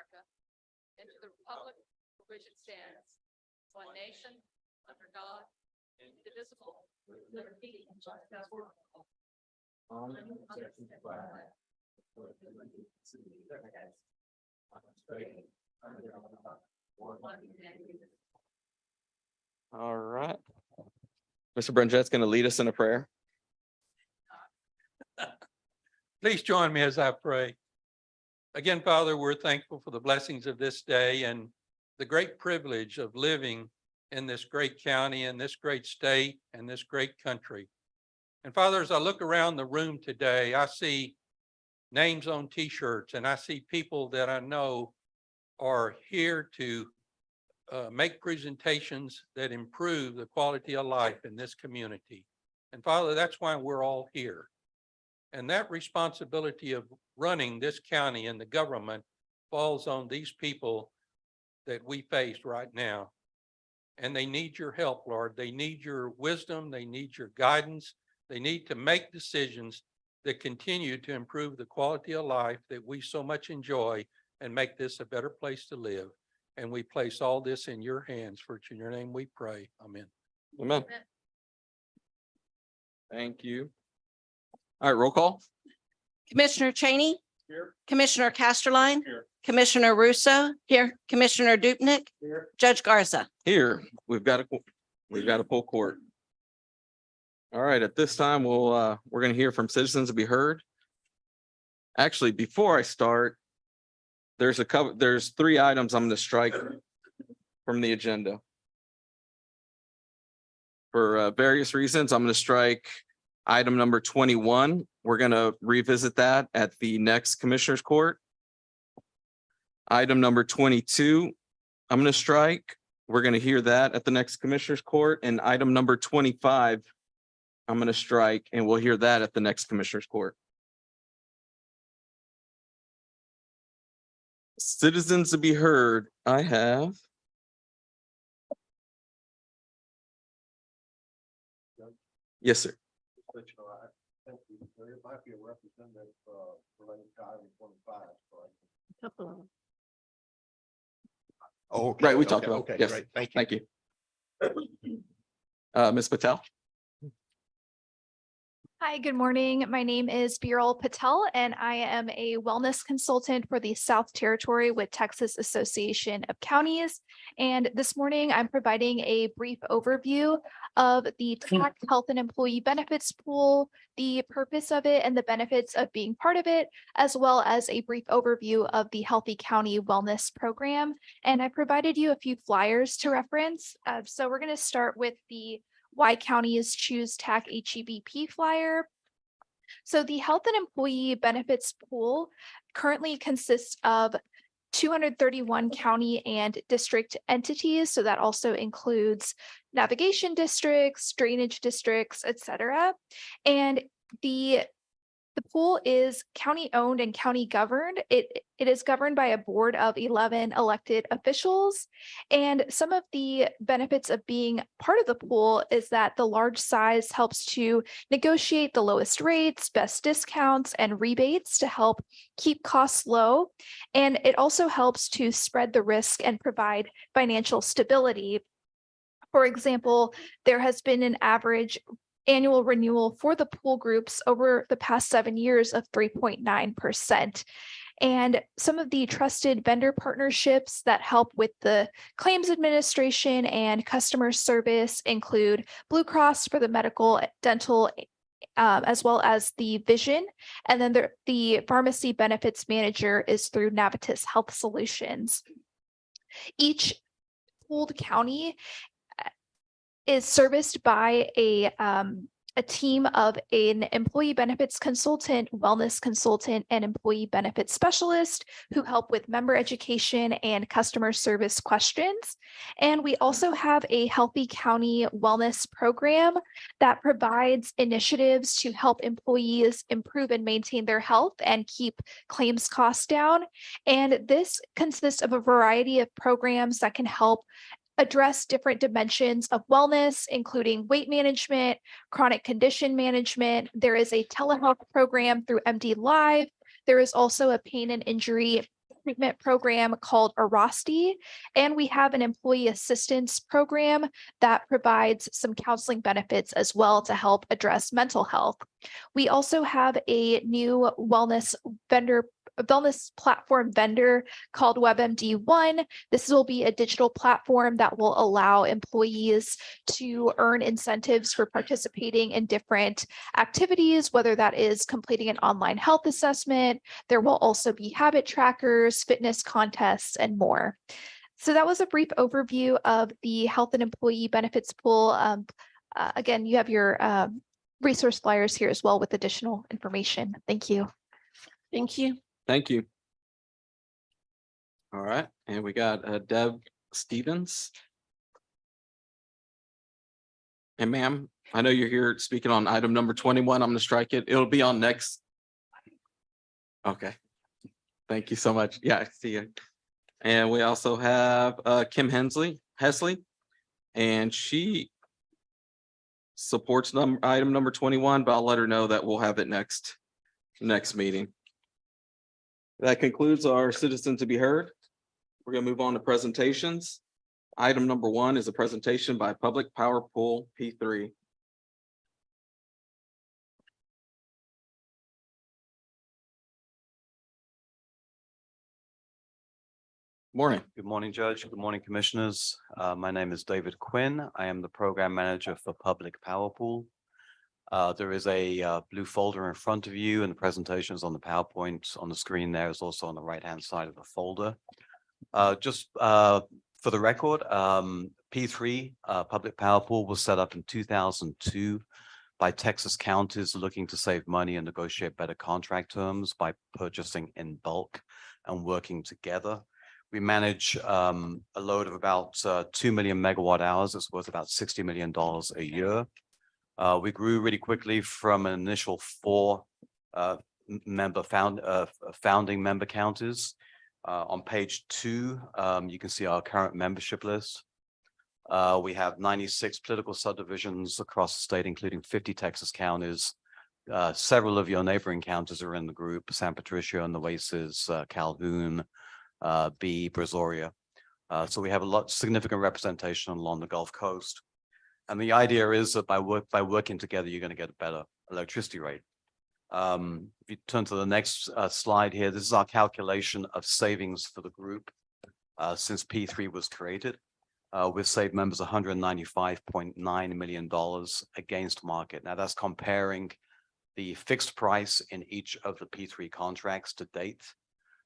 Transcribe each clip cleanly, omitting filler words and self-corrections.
America and to the republic for which it stands, one nation, under God, indivisible, with liberty and justice for all. All right. Mr. Brunjette's going to lead us in a prayer. Please join me as I pray. Again, Father, we're thankful for the blessings of this day and the great privilege of living in this great county, in this great state, and this great country. And Father, as I look around the room today, I see names on t-shirts and I see people that I know are here to make presentations that improve the quality of life in this community. And Father, that's why we're all here. And that responsibility of running this county and the government falls on these people that we face right now. And they need your help, Lord. They need your wisdom. They need your guidance. They need to make decisions that continue to improve the quality of life that we so much enjoy and make this a better place to live. And we place all this in your hands. For it's in your name we pray. Amen. Amen. Thank you. All right, roll call. Commissioner Cheney. Here. Commissioner Casterline. Here. Commissioner Russo. Here. Commissioner Dupnick. Here. Judge Garza. Here, we've got a full court. All right, at this time, we're going to hear from citizens to be heard. Actually, before I start, there's three items I'm going to strike from the agenda. For various reasons, I'm going to strike item number 21. We're going to revisit that at the next Commissioners Court. Item number 22, I'm going to strike. We're going to hear that at the next Commissioners Court. And item number 25, I'm going to strike, and we'll hear that at the next Commissioners Court. Citizens to be heard, I have. Yes, sir. There might be a representative related to item 25. Oh, right, we talked about, Okay, yes, great. Thank you. thank you. Ms. Patel? Hi, good morning. My name is Biral Patel, and I am a wellness consultant for the South Territory with Texas Association of Counties. And this morning, I'm providing a brief overview of the TAC Health and Employee Benefits Pool, the purpose of it, and the benefits of being part of it, as well as a brief overview of the Healthy County Wellness Program. And I provided you a few flyers to reference. So we're going to start with the Why Counties Choose TAC HEBP flyer. So the Health and Employee Benefits Pool currently consists of 231 county and district entities. So that also includes navigation districts, drainage districts, etc. And the pool is county owned and county governed. It is governed by a board of 11 elected officials. And some of the benefits of being part of the pool is that the large size helps to negotiate the lowest rates, best discounts, and rebates to help keep costs low. And it also helps to spread the risk and provide financial stability. For example, there has been an average annual renewal for the pool groups over the past 7 years of 3.9%. And some of the trusted vendor partnerships that help with the claims administration and customer service include Blue Cross for the medical, dental, as well as the vision. And then the pharmacy benefits manager is through Navitus Health Solutions. Each pooled county is serviced by a team of an employee benefits consultant, wellness consultant, and employee benefits specialist who help with member education and customer service questions. And we also have a Healthy County Wellness Program that provides initiatives to help employees improve and maintain their health and keep claims costs down. And this consists of a variety of programs that can help address different dimensions of wellness, including weight management, chronic condition management. There is a telehealth program through MD Live. There is also a pain and injury treatment program called Arosty, and we have an employee assistance program that provides some counseling benefits as well to help address mental health. We also have a new wellness platform vendor called WebMD One. This will be a digital platform that will allow employees to earn incentives for participating in different activities, whether that is completing an online health assessment. There will also be habit trackers, fitness contests, and more. So that was a brief overview of the health and employee benefits pool. Again, you have your resource flyers here as well with additional information. Thank you. Thank you. Thank you. All right, and we got Deb Stevens. And ma'am, I know you're here speaking on item number 21. I'm gonna strike it. It'll be on next. Okay. Thank you so much. Yeah, I see you. And we also have Kim Hesley, and she supports item number 21, but I'll let her know that we'll have it next meeting. That concludes our citizen to be heard. We're gonna move on to presentations. Item number 1 is a presentation by Public Power Pool P3. Morning. Good morning, Judge. Good morning, Commissioners. My name is David Quinn. I am the Program Manager for Public Power Pool. There is a blue folder in front of you, and the presentation is on the PowerPoint on the screen. There is also on the right-hand side of the folder. Just for the record, P3 Public Power Pool was set up in 2002 by Texas counties looking to save money and negotiate better contract terms by purchasing in bulk and working together. We manage a load of about 2 million megawatt hours. It's worth about $60 million a year. We grew really quickly from an initial 4 founding member counties. On page 2, you can see our current membership list. We have 96 political subdivisions across the state, including 50 Texas counties. Several of your neighboring counties are in the group: San Patricio, Nueces, Calhoun, Brazoria. So we have significant representation along the Gulf Coast. And the idea is that by working together, you're going to get a better electricity rate. If you turn to the next slide here, this is our calculation of savings for the group since P3 was created. We've saved members $195.9 million against market. Now that's comparing the fixed price in each of the P3 contracts to date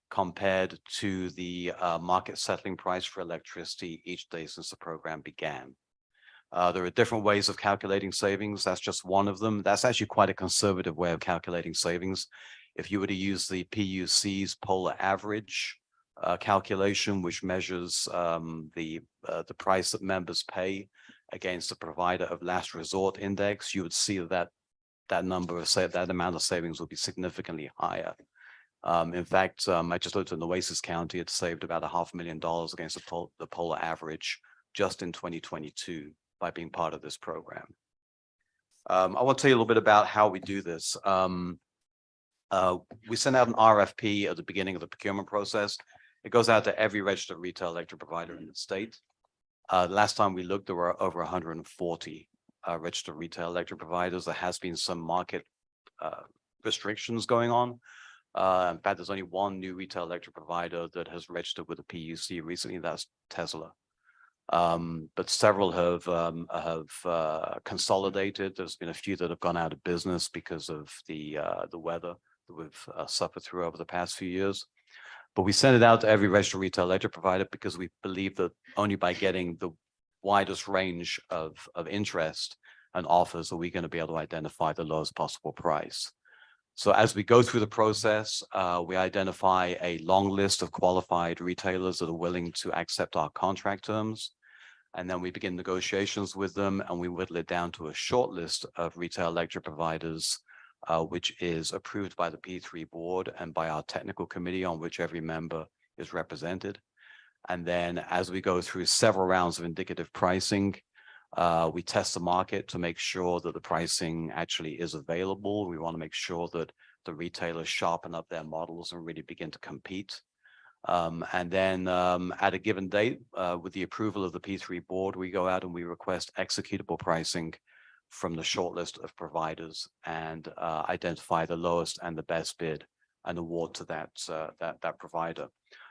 compared to the market settling price for electricity each day since the program began. There are different ways of calculating savings. That's just one of them. That's actually quite a conservative way of calculating savings. If you were to use the PUC's polar average calculation, which measures the price that members pay against the provider of last resort index, you would see that number of that amount of savings will be significantly higher. In fact, I just looked at Nueces County. It saved about $500,000 against the polar average just in 2022 by being part of this program. I want to tell you a little bit about how we do this. We send out an RFP at the beginning of the procurement process. It goes out to every registered retail electric provider in the state. Last time we looked, there were over 140 registered retail electric providers. There has been some market restrictions going on. In fact, there's only one new retail electric provider that has registered with the PUC recently. That's Tesla. But several have consolidated. There's been a few that have gone out of business because of the weather that we've suffered through over the past few years. But we send it out to every registered retail electric provider because we believe that only by getting the widest range of interest and offers are we going to be able to identify the lowest possible price. So as we go through the process, we identify a long list of qualified retailers that are willing to accept our contract terms. And then we begin negotiations with them, and we whittle it down to a short list of retail electric providers, which is approved by the P3 board and by our technical committee, on which every member is represented. And then as we go through several rounds of indicative pricing, we test the market to make sure that the pricing actually is available. We want to make sure that the retailers sharpen up their models and really begin to compete. And then at a given date, with the approval of the P3 board, we go out and we request executable pricing from the shortlist of providers and identify the lowest and the best bid and award to that provider.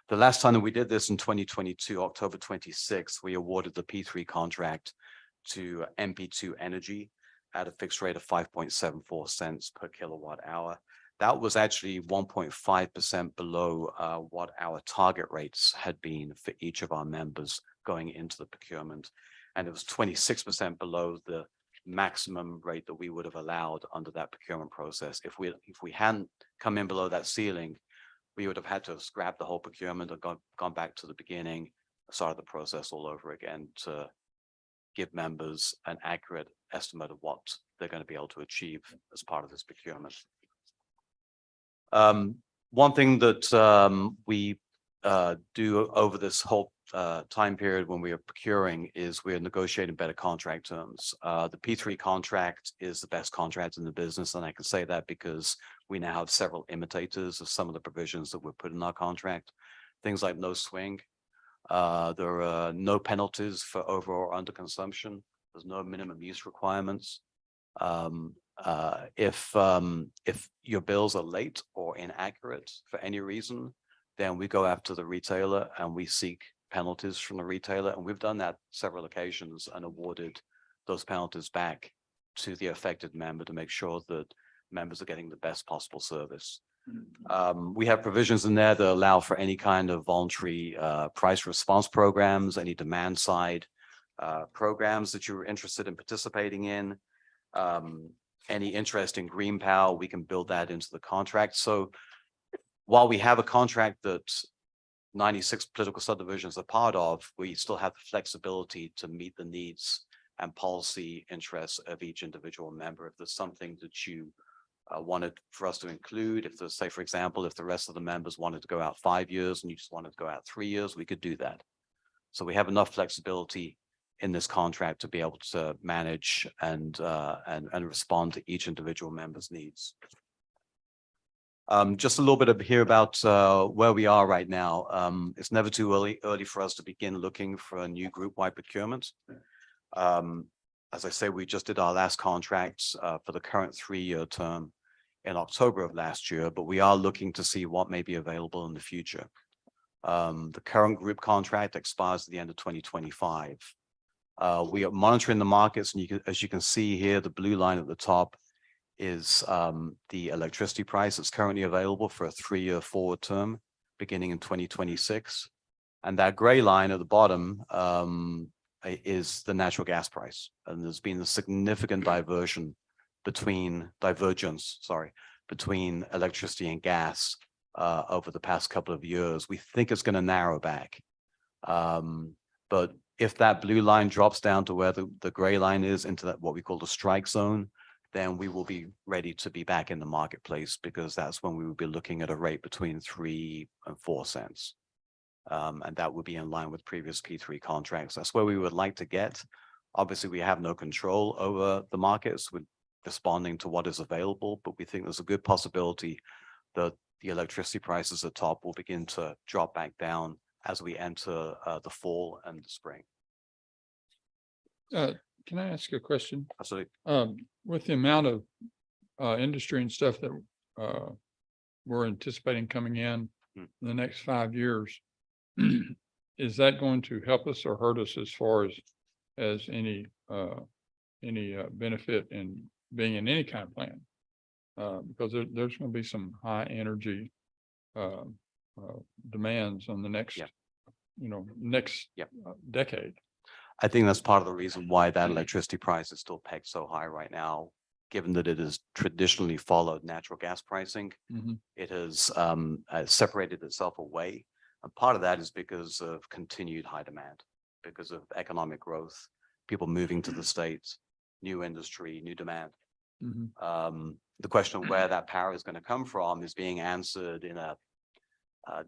The last time that we did this in 2022, October 26th, we awarded the P3 contract to MP2 Energy at a fixed rate of 5.74 cents per kilowatt hour. That was actually 1.5% below what our target rates had been for each of our members going into the procurement. And it was 26% below the maximum rate that we would have allowed under that procurement process. If we hadn't come in below that ceiling, we would have had to have scrapped the whole procurement and gone back to the beginning, started the process all over again to give members an accurate estimate of what they're going to be able to achieve as part of this procurement. One thing that we do over this whole time period when we are procuring is we're negotiating better contract terms. The P3 contract is the best contract in the business, and I can say that because we now have several imitators of some of the provisions that were put in our contract. Things like no swing. There are no penalties for over or under consumption. There's no minimum use requirements. If your bills are late or inaccurate for any reason, then we go after the retailer and we seek penalties from the retailer. And we've done that several occasions and awarded those penalties back to the affected member to make sure that members are getting the best possible service. We have provisions in there that allow for any kind of voluntary price response programs, any demand side programs that you're interested in participating in. Any interest in green power, we can build that into the contract. So while we have a contract that 96 political subdivisions are part of, we still have the flexibility to meet the needs and policy interests of each individual member. If there's something that you wanted for us to include, if there's, say, for example, if the rest of the members wanted to go out 5 years and you just wanted to go out 3 years, we could do that. So we have enough flexibility in this contract to be able to manage and respond to each individual member's needs. Just a little bit of here about where we are right now. It's never too early for us to begin looking for a new group-wide procurement. As I say, we just did our last contracts for the current 3-year term in October of last year, but we are looking to see what may be available in the future. The current group contract expires at the end of 2025. We are monitoring the markets, and as you can see here, the blue line at the top is the electricity price that's currently available for a 3-year forward term beginning in 2026. And that gray line at the bottom is the natural gas price. And there's been a significant divergence between electricity and gas over the past couple of years. We think it's going to narrow back. But if that blue line drops down to where the gray line is into that what we call the strike zone, then we will be ready to be back in the marketplace, because that's when we will be looking at a rate between 3 and 4 cents. And that would be in line with previous P3 contracts. That's where we would like to get. Obviously, we have no control over the markets. We're responding to what is available, but we think there's a good possibility that the electricity prices at top will begin to drop back down as we enter the fall and the spring. Can I ask a question? Absolutely. With the amount of industry and stuff that we're anticipating coming in the next 5 years, is that going to help us or hurt us as far as any benefit in being in any kind of plan? Because there's going to be some high energy demands on the next, decade. I think that's part of the reason why that electricity price is still pegged so high right now, given that it has traditionally followed natural gas pricing. It has separated itself away. And part of that is because of continued high demand, because of economic growth, people moving to the States, new industry, new demand. The question of where that power is going to come from is being answered in a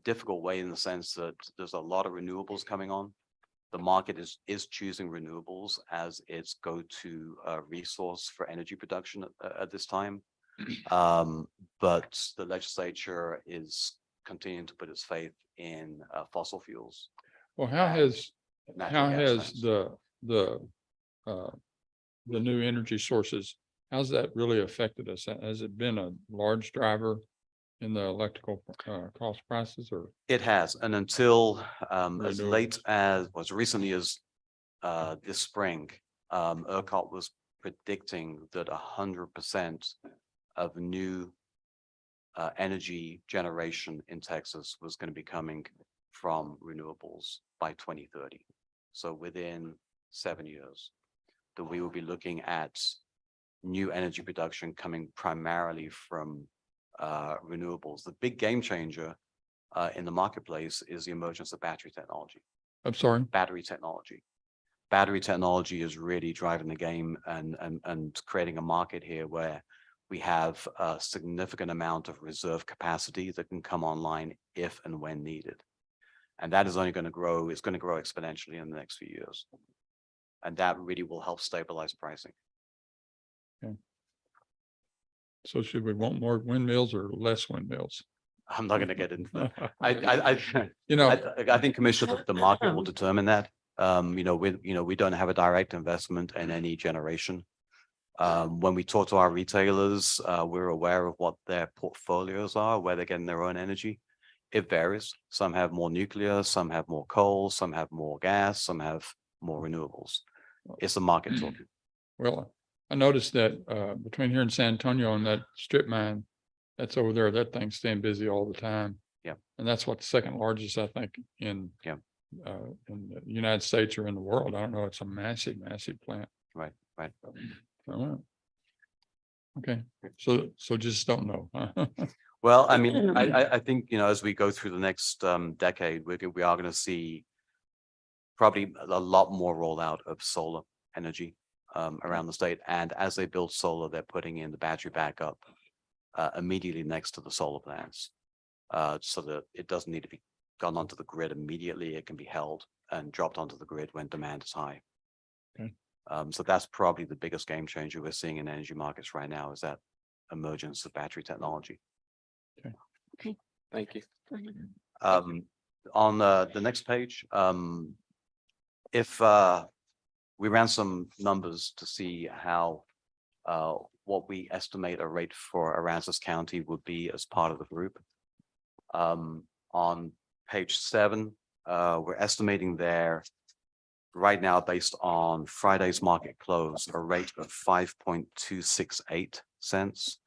difficult way, in the sense that there's a lot of renewables coming on. The market is choosing renewables as its go-to resource for energy production at this time. But the legislature is continuing to put its faith in fossil fuels. Well, how has natural gas plants. the new energy sources, how's that really affected us? Has it been a large driver in the electrical cost prices or? It has, and until as late Renewables. as recently as this spring, ERCOT was predicting that 100% of new energy generation in Texas was going to be coming from renewables by 2030. So within 7 years, that we will be looking at new energy production coming primarily from renewables. The big game changer in the marketplace is the emergence of battery technology. I'm sorry. Battery technology. Battery technology is really driving the game and creating a market here where we have a significant amount of reserve capacity that can come online if and when needed. And that is only going to grow, it's going to grow exponentially in the next few years. And that really will help stabilize pricing. So should we want more windmills or less windmills? I'm not going to get into that. I You know, I think Commissioner, the market will determine that. We don't have a direct investment in any generation. When we talk to our retailers, we're aware of what their portfolios are, where they're getting their own energy. It varies. Some have more nuclear, some have more coal, some have more gas, some have more renewables. It's the market talking. well, I noticed that between here and San Antonio and that strip mine that's over there, that thing's staying busy all the time. Yeah. And that's what the second largest, I think, in the United States or in the world. I don't know. It's a massive, massive plant. Right. Okay, so just don't know. huh? Well, I mean, I think, as we go through the next decade, we are going to see probably a lot more rollout of solar energy around the state. And as they build solar, they're putting in the battery backup immediately next to the solar plants, so that it doesn't need to be gone onto the grid immediately. It can be held and dropped onto the grid when demand is high. Okay. So that's probably the biggest game changer we're seeing in energy markets right now, is that emergence of battery technology. Thank you. On the next page, if we ran some numbers to see how what we estimate a rate for Aransas County would be as part of the group. On page 7, we're estimating there right now, based on Friday's market close, a rate of 5.268 cents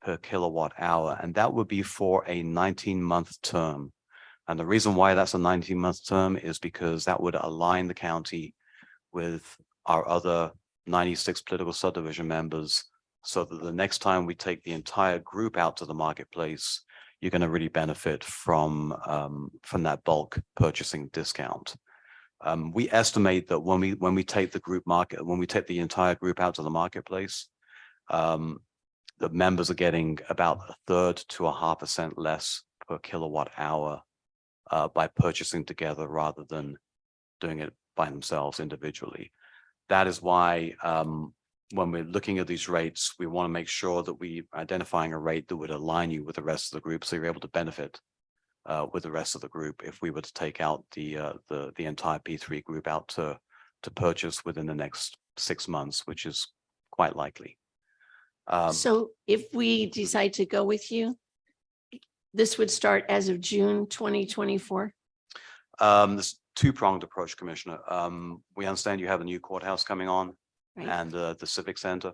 per kilowatt hour, and that would be for a 19-month term. And the reason why that's a 19-month term is because that would align the county with our other 96 political subdivision members, so that the next time we take the entire group out to the marketplace, you're going to really benefit from that bulk purchasing discount. We estimate that when we take the entire group out to the marketplace, the members are getting about 1/3 to 0.5% less per kilowatt hour by purchasing together rather than doing it by themselves individually. That is why when we're looking at these rates, we want to make sure that we're identifying a rate that would align you with the rest of the group, so you're able to benefit with the rest of the group if we were to take out the entire P3 group out to purchase within the next 6 months, which is quite likely. So if we decide to go with you, this would start as of June 2024? This two-pronged approach, Commissioner. We understand you have a new courthouse coming on, Right. and the Civic Center,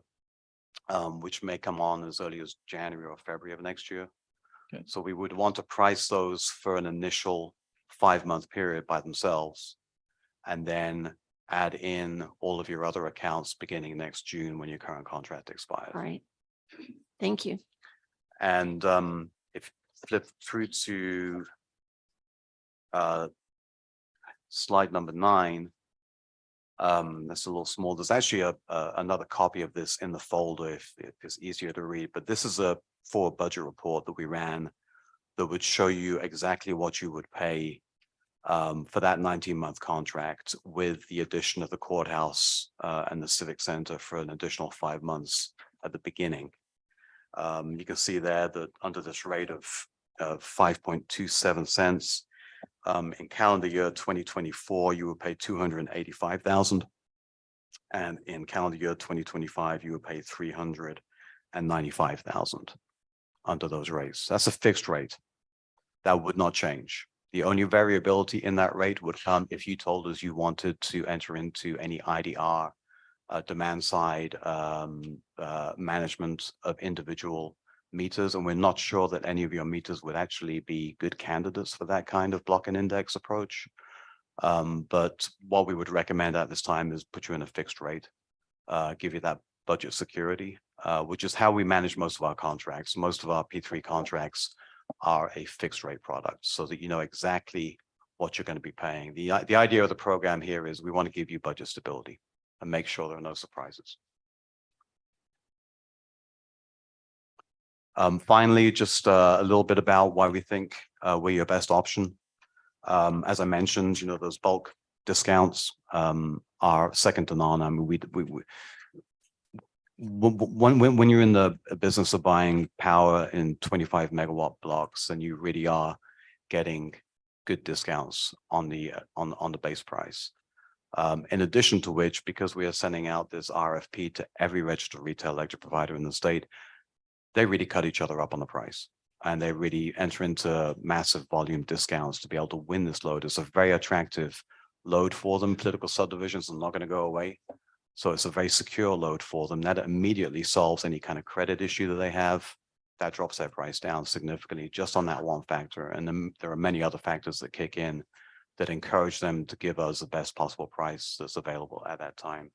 which may come on as early as January or February of next year. Okay. So we would want to price those for an initial 5-month period by themselves, and then add in all of your other accounts beginning next June when your current contract expires. All right. Thank you. And if you flip through to slide number 9, that's a little small. There's actually another copy of this in the folder if it's easier to read, but this is a forward budget report that we ran that would show you exactly what you would pay for that 19-month contract, with the addition of the courthouse and the Civic Center for an additional 5 months at the beginning. You can see there that under this rate of 5.27 cents. In calendar year 2024, you would pay 285,000. And in calendar year 2025, you would pay 395,000 under those rates. That's a fixed rate. That would not change. The only variability in that rate would come if you told us you wanted to enter into any IDR, demand side management of individual meters, and we're not sure that any of your meters would actually be good candidates for that kind of block and index approach. But what we would recommend at this time is put you in a fixed rate, give you that budget security, which is how we manage most of our contracts. Most of our P3 contracts are a fixed rate product so that you know exactly what you're going to be paying. The idea of the program here is we want to give you budget stability and make sure there are no surprises. Finally, just a little bit about why we think we're your best option. As I mentioned, you know, those bulk discounts are second to none. I mean, when you're in the business of buying power in 25 megawatt blocks, then you really are getting good discounts on the base price. In addition to which, because we are sending out this RFP to every registered retail electric provider in the state, they really cut each other up on the price. And they really enter into massive volume discounts to be able to win this load. It's a very attractive load for them. Political subdivisions are not going to go away. So it's a very secure load for them. That immediately solves any kind of credit issue that they have. That drops their price down significantly just on that one factor. And then there are many other factors that kick in that encourage them to give us the best possible price that's available at that time.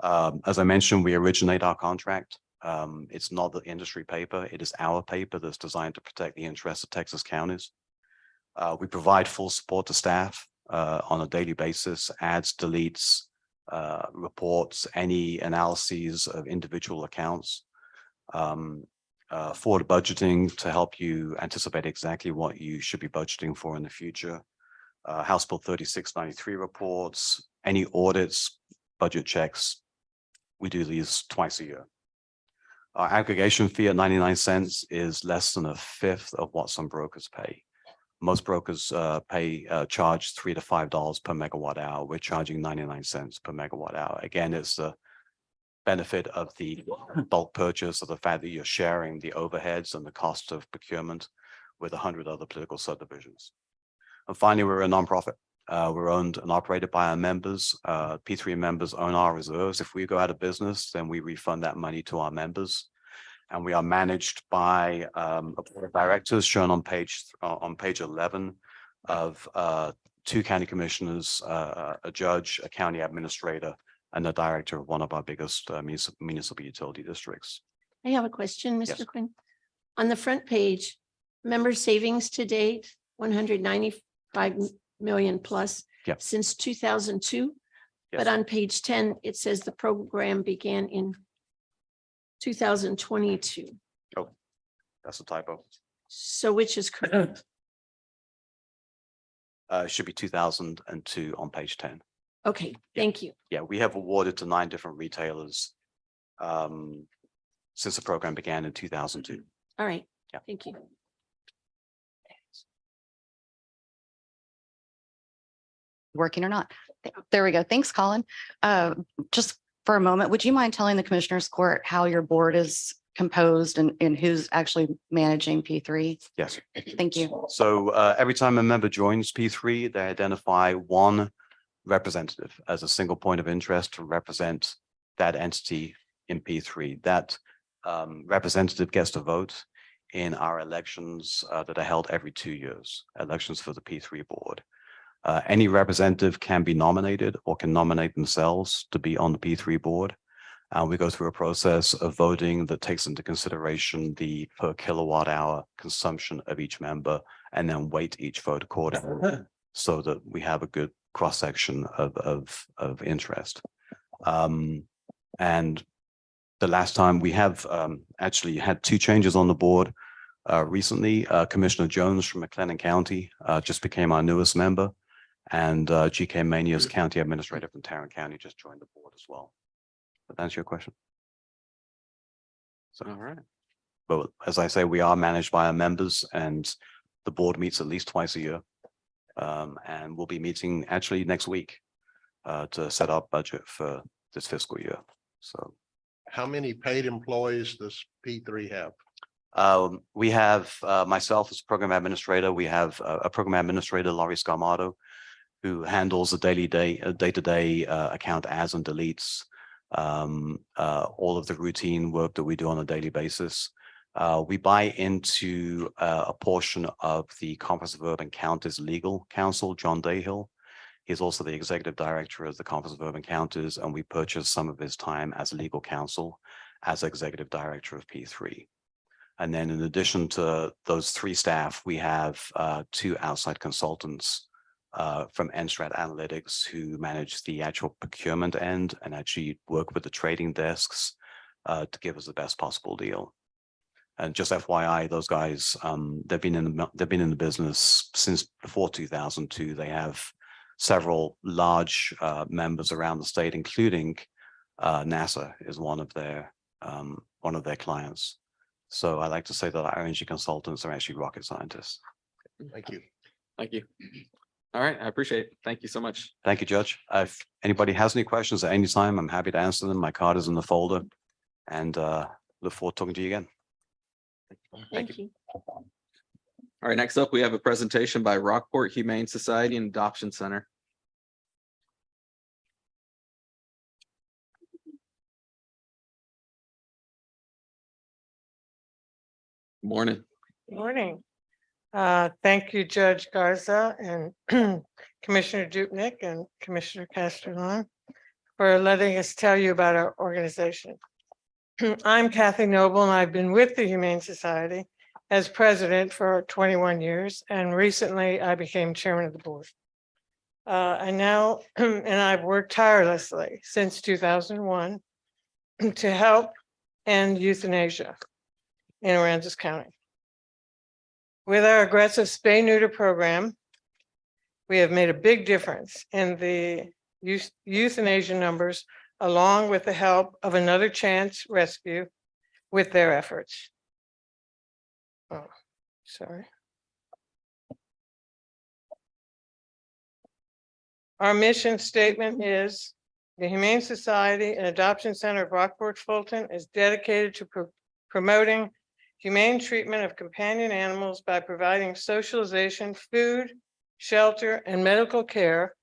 As I mentioned, we originate our contract. It's not the industry paper. It is our paper that's designed to protect the interests of Texas counties. We provide full support to staff on a daily basis, adds, deletes, reports, any analyses of individual accounts, forward budgeting to help you anticipate exactly what you should be budgeting for in the future. House Bill 3693 reports, any audits, budget checks. We do these twice a year. Our aggregation fee at 99 cents is less than a fifth of what some brokers pay. Most brokers charge $3 to $5 per megawatt hour. We're charging 99 cents per megawatt hour. Again, it's the benefit of the bulk purchase, of the fact that you're sharing the overheads and the cost of procurement with 100 other political subdivisions. And finally, we're a nonprofit. We're owned and operated by our members. P3 members own our reserves. If we go out of business, then we refund that money to our members. And we are managed by a board of directors shown on page 11 of 2 county commissioners, a judge, a county administrator, and the director of one of our biggest municipal utility districts. I have a question, Yes. Mr. Quinn. On the front page, member savings to date, 195 million plus Yep. since 2002. Yes. But on page 10, it says the program began in 2022. Oh, that's a typo. So which is correct? It should be 2002 on page 10. Okay, thank you. Yeah, we have awarded to 9 different retailers since the program began in 2002. All right, Yeah. thank you. Working or not. There we go. Thanks, Colin. Just for a moment, would you mind telling the Commissioners Court how your board is composed and who's actually managing P3? Yes. Thank you. So every time a member joins P3, they identify one representative as a single point of interest to represent that entity in P3. That representative gets to vote in our elections that are held every 2 years, elections for the P3 board. Any representative can be nominated or can nominate themselves to be on the P3 board. And we go through a process of voting that takes into consideration the per kilowatt hour consumption of each member and then weight each vote accordingly so that we have a good cross-section of interest. And the last time we have actually had 2 changes on the board recently. Commissioner Jones from McLennan County just became our newest member. And GK Mania's county administrator from Tarrant County just joined the board as well. Does that answer your question? So, All right. But as I say, we are managed by our members and the board meets at least twice a year. And we'll be meeting actually next week to set our budget for this fiscal year. So How many paid employees does P3 have? we have myself as program administrator. We have a program administrator, Laurie Scarmato, who handles the day-to-day account adds and deletes, all of the routine work that we do on a daily basis. We buy into a portion of the Conference of Urban Counties Legal Counsel, John Dayhill. He's also the executive director of the Conference of Urban Counties, and we purchase some of his time as legal counsel as executive director of P3. And then in addition to those three staff, we have two outside consultants from NSTRAT Analytics who manage the actual procurement end and actually work with the trading desks to give us the best possible deal. And just FYI, those guys, they've been in the business since before 2002. They have several large members around the state, including NASA is one of their clients. So I like to say that our energy consultants are actually rocket scientists. Thank you. Thank you. All right, I appreciate it. Thank you so much. Thank you, Judge. If anybody has any questions at any time, I'm happy to answer them. My card is in the folder and look forward to talking to you again. Thank you. All right, next up, we have a presentation by Rockport Humane Society and Adoption Center. Morning. Morning. Thank you, Judge Garza and Commissioner Dupnick and Commissioner Castellan for letting us tell you about our organization. I'm Kathy Noble and I've been with the Humane Society as president for 21 years and recently I became chairman of the board. And I've worked tirelessly since 2001 to help end euthanasia in Aransas County. With our aggressive spay-neuter program, we have made a big difference in the euthanasia numbers, along with the help of Another Chance Rescue with their efforts. Oh, sorry. Our mission statement is the Humane Society and Adoption Center of Rockport Fulton is dedicated to promoting humane treatment of companion animals by providing socialization, food, shelter, and medical care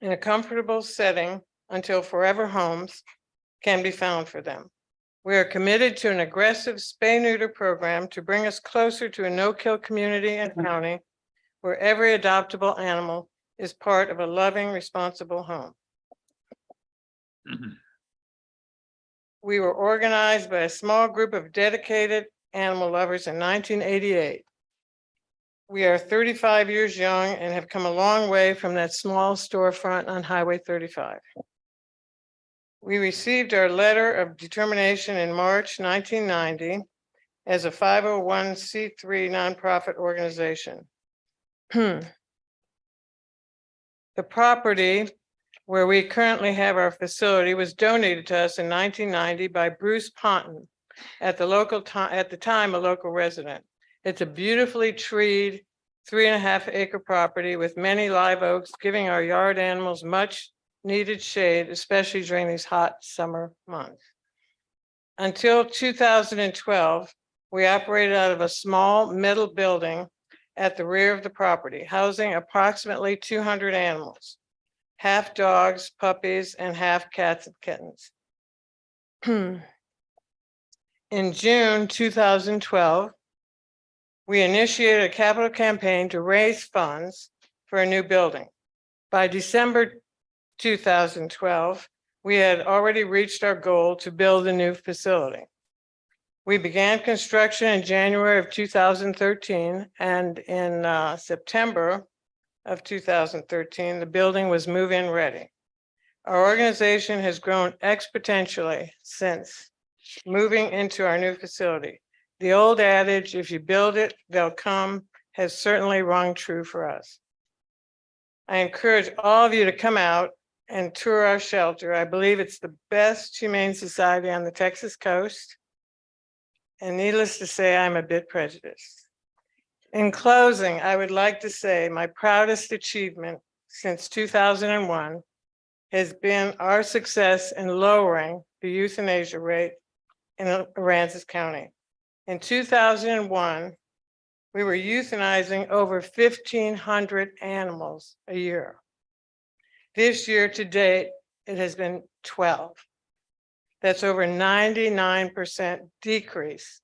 in a comfortable setting until forever homes can be found for them. We are committed to an aggressive spay-neuter program to bring us closer to a no-kill community and county where every adoptable animal is part of a loving, responsible home. We were organized by a small group of dedicated animal lovers in 1988. We are 35 years young and have come a long way from that small storefront on Highway 35. We received our letter of determination in March 1990 as a 501c3 nonprofit organization. The property where we currently have our facility was donated to us in 1990 by Bruce Ponton at the time a local resident. It's a beautifully treed 3.5 acre property with many live oaks, giving our yard animals much needed shade, especially during these hot summer months. Until 2012, we operated out of a small metal building at the rear of the property, housing approximately 200 animals. Half dogs, puppies, and half cats and kittens. In June 2012, we initiated a capital campaign to raise funds for a new building. By December 2012, we had already reached our goal to build a new facility. We began construction in January of 2013, and in September of 2013, the building was move-in ready. Our organization has grown exponentially since moving into our new facility. The old adage, if you build it, they'll come, has certainly rung true for us. I encourage all of you to come out and tour our shelter. I believe it's the best humane society on the Texas coast. And needless to say, I'm a bit prejudiced. In closing, I would like to say my proudest achievement since 2001 has been our success in lowering the euthanasia rate in Aransas County. In 2001, we were euthanizing over 1,500 animals a year. This year to date, it has been 12. That's over 99% decrease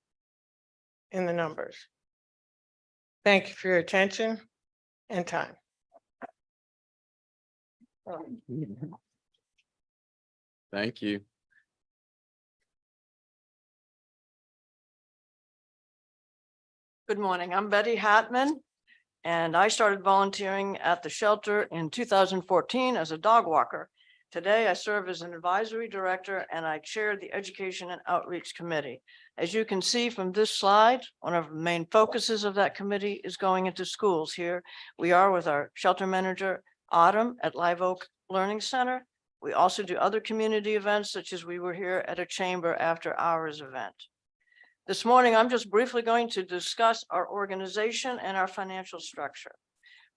in the numbers. Thank you for your attention and time. Thank you. Good morning. I'm Betty Hatman, and I started volunteering at the shelter in 2014 as a dog walker. Today, I serve as an advisory director and I chair the Education and Outreach Committee. As you can see from this slide, one of the main focuses of that committee is going into schools. Here we are with our shelter manager, Autumn, at Live Oak Learning Center. We also do other community events, such as we were here at a chamber after hours event. This morning, I'm just briefly going to discuss our organization and our financial structure.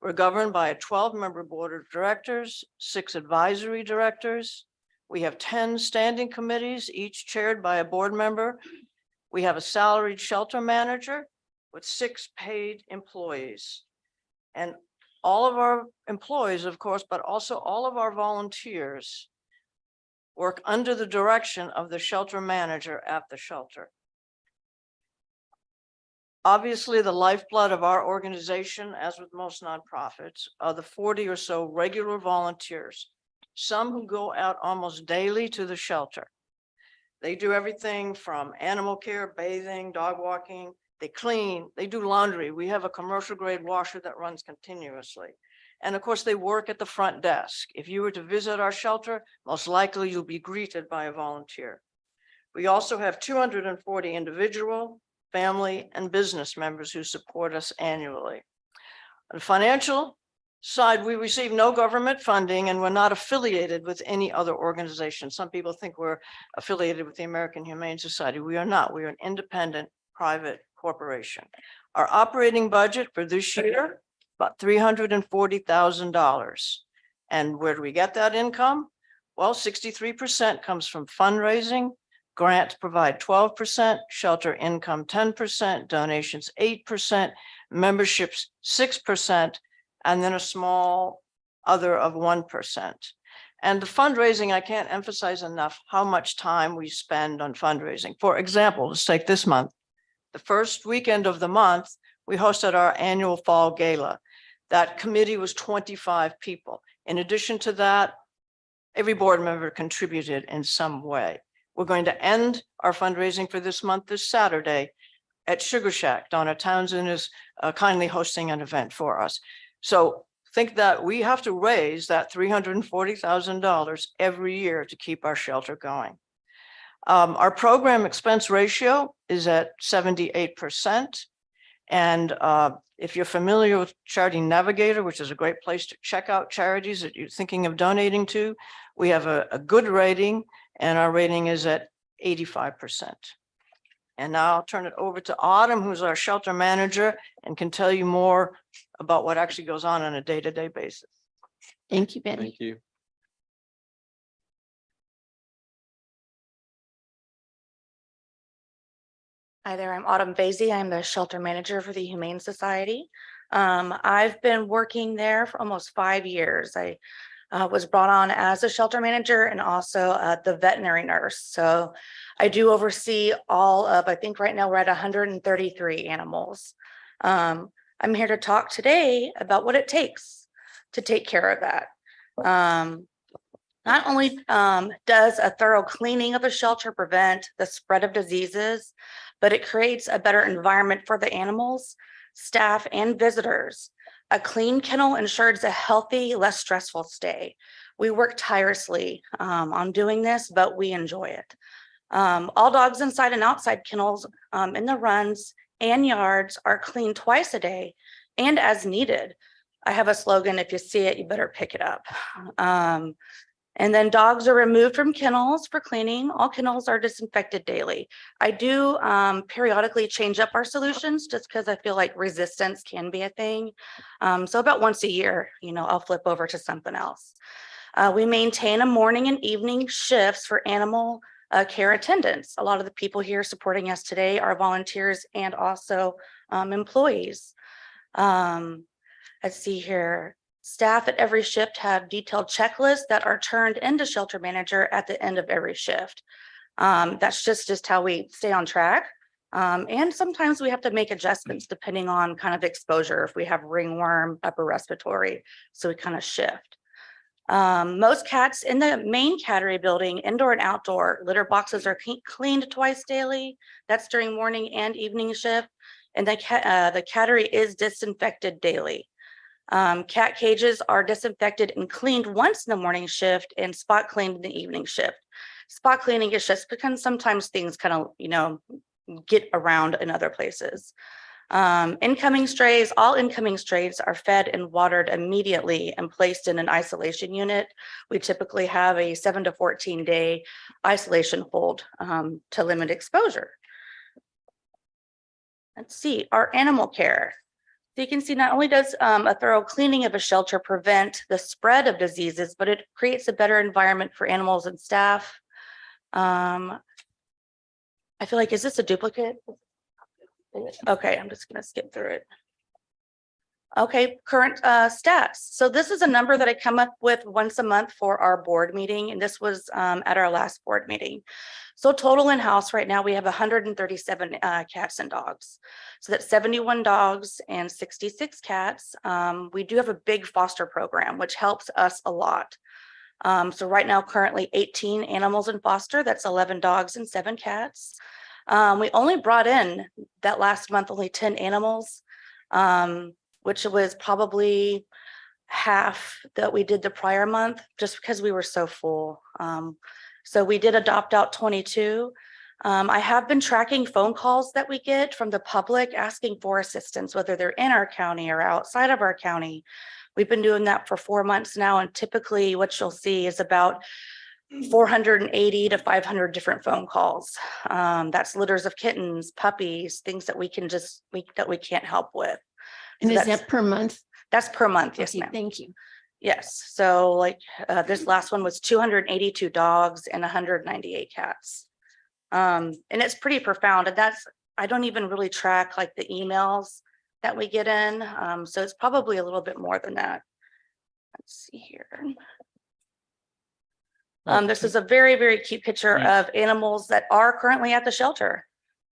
We're governed by a 12-member board of directors, 6 advisory directors. We have 10 standing committees, each chaired by a board member. We have a salaried shelter manager with 6 paid employees. And all of our employees, of course, but also all of our volunteers work under the direction of the shelter manager at the shelter. Obviously, the lifeblood of our organization, as with most nonprofits, are the 40 or so regular volunteers, some who go out almost daily to the shelter. They do everything from animal care, bathing, dog walking. They clean, they do laundry. We have a commercial grade washer that runs continuously. And of course, they work at the front desk. If you were to visit our shelter, most likely you'll be greeted by a volunteer. We also have 240 individual, family, and business members who support us annually. On the financial side, we receive no government funding and we're not affiliated with any other organization. Some people think we're affiliated with the American Humane Society. We are not. We are an independent private corporation. Our operating budget for this year, about $340,000. And where do we get that income? Well, 63% comes from fundraising. Grants provide 12%, shelter income 10%, donations 8%, memberships 6%, and then a small other of 1%. And the fundraising, I can't emphasize enough how much time we spend on fundraising. For example, let's take this month. The first weekend of the month, we hosted our annual fall gala. That committee was 25 people. In addition to that, every board member contributed in some way. We're going to end our fundraising for this month this Saturday at Sugar Shack. Donna Townsend is kindly hosting an event for us. So think that we have to raise that $340,000 every year to keep our shelter going. Our program expense ratio is at 78%. And if you're familiar with Charity Navigator, which is a great place to check out charities that you're thinking of donating to, we have a good rating, and our rating is at 85%. And now I'll turn it over to Autumn, who's our shelter manager, and can tell you more about what actually goes on a day-to-day basis. Thank you, Betty. Thank you. Hi there, I'm Autumn Vasey. I'm the shelter manager for the Humane Society. I've been working there for almost 5 years. I was brought on as a shelter manager and also the veterinary nurse. So I do oversee all of, I think right now we're at 133 animals. I'm here to talk today about what it takes to take care of that. Not only does a thorough cleaning of a shelter prevent the spread of diseases, but it creates a better environment for the animals, staff, and visitors. A clean kennel ensures a healthy, less stressful stay. We work tirelessly on doing this, but we enjoy it. All dogs inside and outside kennels in the runs and yards are cleaned twice a day and as needed. I have a slogan, if you see it, you better pick it up. And then dogs are removed from kennels for cleaning. All kennels are disinfected daily. I do periodically change up our solutions just because I feel like resistance can be a thing. So about once a year, I'll flip over to something else. We maintain a morning and evening shifts for animal care attendants. A lot of the people here supporting us today are volunteers and also employees. Let's see here. Staff at every shift have detailed checklists that are turned into shelter manager at the end of every shift. That's just how we stay on track. And sometimes we have to make adjustments depending on kind of exposure. If we have ringworm, upper respiratory, so we kind of shift. Most cats in the main cattery building, indoor and outdoor, litter boxes are cleaned twice daily. That's during morning and evening shift. And the cattery is disinfected daily. Cat cages are disinfected and cleaned once in the morning shift and spot cleaned in the evening shift. Spot cleaning is just because sometimes things kind of, get around in other places. Incoming strays, all incoming strays are fed and watered immediately and placed in an isolation unit. We typically have a 7 to 14 day isolation hold to limit exposure. Let's see, our animal care. So you can see not only does a thorough cleaning of a shelter prevent the spread of diseases, but it creates a better environment for animals and staff. I feel like, is this a duplicate? Okay, I'm just going to skip through it. Okay, current stats. So this is a number that I come up with once a month for our board meeting, and this was at our last board meeting. So total in-house right now, we have 137 cats and dogs. So that's 71 dogs and 66 cats. We do have a big foster program, which helps us a lot. So right now, currently 18 animals in foster, that's 11 dogs and 7 cats. We only brought in that last month, only 10 animals, which was probably half that we did the prior month, just because we were so full. So we did adopt out 22. I have been tracking phone calls that we get from the public asking for assistance, whether they're in our county or outside of our county. We've been doing that for 4 months now, and typically what you'll see is about 480 to 500 different phone calls. That's litters of kittens, puppies, things that we can't help with. And So is that per month? That's per month, yes, Okay, ma'am. thank you. Yes, so like this last one was 282 dogs and 198 cats. And it's pretty profound, and I don't even really track like the emails that we get in. So it's probably a little bit more than that. Let's see here. This is a very, very cute picture of animals that are currently at the shelter.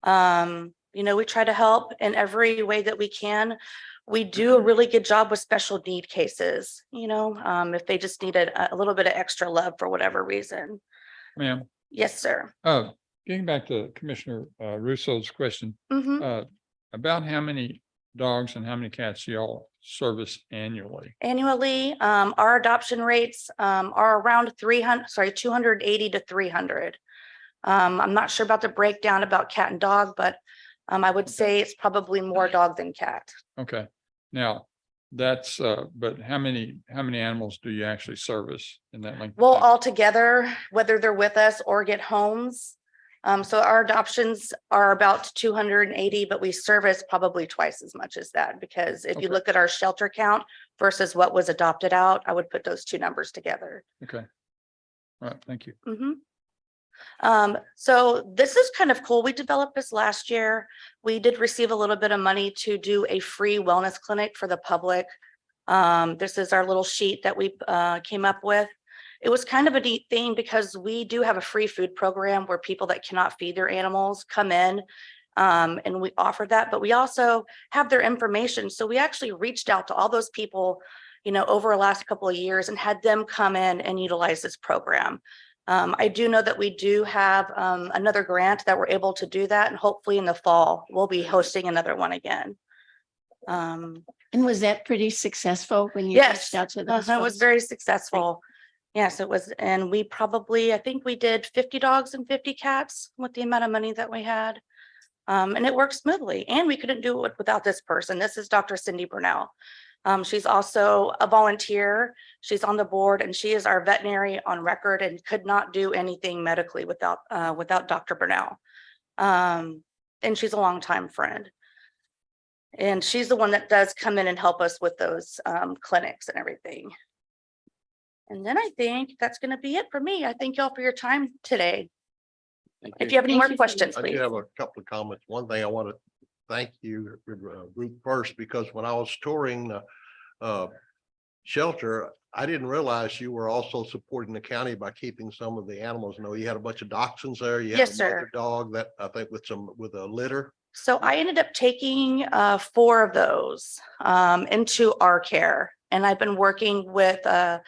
We try to help in every way that we can. We do a really good job with special need cases, if they just need a little bit of extra love for whatever reason. Ma'am, Yes, sir. getting back to Commissioner Russo's question, Mhm. about how many dogs and how many cats y'all service annually? Annually, our adoption rates are around 280 to 300. I'm not sure about the breakdown about cat and dog, but I would say it's probably more dog than cat. Okay, now that's, but how many animals do you actually service in that length? of Well, time? altogether, whether they're with us or get homes. So our adoptions are about 280, but we service probably twice as much as that, because if you Okay. look at our shelter count versus what was adopted out, I would put those two numbers together. Okay. All right, thank you. So this is kind of cool. We developed this last year. We did receive a little bit of money to do a free wellness clinic for the public. This is our little sheet that we came up with. It was kind of a neat thing because we do have a free food program where people that cannot feed their animals come in, and we offer that, but we also have their information. So we actually reached out to all those people, over the last couple of years and had them come in and utilize this program. I do know that we do have another grant that we're able to do that, and hopefully in the fall, we'll be hosting another one again. And was that pretty successful when you Yes, reached out to those it was folks? very successful. Yes, it was. And I think we did 50 dogs and 50 cats with the amount of money that we had. And it worked smoothly, and we couldn't do it without this person. This is Dr. Cindy Burnell. She's also a volunteer. She's on the board and she is our veterinary on record and could not do anything medically without Dr. Burnell. And she's a longtime friend. And she's the one that does come in and help us with those clinics and everything. And then I think that's going to be it for me. I thank y'all for your time today. If you have any more questions, I do please. have a couple of comments. One thing I want to thank you, group first, because when I was touring the shelter, I didn't realize you were also supporting the county by keeping some of the animals. You know, you had a bunch of dachshunds there. You had Yes, a sir. mother dog that I think with a litter. So I ended up taking 4 of those into our care. And I've been working with the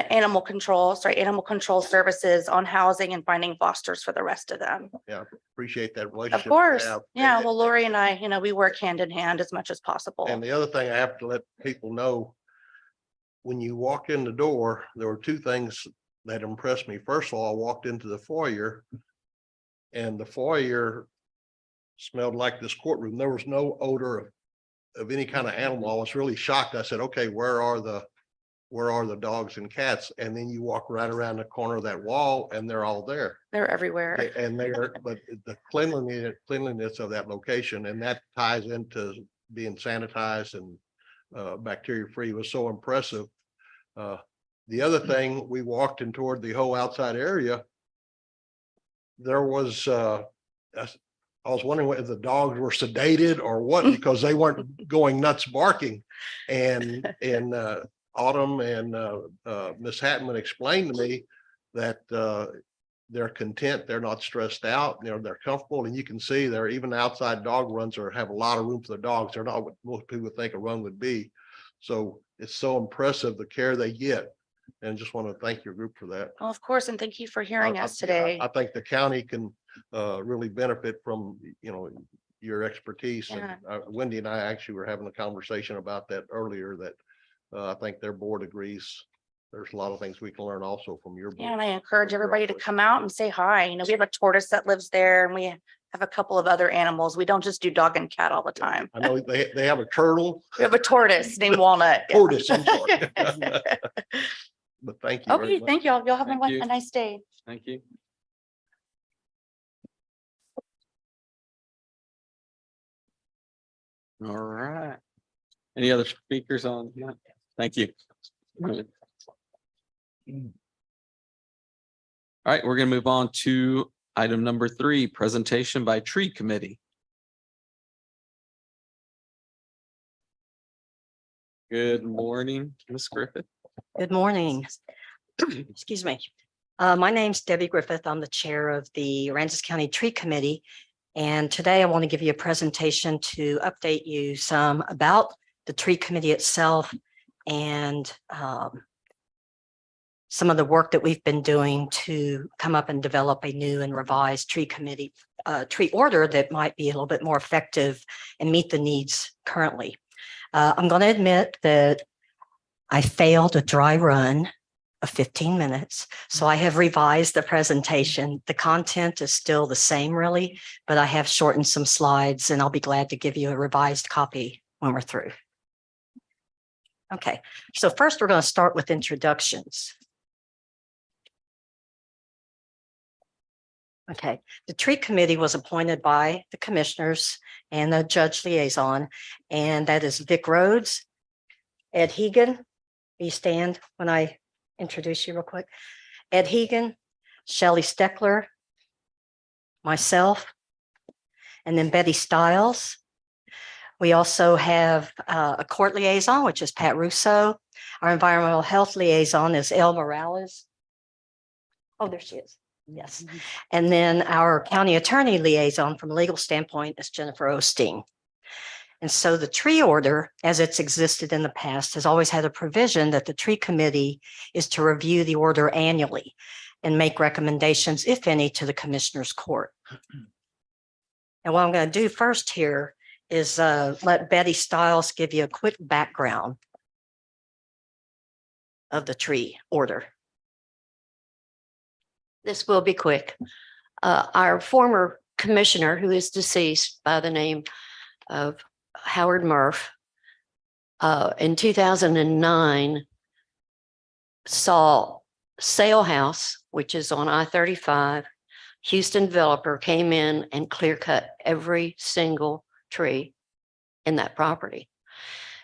animal control services on housing and finding fosters for the rest of them. Yeah, appreciate that Of relationship. you course. have. Yeah. Well, Lori and I, we work hand in hand as much as possible. And the other thing I have to let people know, when you walk in the door, there were 2 things that impressed me. First of all, I walked into the foyer and the foyer smelled like this courtroom. There was no odor of any kind of animal. I was really shocked. I said, okay, where are the dogs and cats? And then you walk right around the corner of that wall and they're all there. They're everywhere. And but the cleanliness of that location, and that ties into being sanitized and bacteria-free, was so impressive. The other thing, we walked in toward the whole outside area. There was, I was wondering whether the dogs were sedated or what, because they weren't going nuts barking. And Autumn and Miss Hatman explained to me that they're content, they're not stressed out, they're comfortable, and you can see they're even outside dog runs have a lot of room for the dogs. They're not what most people think a run would be. So it's so impressive the care they get. And just want to thank your group for that. Well, of course, and thank you for hearing us I today. think the county can really benefit from, your expertise. And Yeah. Wendy and I actually were having a conversation about that earlier, that I think their board agrees. There's a lot of things we can learn also from your board. Yeah, and I encourage everybody to come out and say hi. We have a tortoise that lives there and we have a couple of other animals. We don't just do dog and cat all the time. I know they have a turtle. We have a tortoise named Walnut. Yeah. Tortoise, I'm sorry. But thank you. very Okay, much. thank y'all. Y'all have Thank you. a nice day. Thank you. All right. Any other speakers on that? Thank you. All right, we're going to move on to item number 3, presentation by Tree Committee. Good morning, Ms. Griffith. Good morning. Excuse me. My name's Debbie Griffith. I'm the chair of the Aransas County Tree Committee. And today I want to give you a presentation to update you some about the tree committee itself and some of the work that we've been doing to come up and develop a new and revised tree committee, tree order that might be a little bit more effective and meet the needs currently. I'm going to admit that I failed a dry run of 15 minutes. So I have revised the presentation. The content is still the same really, but I have shortened some slides and I'll be glad to give you a revised copy when we're through. Okay, so first we're going to start with introductions. Okay, the tree committee was appointed by the commissioners and the judge liaison, and that is Vic Rhodes, Ed Hegan. You stand when I introduce you real quick. Ed Hegan, Shelley Steckler, myself, and then Betty Stiles. We also have a court liaison, which is Pat Russo. Our environmental health liaison is Elle Morales. Oh, there she is. Yes. And then our county attorney liaison from a legal standpoint is Jennifer Osteen. And so the tree order, as it's existed in the past, has always had a provision that the tree committee is to review the order annually and make recommendations, if any, to the commissioner's court. And what I'm going to do first here is let Betty Stiles give you a quick background of the tree order. This will be quick. Our former commissioner, who is deceased by the name of Howard Murph, in 2009 saw Sale House, which is on I-35. Houston developer came in and clear cut every single tree in that property.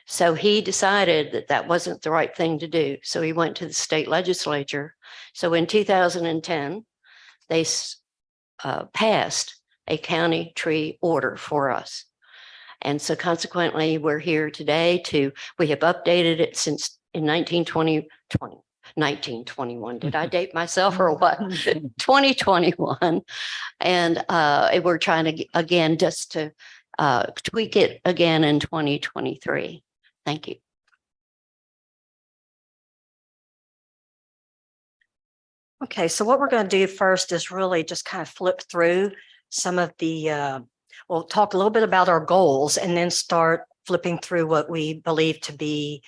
So he decided that that wasn't the right thing to do. So he went to the state legislature. So in 2010, they passed a county tree order for us. And so consequently, we're here today we have updated it since in 1921. Did I date myself or what? 2021. And we're trying to, again, just to tweak it again in 2023. Thank you. Okay, so what we're going to do first is really just kind of flip through some of the, we'll talk a little bit about our goals and then start flipping through what we believe to be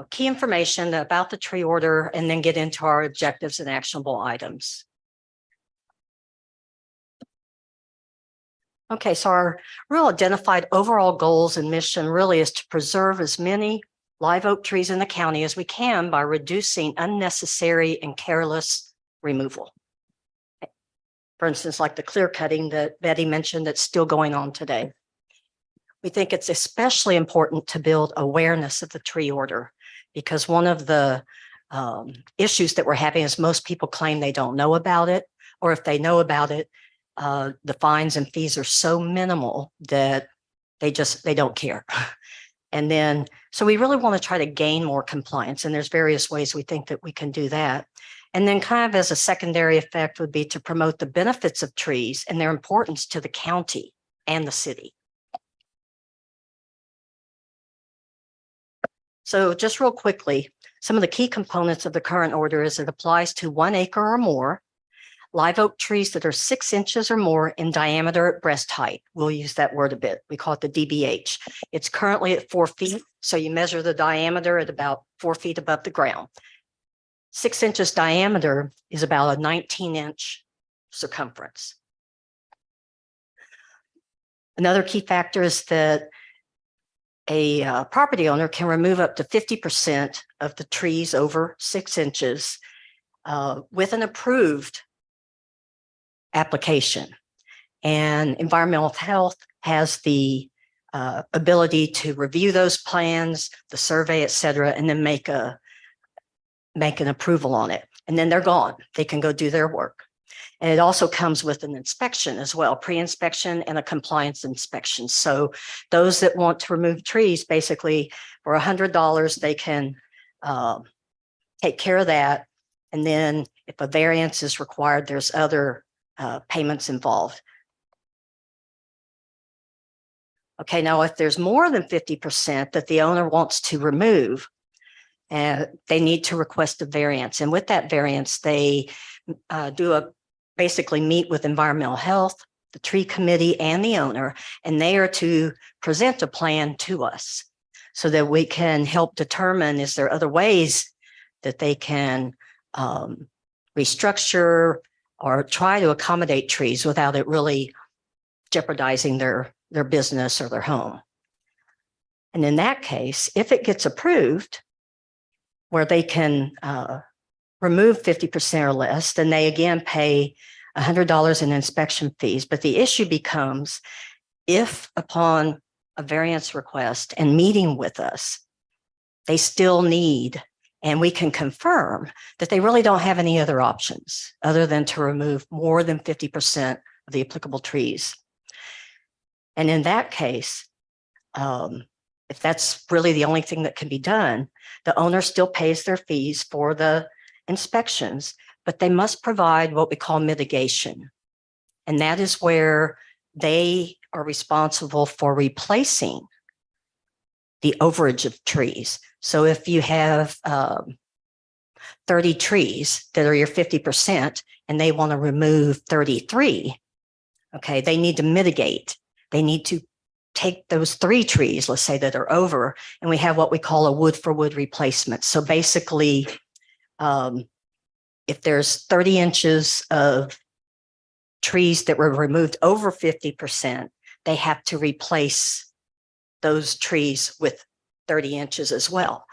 key information about the tree order, and then get into our objectives and actionable items. Okay, so our real identified overall goals and mission really is to preserve as many live oak trees in the county as we can by reducing unnecessary and careless removal. For instance, like the clear cutting that Betty mentioned that's still going on today. We think it's especially important to build awareness of the tree order, because one of the issues that we're having is most people claim they don't know about it, or if they know about it, the fines and fees are so minimal that they don't care. And then, so we really want to try to gain more compliance, and there's various ways we think that we can do that. And then kind of as a secondary effect would be to promote the benefits of trees and their importance to the county and the city. So just real quickly, some of the key components of the current order is it applies to 1 acre or more, live oak trees that are 6 inches or more in diameter at breast height. We'll use that word a bit. We call it the DBH. It's currently at 4 feet. So you measure the diameter at about 4 feet above the ground. 6 inches diameter is about a 19-inch circumference. Another key factor is that a property owner can remove up to 50% of the trees over 6 inches with an approved application. And environmental health has the ability to review those plans, the survey, et cetera, and then make an approval on it. And then they're gone. They can go do their work. And it also comes with an inspection as well, pre-inspection and a compliance inspection. So those that want to remove trees, basically for $100, they can take care of that. And then if a variance is required, there's other payments involved. Okay, now if there's more than 50% that the owner wants to remove, they need to request a variance. And with that variance, they basically meet with environmental health, the tree committee, and the owner, and they are to present a plan to us so that we can help determine, is there other ways that they can restructure or try to accommodate trees without it really jeopardizing their business or their home. And in that case, if it gets approved, where they can remove 50% or less, then they again pay $100 in inspection fees. But the issue becomes, if upon a variance request and meeting with us, they still need, and we can confirm that they really don't have any other options other than to remove more than 50% of the applicable trees. And in that case, if that's really the only thing that can be done, the owner still pays their fees for the inspections, but they must provide what we call mitigation. And that is where they are responsible for replacing the overage of trees. So if you have 30 trees that are your 50% and they want to remove 33, okay, they need to mitigate. They need to take those 3 trees, let's say, that are over, and we have what we call a wood for wood replacement. So basically, if there's 30 inches of trees that were removed over 50%, they have to replace those trees with 30 inches as well.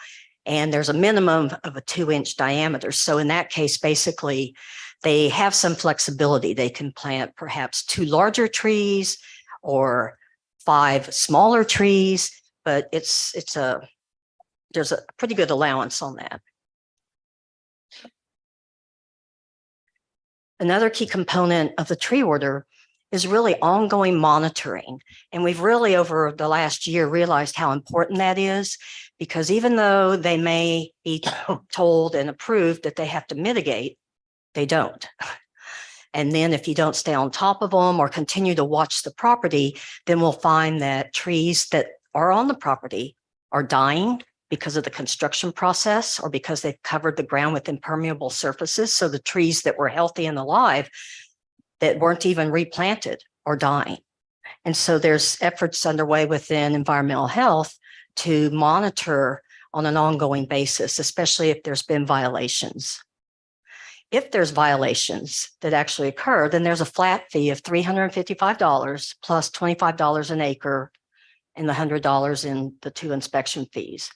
And there's a minimum of a 2-inch diameter. So in that case, basically, they have some flexibility. They can plant perhaps 2 larger trees or 5 smaller trees, but there's a pretty good allowance on that. Another key component of the tree order is really ongoing monitoring. And we've really over the last year realized how important that is, because even though they may be told and approved that they have to mitigate, they don't. And then if you don't stay on top of them or continue to watch the property, then we'll find that trees that are on the property are dying because of the construction process or because they've covered the ground with impermeable surfaces. So the trees that were healthy and alive that weren't even replanted are dying. And so there's efforts underway within environmental health to monitor on an ongoing basis, especially if there's been violations. If there's violations that actually occur, then there's a flat fee of $355 plus $25 an acre and the $100 in the 2 inspection fees.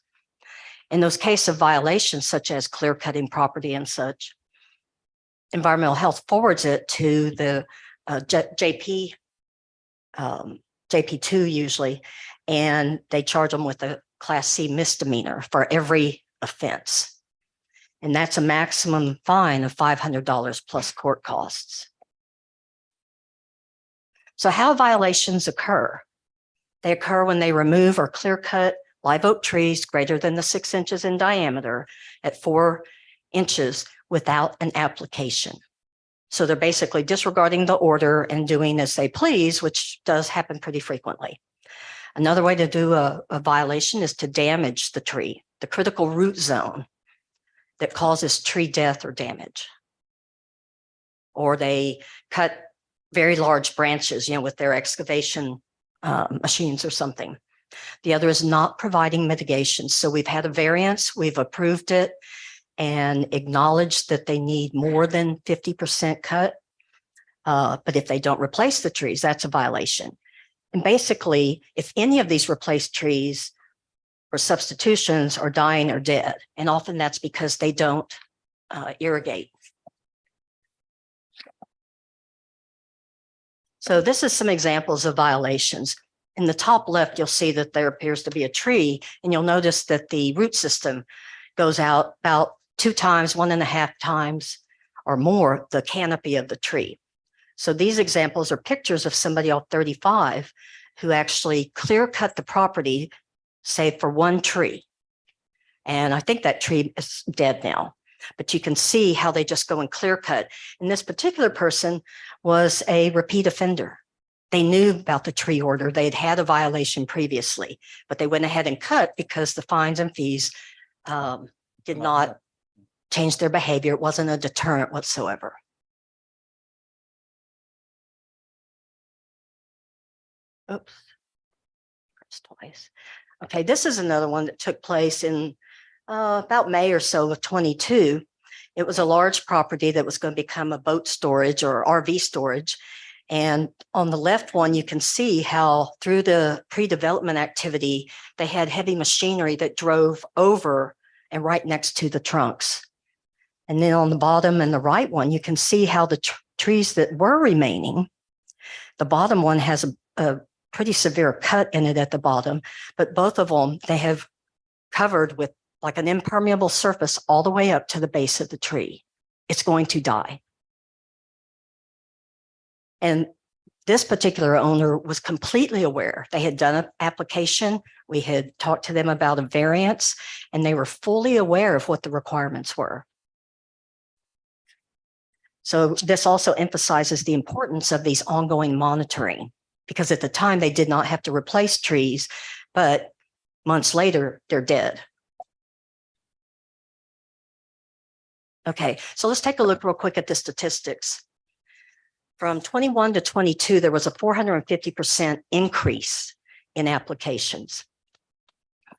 In those cases of violations, such as clear cutting property and such, environmental health forwards it to the JP2 usually, and they charge them with a Class C misdemeanor for every offense. And that's a maximum fine of $500 plus court costs. So how violations occur? They occur when they remove or clear cut live oak trees greater than the 6 inches in diameter at 4 inches without an application. So they're basically disregarding the order and doing as they please, which does happen pretty frequently. Another way to do a violation is to damage the tree, the critical root zone that causes tree death or damage. Or they cut very large branches, with their excavation machines or something. The other is not providing mitigation. So we've had a variance, we've approved it and acknowledged that they need more than 50% cut. But if they don't replace the trees, that's a violation. And basically, if any of these replaced trees or substitutions are dying or dead, and often that's because they don't irrigate. So this is some examples of violations. In the top left, you'll see that there appears to be a tree, and you'll notice that the root system goes out about 2 times, 1.5 times or more the canopy of the tree. So these examples are pictures of somebody off 35 who actually clear cut the property, save for 1 tree. And I think that tree is dead now, but you can see how they just go and clear cut. And this particular person was a repeat offender. They knew about the tree order. They had had a violation previously, but they went ahead and cut because the fines and fees did not change their behavior. It wasn't a deterrent whatsoever. Oops. Press twice. Okay, this is another one that took place in about May or so of 22. It was a large property that was going to become a boat storage or RV storage. And on the left one, you can see how through the pre-development activity, they had heavy machinery that drove over and right next to the trunks. And then on the bottom and the right one, you can see how the trees that were remaining, the bottom one has a pretty severe cut in it at the bottom, but both of them, they have covered with like an impermeable surface all the way up to the base of the tree. It's going to die. And this particular owner was completely aware. They had done an application. We had talked to them about a variance, and they were fully aware of what the requirements were. So this also emphasizes the importance of these ongoing monitoring, because at the time they did not have to replace trees, but months later, they're dead. Okay, so let's take a look real quick at the statistics. From 21 to 22, there was a 450% increase in applications.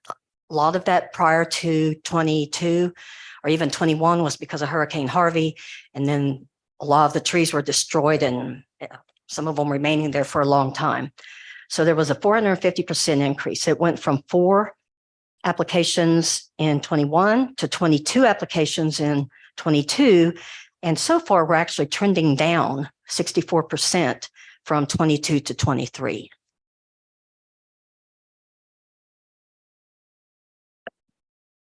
A lot of that prior to 22 or even 21 was because of Hurricane Harvey. And then a lot of the trees were destroyed and some of them remaining there for a long time. So there was a 450% increase. It went from 4 applications in 21 to 22 applications in 22. And so far, we're actually trending down 64% from 22 to 23.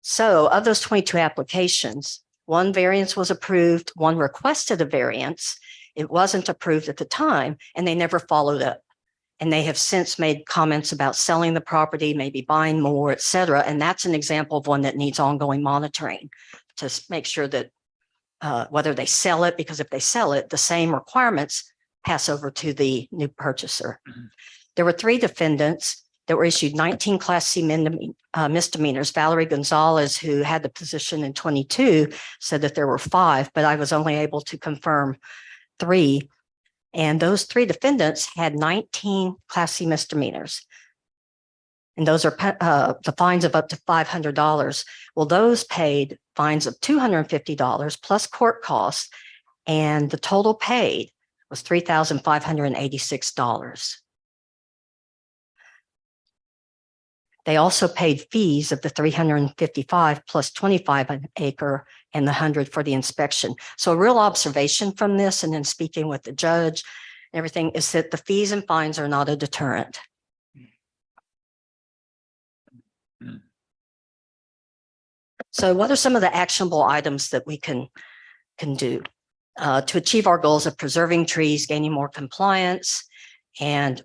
So of those 22 applications, one variance was approved, one requested a variance. It wasn't approved at the time, and they never followed up. And they have since made comments about selling the property, maybe buying more, et cetera. And that's an example of one that needs ongoing monitoring to make sure that whether they sell it, because if they sell it, the same requirements pass over to the new purchaser. There were 3 defendants that were issued 19 Class C misdemeanors. Valerie Gonzalez, who had the position in 22, said that there were 5, but I was only able to confirm 3. And those 3 defendants had 19 Class C misdemeanors. And those are the fines of up to $500. Well, those paid fines of $250 plus court costs, and the total paid was $3,586. They also paid fees of the $355 plus 25 an acre and the $100 for the inspection. So a real observation from this, and then speaking with the judge, everything, is that the fees and fines are not a deterrent. So what are some of the actionable items that we can do to achieve our goals of preserving trees, gaining more compliance, and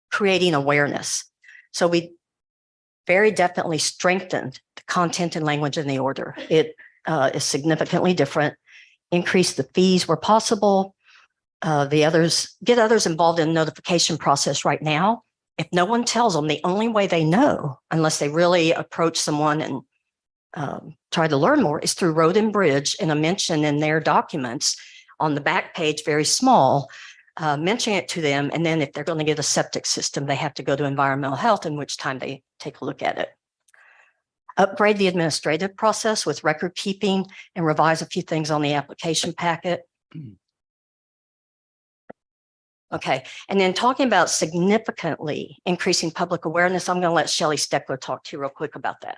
creating awareness? So we very definitely strengthened the content and language in the order. It is significantly different. Increase the fees where possible. Get others involved in the notification process right now. If no one tells them, the only way they know, unless they really approach someone and try to learn more, is through Road and Bridge, and a mention in their documents on the back page, very small, mentioning it to them. And then if they're going to get a septic system, they have to go to environmental health, in which time they take a look at it. Upgrade the administrative process with record keeping and revise a few things on the application packet. Okay, and then talking about significantly increasing public awareness, I'm going to let Shelley Steckler talk to you real quick about that.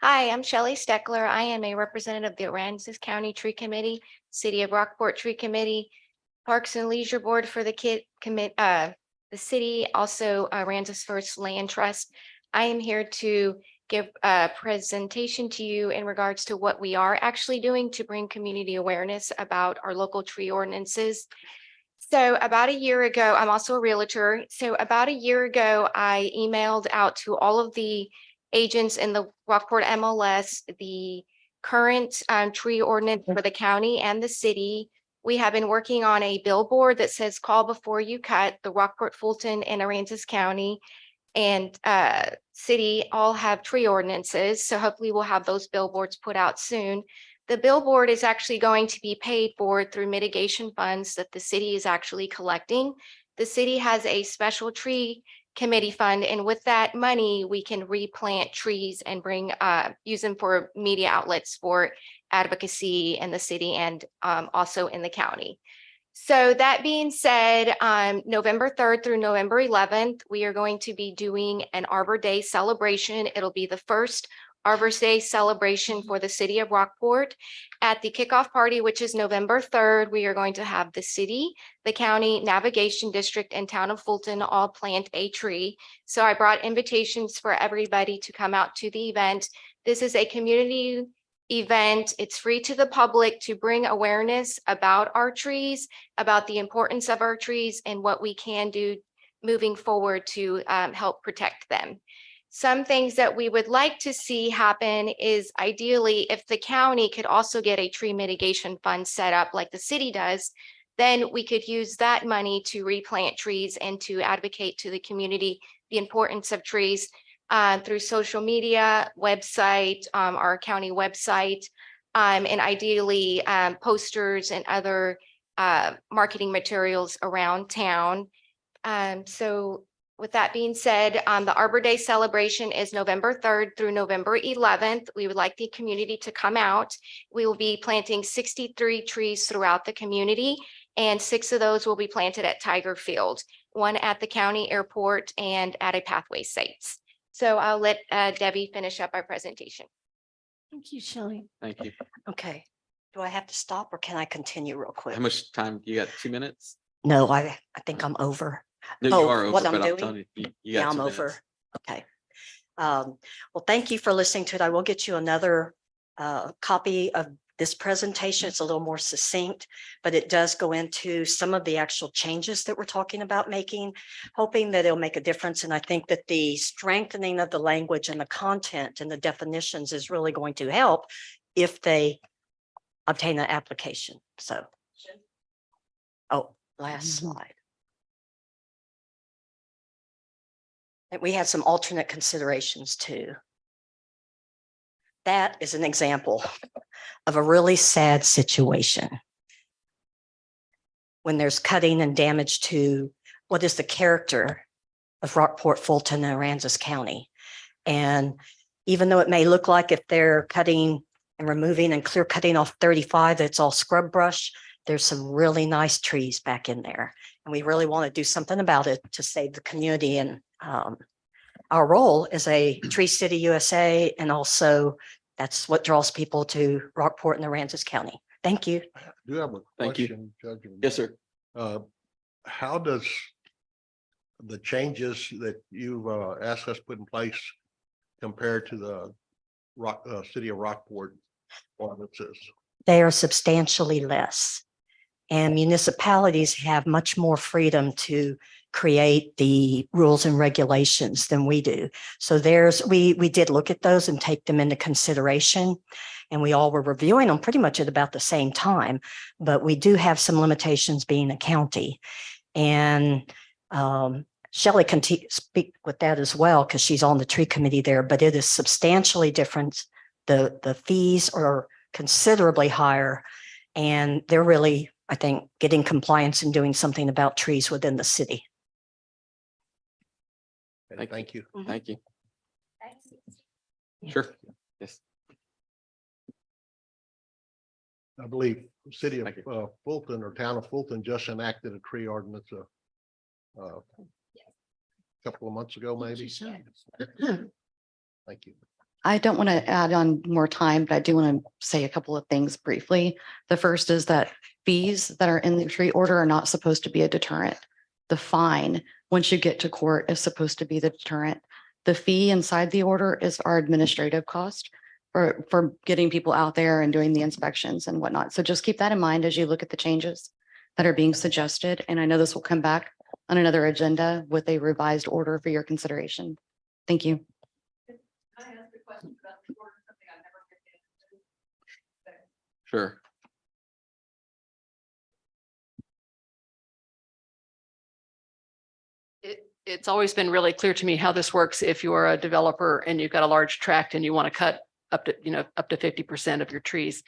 Hi, I'm Shelley Steckler. I am a representative of the Aransas County Tree Committee, City of Rockport Tree Committee, Parks and Leisure Board for the the city, also Aransas First Land Trust. I am here to give a presentation to you in regards to what we are actually doing to bring community awareness about our local tree ordinances. So about a year ago, I'm also a realtor. So about a year ago, I emailed out to all of the agents in the Rockport MLS, the current tree ordinance for the county and the city. We have been working on a billboard that says "Call before you cut." The Rockport, Fulton, and Aransas County and city all have tree ordinances. So hopefully we'll have those billboards put out soon. The billboard is actually going to be paid for through mitigation funds that the city is actually collecting. The city has a special tree committee fund, and with that money, we can replant trees and use them for media outlets for advocacy in the city and also in the county. So that being said, November 3rd through November 11th, we are going to be doing an Arbor Day celebration. It'll be the first Arbor Day celebration for the city of Rockport. At the kickoff party, which is November 3rd, we are going to have the city, the county, navigation district, and town of Fulton all plant a tree. So I brought invitations for everybody to come out to the event. This is a community event. It's free to the public to bring awareness about our trees, about the importance of our trees, and what we can do moving forward to help protect them. Some things that we would like to see happen is ideally if the county could also get a tree mitigation fund set up like the city does, then we could use that money to replant trees and to advocate to the community the importance of trees through social media, website, our county website, and ideally posters and other marketing materials around town. So with that being said, the Arbor Day celebration is November 3rd through November 11th. We would like the community to come out. We will be planting 63 trees throughout the community. and 6 of those will be planted at Tiger Field, 1 at the county airport and at a pathway sites. So I'll let Debbie finish up our presentation. Thank you, Shelley. Thank you. Okay. Do I have to stop or can I continue real quick? How much time? You got 2 minutes? No, I think I'm over. No, you Oh, are what over, I'm but I'm doing? telling you, you Yeah, got I'm 2 over. minutes. Okay. Well, thank you for listening to it. I will get you another copy of this presentation. It's a little more succinct, but it does go into some of the actual changes that we're talking about making, hoping that it'll make a difference. And I think that the strengthening of the language and the content and the definitions is really going to help if they obtain an application. So. Oh, last slide. And we had some alternate considerations too. That is an example of a really sad situation. When there's cutting and damage to what is the character of Rockport, Fulton, and Aransas County. And even though it may look like if they're cutting and removing and clear cutting off 35, that's all scrub brush, there's some really nice trees back in there. And we really want to do something about it to save the community. And our role as a Tree City USA, and also that's what draws people to Rockport and Aransas County. Thank you. I do have a Thank you. question, Judge. Yes, sir. How does the changes that you've asked us put in place compare to the city of Rockport ordinances? They are substantially less. And municipalities have much more freedom to create the rules and regulations than we do. So we did look at those and take them into consideration. And we all were reviewing them pretty much at about the same time, but we do have some limitations being a county. And Shelley can speak with that as well, because she's on the tree committee there, but it is substantially different. The fees are considerably higher, and they're really, I think, getting compliance and doing something about trees within the city. Thank you. Thank you. Sure. Yes. I believe the city of Thank you. Fulton or town of Fulton just enacted a tree ordinance a couple of months ago, maybe. Thank you. I don't want to add on more time, but I do want to say a couple of things briefly. The first is that fees that are in the tree order are not supposed to be a deterrent. The fine, once you get to court, is supposed to be the deterrent. The fee inside the order is our administrative cost for getting people out there and doing the inspections and whatnot. So just keep that in mind as you look at the changes that are being suggested. And I know this will come back on another agenda with a revised order for your consideration. Thank you. I asked a question about the order, something I never get into. Sure. It's always been really clear to me how this works. If you are a developer and you've got a large tract and you want to cut up to 50% of your trees.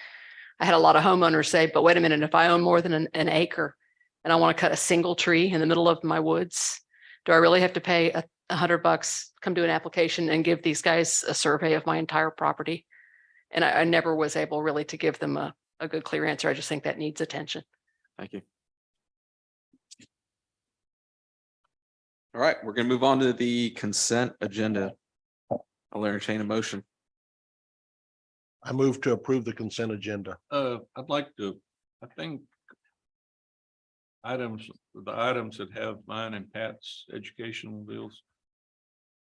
I had a lot of homeowners say, but wait a minute, if I own more than an acre and I want to cut a single tree in the middle of my woods, do I really have to pay $100, come do an application and give these guys a survey of my entire property? And I never was able really to give them a good, clear answer. I just think that needs attention. Thank you. All right, we're going to move on to the consent agenda. I'll entertain a motion. I move to approve the consent agenda. I'd like to, I think the items that have mine and Pat's educational bills.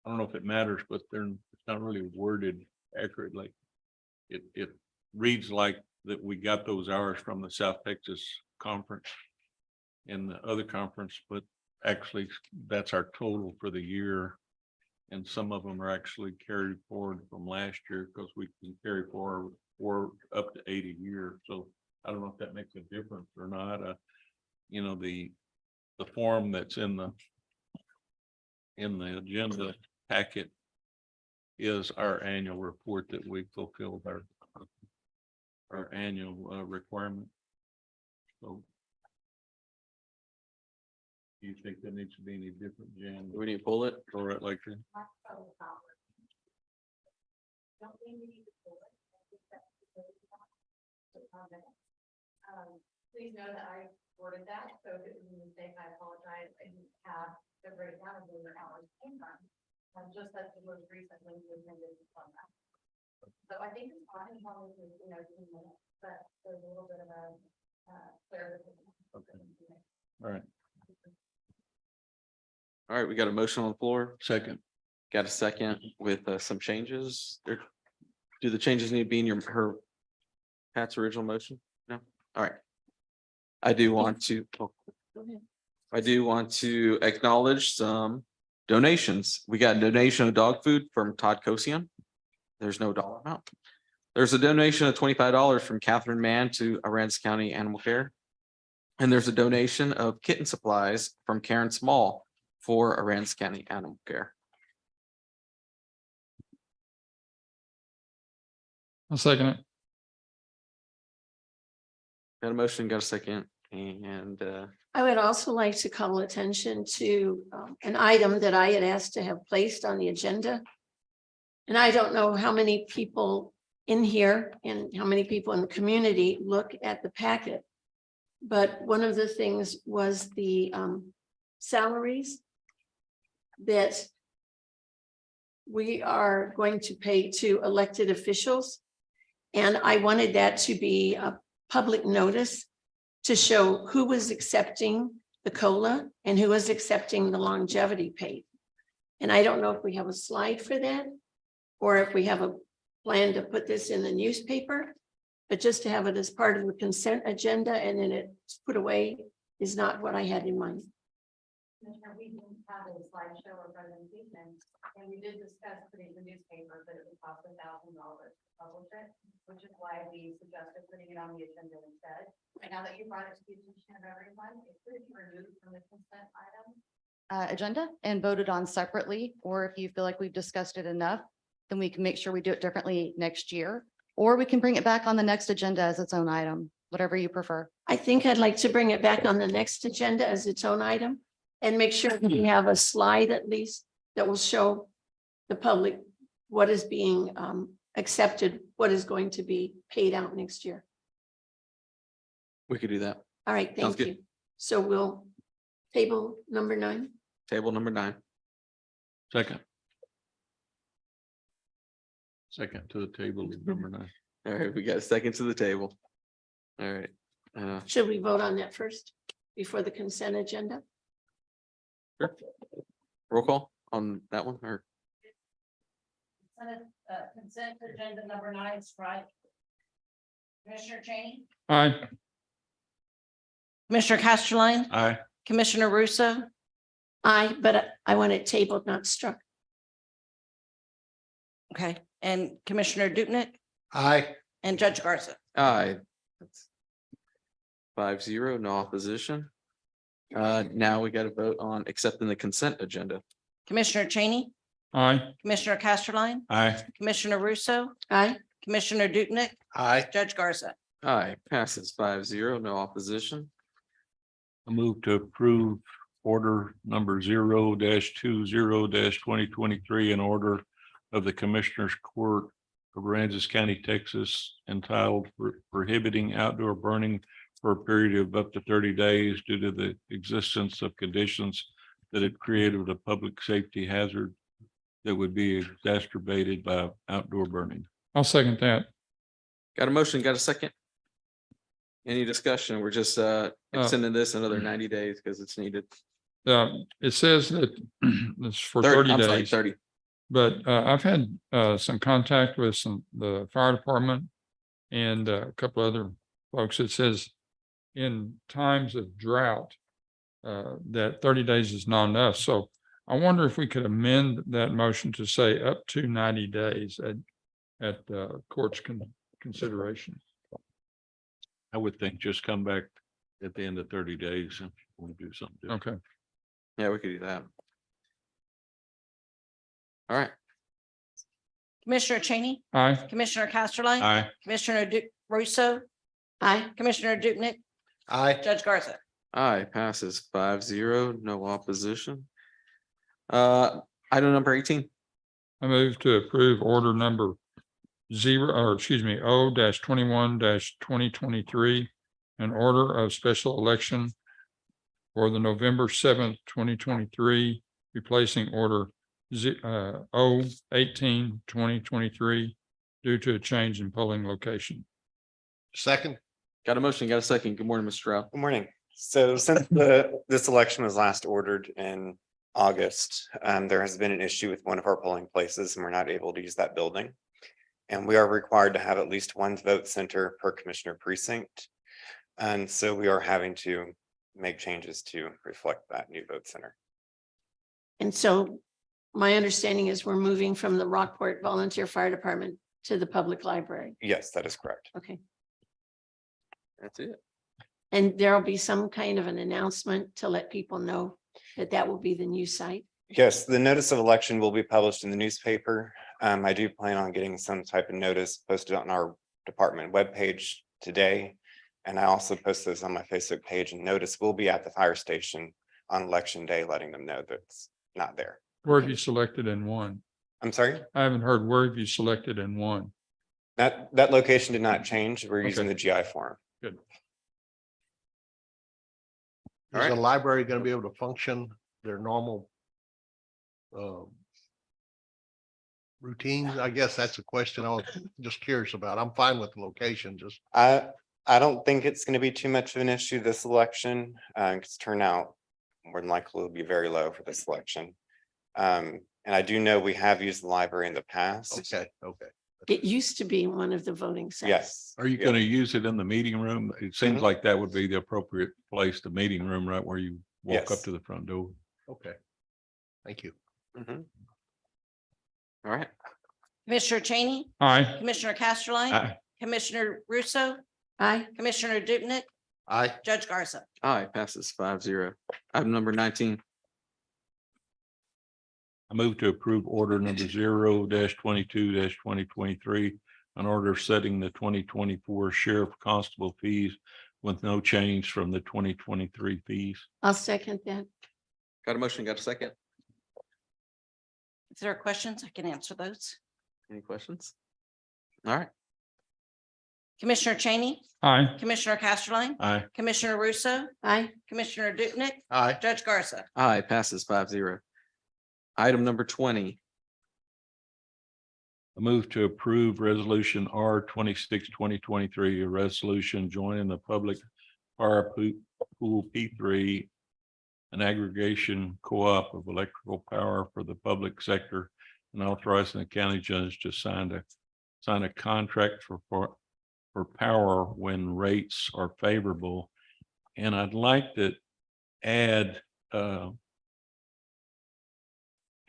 I don't know if it matters, but it's not really worded accurately. It reads like that we got those hours from the South Texas conference and the other conference, but actually that's our total for the year. And some of them are actually carried forward from last year because we can carry forward up to 80 years. So I don't know if that makes a difference or not. You know, the form that's in the agenda packet is our annual report that we fulfilled our annual requirement. So do you think there needs to be any different, Jan? Do we need to pull it? Or it like that? Please know that I worded that, so if it was a mistake, I apologize. I didn't have the breakdown of where the hours came from. Just that it was recently amended on that. So I think it's fine, as long as we, 2 minutes, but there's a little bit of a, clarification. All right. All right, we got a motion on the floor. Second. Got a second with some changes. Do the changes need to be in Pat's original motion? No? All right. I do want to acknowledge some donations. We got a donation of dog food from Todd Kosian. There's no dollar amount. There's a donation of $25 from Catherine Mann to Aransas County Animal Care. And there's a donation of kitten supplies from Karen Small for Aransas County Animal Care. I'll second it. Got a motion, got a second, and I would also like to call attention to an item that I had asked to have placed on the agenda. And I don't know how many people in here and how many people in the community look at the packet. But one of the things was the salaries that we are going to pay to elected officials. And I wanted that to be a public notice to show who was accepting the COLA and who was accepting the longevity pay. And I don't know if we have a slide for that, or if we have a plan to put this in the newspaper, but just to have it as part of the consent agenda and then it's put away is not what I had in mind. We didn't have a slideshow or presentation, and we did discuss putting the newspaper, but it would cost $1,000 to publish it, which is why we suggested putting it on the agenda instead. And now that you brought it to the attention of everyone, it could be removed from the consent item. Agenda and voted on separately, or if you feel like we've discussed it enough, then we can make sure we do it differently next year, or we can bring it back on the next agenda as its own item, whatever you prefer. I think I'd like to bring it back on the next agenda as its own item and make sure that we have a slide at least that will show the public what is being accepted, what is going to be paid out next year. we could do that. All right, Sounds thank good. you. So we'll table number 9. Table number 9. Second. Second to the table, number 9. All right, we got a second to the table. All right. Should we vote on that first before the consent agenda? Sure. Roll call on that one, or Consent agenda number 9, strike. Commissioner Cheney, Aye. Commissioner Casterline, Aye. Commissioner Russo, Aye, but I want it tabled, not struck. okay, and Commissioner Dupnick Aye. and Judge Garza. aye. 5-0, no opposition. Now we got to vote on accepting the consent agenda. Commissioner Cheney, Aye. Commissioner Casterline, Aye. Commissioner Russo, Aye, Commissioner Dupnick, Aye. Judge Garza. Aye, passes 5-0, no opposition. I move to approve order number 0-20-2023 in order of the Commissioners Court of Aransas County, Texas, entitled prohibiting outdoor burning for a period of up to 30 days due to the existence of conditions that had created a public safety hazard that would be exacerbated by outdoor burning. I'll second that. Got a motion, got a second? Any discussion? We're just extending this another 90 days because it's needed. It says that it's for 30, 30 I'm sorry, days. 30. But I've had some contact with the fire department and a couple other folks. It says in times of drought, that 30 days is not enough. So I wonder if we could amend that motion to say up to 90 days at court's consideration. I would think just come back at the end of 30 days and we'll do something. Okay. Yeah, we could do that. All right. Commissioner Cheney, Aye. Commissioner Casterline, Aye. Commissioner Russo, aye, Commissioner Dupnick, Aye. Judge Garza. Aye, passes 5-0, no opposition. Item number 18. I move to approve order number O-21-2023 an order of special election for the November 7th, 2023, replacing order 018-2023 due to a change in polling location. Second, Got a motion, got a second. Good morning, Mr. Stroud. Good morning. So since this election was last ordered in August, there has been an issue with one of our polling places and we're not able to use that building. And we are required to have at least one vote center per commissioner precinct. And so we are having to make changes to reflect that new vote center. And so my understanding is we're moving from the Rockport Volunteer Fire Department to the public library. Yes, that is correct. Okay. That's it. And there'll be some kind of an announcement to let people know that that will be the new site. Yes, the notice of election will be published in the newspaper. I do plan on getting some type of notice posted on our department webpage today. And I also post those on my Facebook page, and notice will be at the fire station on election day, letting them know that it's not there. Where have you selected and won? I'm sorry, I haven't heard where have you selected and won. that location did not change. We're using the GI form. Good. is the library going to be able to function their normal routines? I guess that's a question I was just curious about. I'm fine with the location, just. I don't think it's going to be too much of an issue this election, because turnout more than likely will be very low for this election. And I do know we have used the library in the past. Okay. It used to be one of the voting sites. Yes. Are you Yeah. going to use it in the meeting room? It seems Mhm. like that would be the appropriate place, the meeting room, right where you walk up Yes. to the front door. Okay. Thank you. Mhm. All right. Commissioner Cheney, Aye. Commissioner Casterline, Aye. Commissioner Russo, Aye. Commissioner Dupnick, Aye. Judge Garza. Aye, passes 5-0. Item number 19. I move to approve order number 0-22-2023, an order setting the 2024 sheriff constable fees with no change from the 2023 fees. I'll second that. Got a motion, got a second? If there are questions, I can answer those. Any questions? All right. Commissioner Cheney, Aye. Commissioner Casterline, Aye. Commissioner Russo, Aye. Commissioner Dupnick, Aye. Judge Garza. Aye, passes 5-0. Item number 20. I move to approve resolution R 26-2023, a resolution joining the public power pool P3, an aggregation co-op of electrical power for the public sector, and authorizing the county judge to sign a contract for power when rates are favorable. And I'd like to add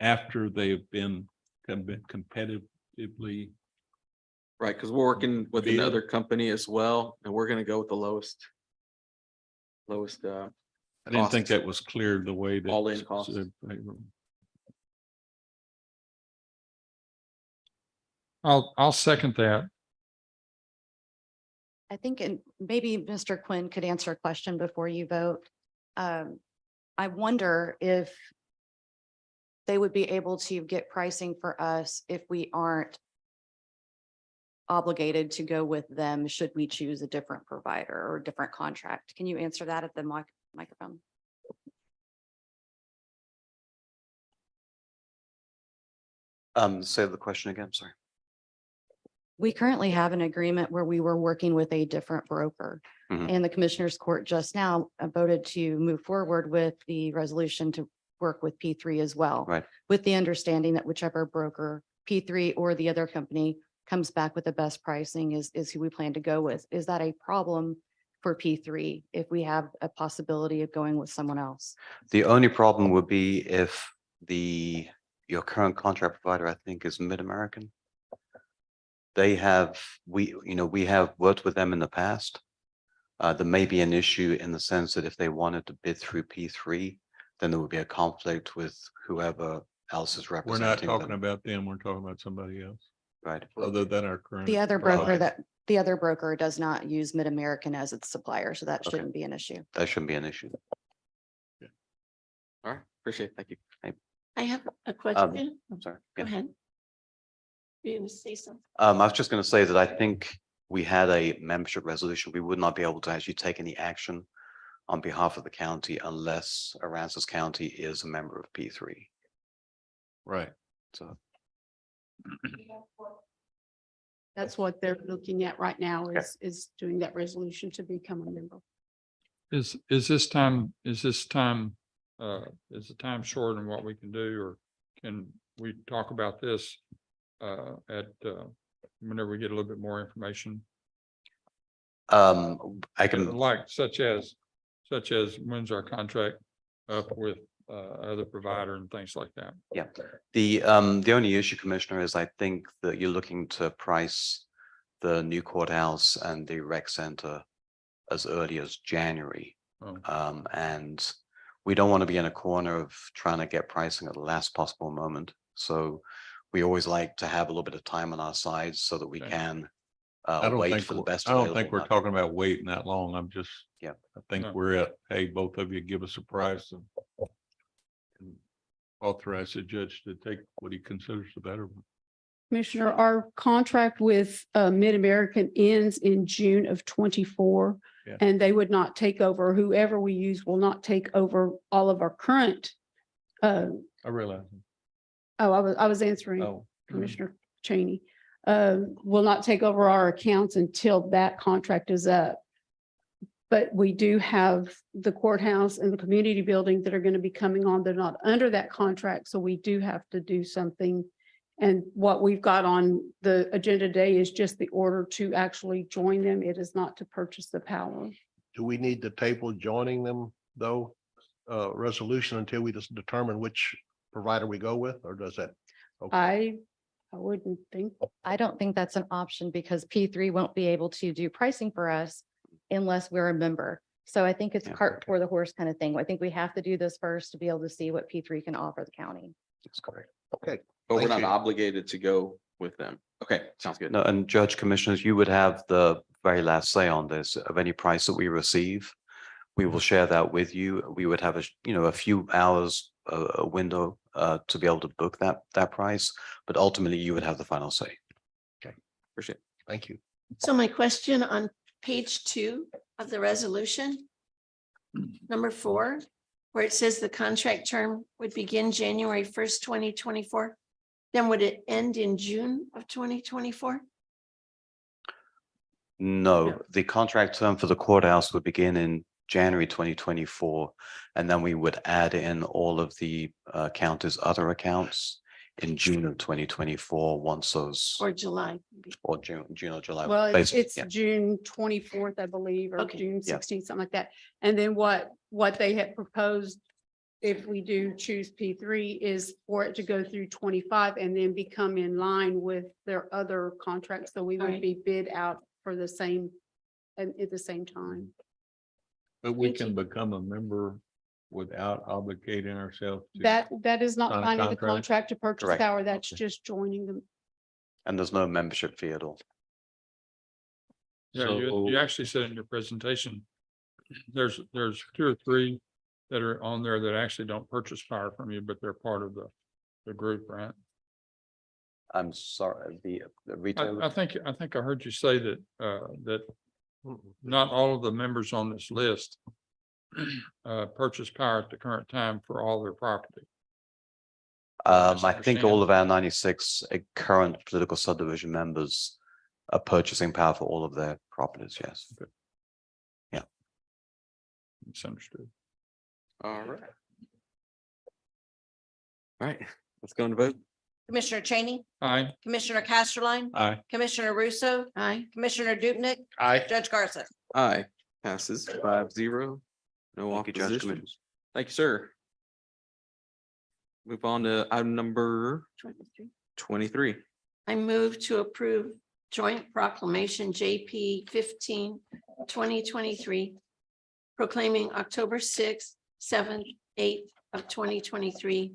after they've been competitively. Right, because we're working with Bid. another company as well, and we're gonna go with the lowest. I didn't think cost. that was clear the way that. All-in cost. I'll second that. I think, and maybe Mr. Quinn could answer a question before you vote. I wonder if they would be able to get pricing for us if we aren't obligated to go with them, should we choose a different provider or a different contract. Can you answer that at the microphone? Say the question again, sorry. We currently have an agreement where we were working with a different broker. Mhm. And the Commissioners Court just now voted to move forward with the resolution to work with P3 as well. Right. With the understanding that whichever broker, P3 or the other company, comes back with the best pricing is who we plan to go with. Is that a problem for P3 if we have a possibility of going with someone else? The only problem would be if your current contract provider, I think, is Mid-American. They have, we have worked with them in the past. There may be an issue in the sense that if they wanted to bid through P3, then there would be a conflict with whoever else is We're representing not them. talking about them, we're talking about somebody else, Right. other than our current. The other provider. broker does not use Mid-American as its supplier, so that Okay. shouldn't be an issue. That shouldn't be an issue. All right, appreciate it. Thank you. I have a question. I'm sorry. Go Yeah. ahead. You gonna say something? I was just going to say that I think we had a membership resolution, we would not be able to actually take any action on behalf of the county unless Aransas County is a member of P3. Right. So That's what they're looking at right now is doing that resolution to become a member. Is this time, is the time short on what we can do, or can we talk about this whenever we get a little bit more information? I can, Like such as when's our contract up with other provider and things like that. yeah, the only issue, Commissioner, is I think that you're looking to price the new courthouse and the rec center as early as January. Oh. And we don't want to be in a corner of trying to get pricing at the last possible moment. So we always like to have a little bit of time on our side so that we Okay. can I don't wait think, for the best. I don't think available we're market. talking about waiting that long. I'm just, Yeah. I think No. we're at, hey, both of you give us a price and authorize the judge to take what he considers the better one. Commissioner, our contract with Mid-American ends in June of 24. Yeah. And they would not take over, whoever we use will not take over all of our current. I realize. I was answering Oh. Commissioner Cheney. Will not take over our accounts until that contract is up. But we do have the courthouse and the community building that are going to be coming on. They're not under that contract, so we do have to do something. And what we've got on the agenda today is just the order to actually join them. It is not to purchase the power. Do we need to table joining them though? Resolution until we just determine which provider we go with, or does that? Okay. I wouldn't think. I don't think that's an option because P3 won't be able to do pricing for us unless we're a member. So I think it's Yeah, cart okay. before the horse kind of thing. I think we have to do this first to be able to see what P3 can offer the county. That's correct. Okay. But we're Thank not you. obligated to go with them. Okay, sounds good. No, and Judge Commissioners, you would have the very last say on this of any price that we receive. We will share that with you. We would have a few hours, a window to be able to book that price, but ultimately you would have the final say. Appreciate it. Thank you. So my question on page 2 of the resolution, number 4, where it says the contract term would begin January 1st, 2024, then would it end in June of 2024? No, the contract term for the courthouse would begin in January 2024. And then we would add in all of the county's other accounts in June of 2024, once those, Or July? or June or July. Well, it's basically, yeah. June 24th, I believe, or Okay. June Yeah. 16th, something like that. And then what they had proposed, if we do choose P3, is for it to go through 25 and then become in line with their other contracts. So we would Right. be bid out for the same, at the same time. But we Thank can you. become a member without obligating ourselves. to- That is not Sign a finding the contract? contract to purchase Correct. power. That's Okay. just joining them. And there's no membership fee at all. Yeah, you actually said in your presentation, there's 2 or 3 that are on there that actually don't purchase power from you, but they're part of the group, right? I'm sorry, the retailer. I think I heard you say that that not all of the members on this list purchase power at the current time for all their property. I think all of our 96 current political subdivision members are purchasing power for all of their properties, yes. Misunderstood. All right. All right, let's go and vote. Commissioner Cheney, Aye. Commissioner Casterline, Aye. Commissioner Russo, Aye. Commissioner Dupnick, Aye. Judge Garza. Aye, passes 5-0. No Thank you, Judge opposition. Commissioners. Thank you, sir. Move on to item number 23. I move to approve joint proclamation JP 15, 2023, proclaiming October 6th, 7th, 8th of 2023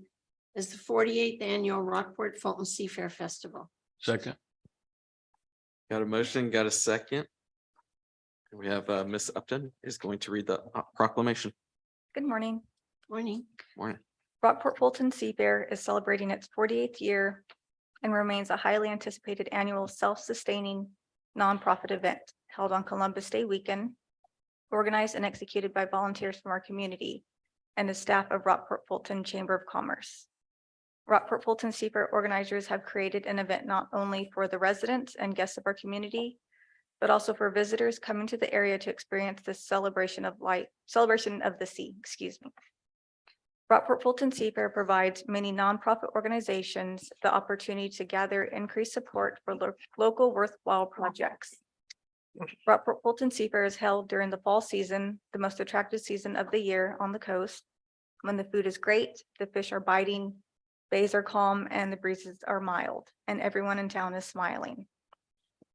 as the 48th annual Rockport Fulton Seafair Festival. Second. Got a motion, got a second. We have Ms. Upton is going to read the proclamation. Good morning. Morning. Morning. Rockport Fulton Seafair is celebrating its 48th year and remains a highly anticipated annual self-sustaining nonprofit event held on Columbus Day weekend, organized and executed by volunteers from our community and the staff of Rockport Fulton Chamber of Commerce. Rockport Fulton Seafair organizers have created an event not only for the residents and guests of our community, but also for visitors coming to the area to experience this celebration of the sea, excuse me. Rockport Fulton Seafair provides many nonprofit organizations the opportunity to gather increased support for local worthwhile projects. Rockport Fulton Seafair is held during the fall season, the most attractive season of the year on the coast, when the food is great, the fish are biting, bays are calm, and the breezes are mild, and everyone in town is smiling.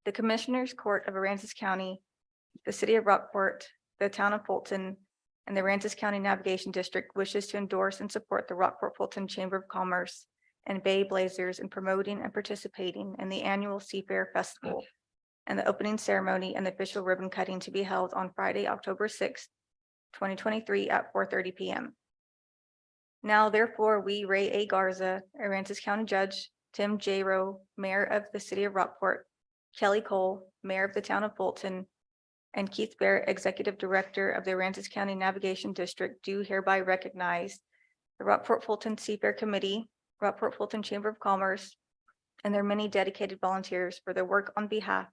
The Commissioners Court of Aransas County, the City of Rockport, the Town of Fulton, and the Aransas County Navigation District wishes to endorse and support the Rockport Fulton Chamber of Commerce and Bay Blazers in promoting and participating in the annual Seafair Festival and the opening ceremony and the official ribbon cutting to be held on Friday, October 6th, 2023 at 4:30 p.m. Now therefore, we, Ray A. Garza, Aransas County Judge, Tim J. Rowe, Mayor of the City of Rockport, Kelly Cole, Mayor of the Town of Fulton, and Keith Barrett, Executive Director of the Aransas County Navigation District, do hereby recognize the Rockport Fulton Seafair Committee, Rockport Fulton Chamber of Commerce, and their many dedicated volunteers for their work on behalf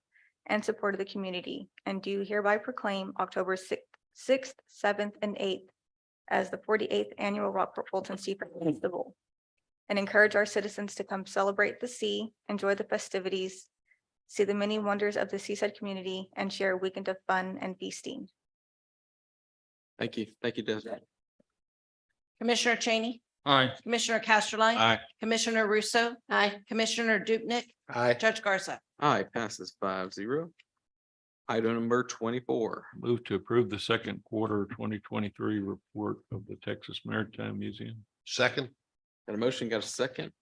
and support of the community, and do hereby proclaim October 6th, 7th, and 8th as the 48th Annual Rockport Fulton Seafair Festival, and encourage our citizens to come celebrate the sea, enjoy the festivities, see the many wonders of the seaside community, and share a weekend of fun and feasting. Thank you. Thank you, Des. Commissioner Cheney, Aye. Commissioner Casterline. Aye. Commissioner Russo. Aye. Commissioner Dupnick, Aye. Judge Garza. Aye, passes 5-0. Item number 24. Move to approve the second quarter 2023 report of the Texas Maritime Museum. Second. Got a motion, got a second?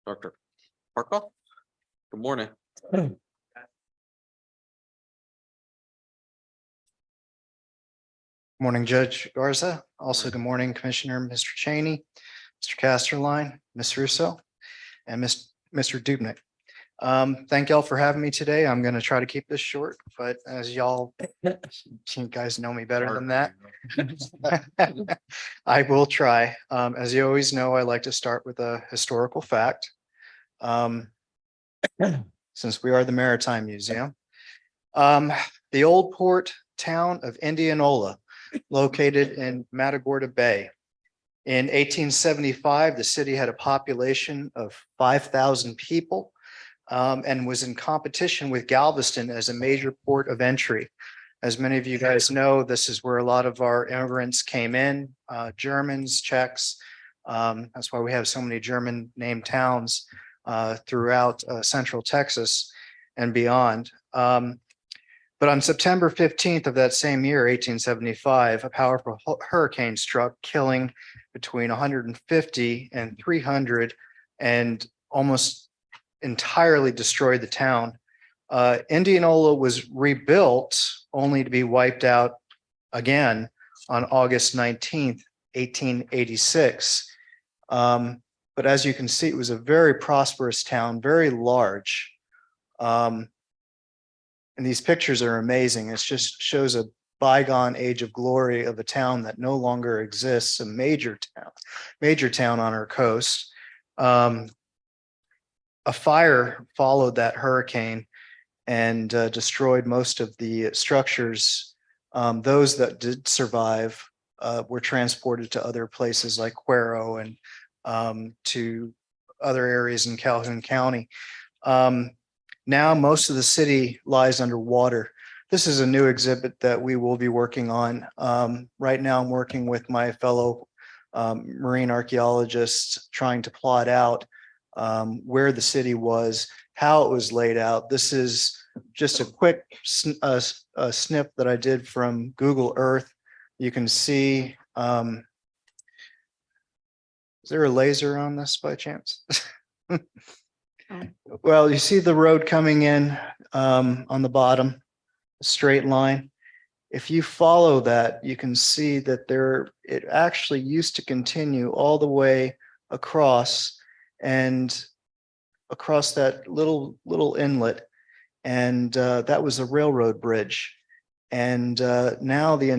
Dr. Harkle? Good morning. Morning, Judge Garza. Also, good morning, Commissioner, Mr. Cheney, Mr. Casterline, Ms. Russo, and Mr. Dubnik. Thank y'all for having me today. I'm going to try to keep this short, but as y'all, you guys know me better than that. I will try. As you always know, I like to start with a historical fact. Since we are the Maritime Museum. The old port town of Indianola, located in Matagorda Bay. In 1875, the city had a population of 5,000 people and was in competition with Galveston as a major port of entry. As many of you guys know, this is where a lot of our immigrants came in, Germans, Czechs. That's why we have so many German named towns throughout central Texas and beyond. But on September 15th of that same year, 1875, a powerful hurricane struck, killing between 150 and 300 and almost entirely destroyed the town. Indianola was rebuilt only to be wiped out again on August 19th, 1886. But as you can see, it was a very prosperous town, very large. And these pictures are amazing. It just shows a bygone age of glory of a town that no longer exists, a major town on our coast. A fire followed that hurricane and destroyed most of the structures. Those that did survive were transported to other places like Cuero and to other areas in Calhoun County. Now most of the city lies underwater. This is a new exhibit that we will be working on. Right now I'm working with my fellow marine archaeologists trying to plot out where the city was, how it was laid out. This is just a quick snip that I did from Google Earth. You can see, is there a laser on this by chance? Well, you see the road coming in on the bottom, straight line. If you follow that, you can see that it actually used to continue all the way across, and across that little inlet. And that was a railroad bridge. And now the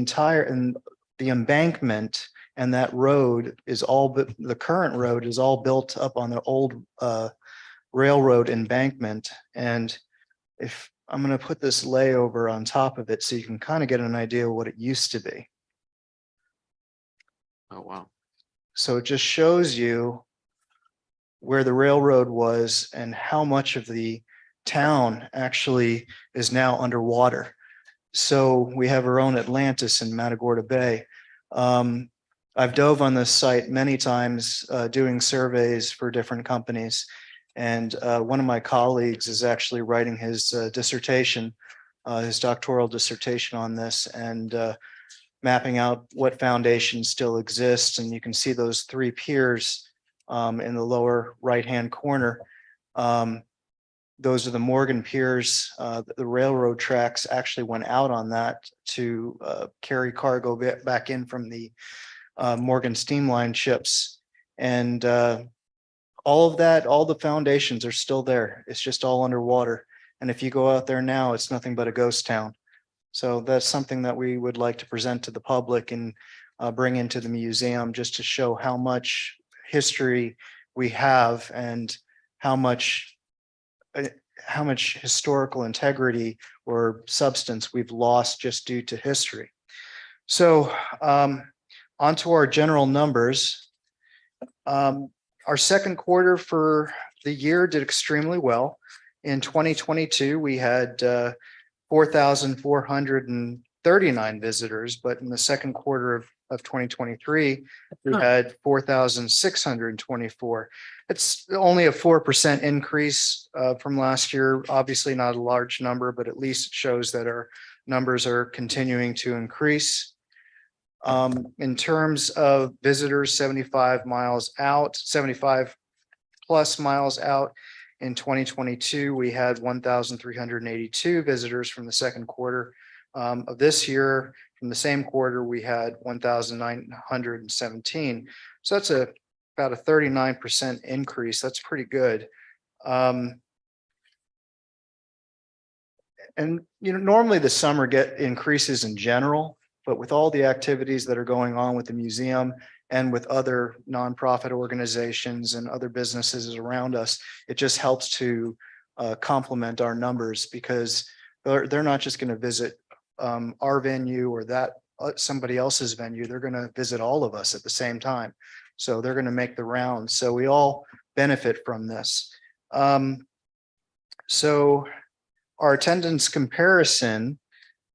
embankment and that road is all, but the current road is all built up on the old railroad embankment. And if I'm going to put this layover on top of it so you can kind of get an idea of what it used to be. Oh, wow. So it just shows you where the railroad was and how much of the town actually is now underwater. So we have our own Atlantis in Matagorda Bay. I've dove on this site many times doing surveys for different companies. And one of my colleagues is actually writing his dissertation, his doctoral dissertation on this, and mapping out what foundations still exist. And you can see those 3 piers in the lower right-hand corner. Those are the Morgan piers. The railroad tracks actually went out on that to carry cargo back in from the Morgan Steam Line ships. And all of that, all the foundations are still there. It's just all underwater. And if you go out there now, it's nothing but a ghost town. So that's something that we would like to present to the public and bring into the museum, just to show how much history we have and how much historical integrity or substance we've lost just due to history. So onto our general numbers. Our second quarter for the year did extremely well. In 2022, we had 4,439 visitors, but in the second quarter of 2023, we had 4,624. It's only a 4% increase from last year. Obviously not a large number, but at least it shows that our numbers are continuing to increase. In terms of visitors, 75 plus miles out, in 2022, we had 1,382 visitors from the second quarter of this year. From the same quarter, we had 1,917. So that's about a 39% increase. That's pretty good. And normally the summer increases in general, but with all the activities that are going on with the museum and with other nonprofit organizations and other businesses around us, it just helps to complement our numbers, because they're not just going to visit our venue or that somebody else's venue. They're going to visit all of us at the same time. So they're going to make the rounds. So we all benefit from this. So our attendance comparison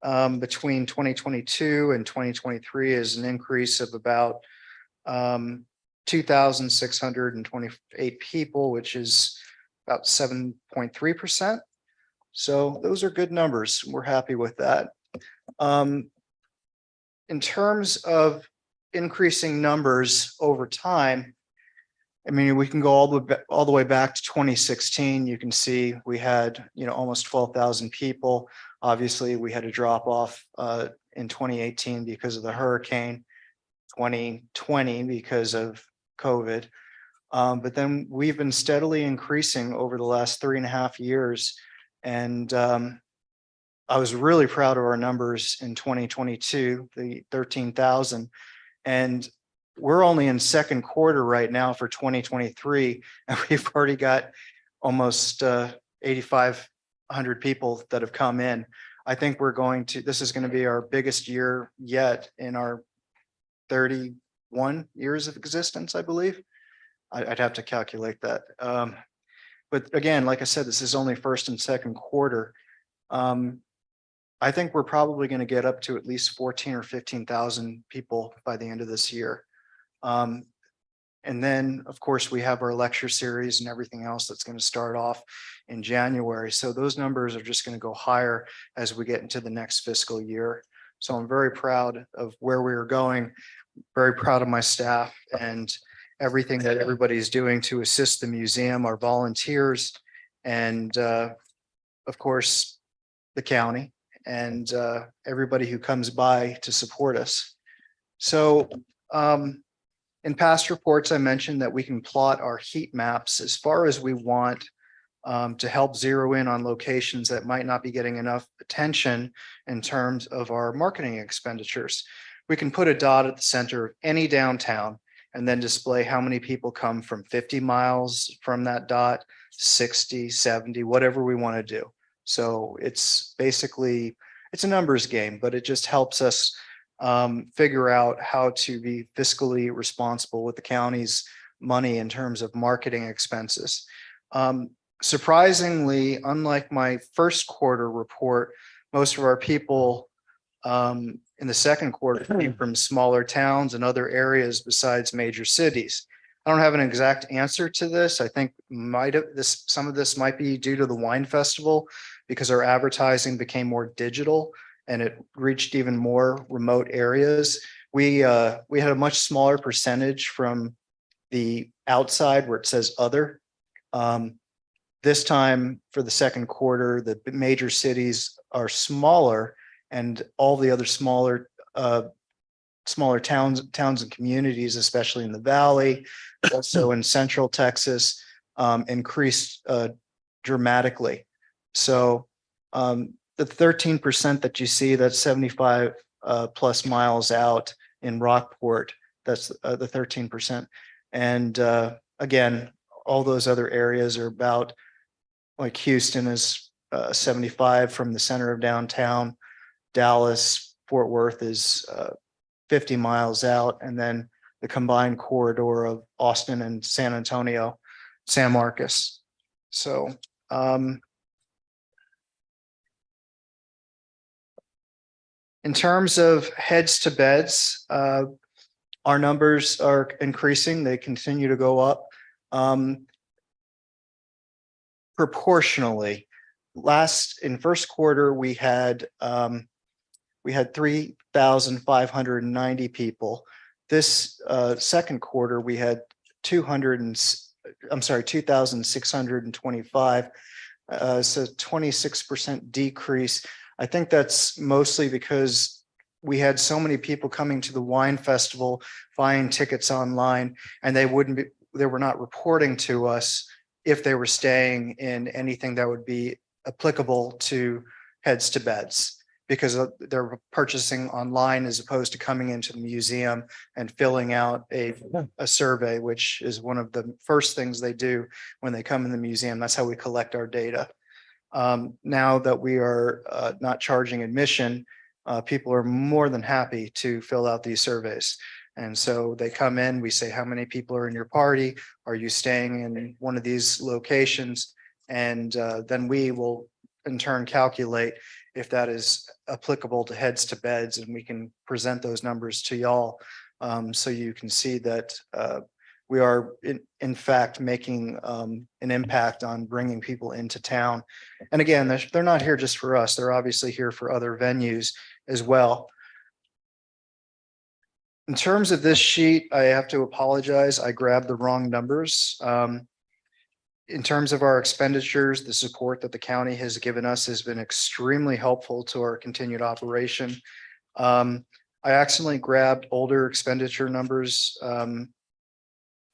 between 2022 and 2023 is an increase of about 2,628 people, which is about 7.3%. So those are good numbers. We're happy with that. In terms of increasing numbers over time, I mean, we can go all the way back to 2016. You can see we had, almost 12,000 people. Obviously, we had a drop off in 2018 because of the hurricane, 2020 because of COVID. But then we've been steadily increasing over the last 3.5 years. And I was really proud of our numbers in 2022, the 13,000. And we're only in second quarter right now for 2023, and we've already got almost 8,500 people that have come in. I think this is going to be our biggest year yet in our 31 years of existence, I believe. I'd have to calculate that. But again, like I said, this is only first and second quarter. I think we're probably going to get up to at least 14 or 15,000 people by the end of this year. And then, of course, we have our lecture series and everything else that's going to start off in January. So those numbers are just going to go higher as we get into the next fiscal year. So I'm very proud of where we are going, very proud of my staff and everything that everybody's doing to assist the museum, our volunteers, and of course, the county and everybody who comes by to support us. So in past reports, I mentioned that we can plot our heat maps as far as we want to help zero in on locations that might not be getting enough attention in terms of our marketing expenditures. We can put a dot at the center of any downtown and then display how many people come from 50 miles from that dot, 60, 70, whatever we want to do. So it's basically, it's a numbers game, but it just helps us figure out how to be fiscally responsible with the county's money in terms of marketing expenses. Surprisingly, unlike my first quarter report, most of our people in the second quarter came from smaller towns and other areas besides major cities. I don't have an exact answer to this. I think some of this might be due to the wine festival because our advertising became more digital and it reached even more remote areas. We had a much smaller percentage from the outside where it says other. This time for the second quarter, the major cities are smaller and all the other smaller towns and communities, especially in the valley, also in central Texas, increased dramatically. So the 13% that you see, that's 75 plus miles out in Rockport, that's the 13%. And again, all those other areas are about, like Houston is 75 from the center of downtown. Dallas, Fort Worth is 50 miles out, and then the combined corridor of Austin and San Antonio, San Marcos. So in terms of heads to beds, our numbers are increasing. They continue to go up. Proportionally, in first quarter, we had 3,590 people. This second quarter, we had 2,625. So 26% decrease. I think that's mostly because we had so many people coming to the wine festival, buying tickets online, and they were not reporting to us if they were staying in anything that would be applicable to heads to beds, because they're purchasing online as opposed to coming into the museum and filling out a survey, which is one of the first things they do when they come in the museum. That's how we collect our data. Now that we are not charging admission, people are more than happy to fill out these surveys. And so they come in, we say, how many people are in your party? Are you staying in one of these locations? And then we will in turn calculate if that is applicable to heads to beds, and we can present those numbers to y'all. So you can see that we are in fact making an impact on bringing people into town. And again, they're not here just for us. They're obviously here for other venues as well. In terms of this sheet, I have to apologize. I grabbed the wrong numbers. In terms of our expenditures, the support that the county has given us has been extremely helpful to our continued operation. I accidentally grabbed older expenditure numbers.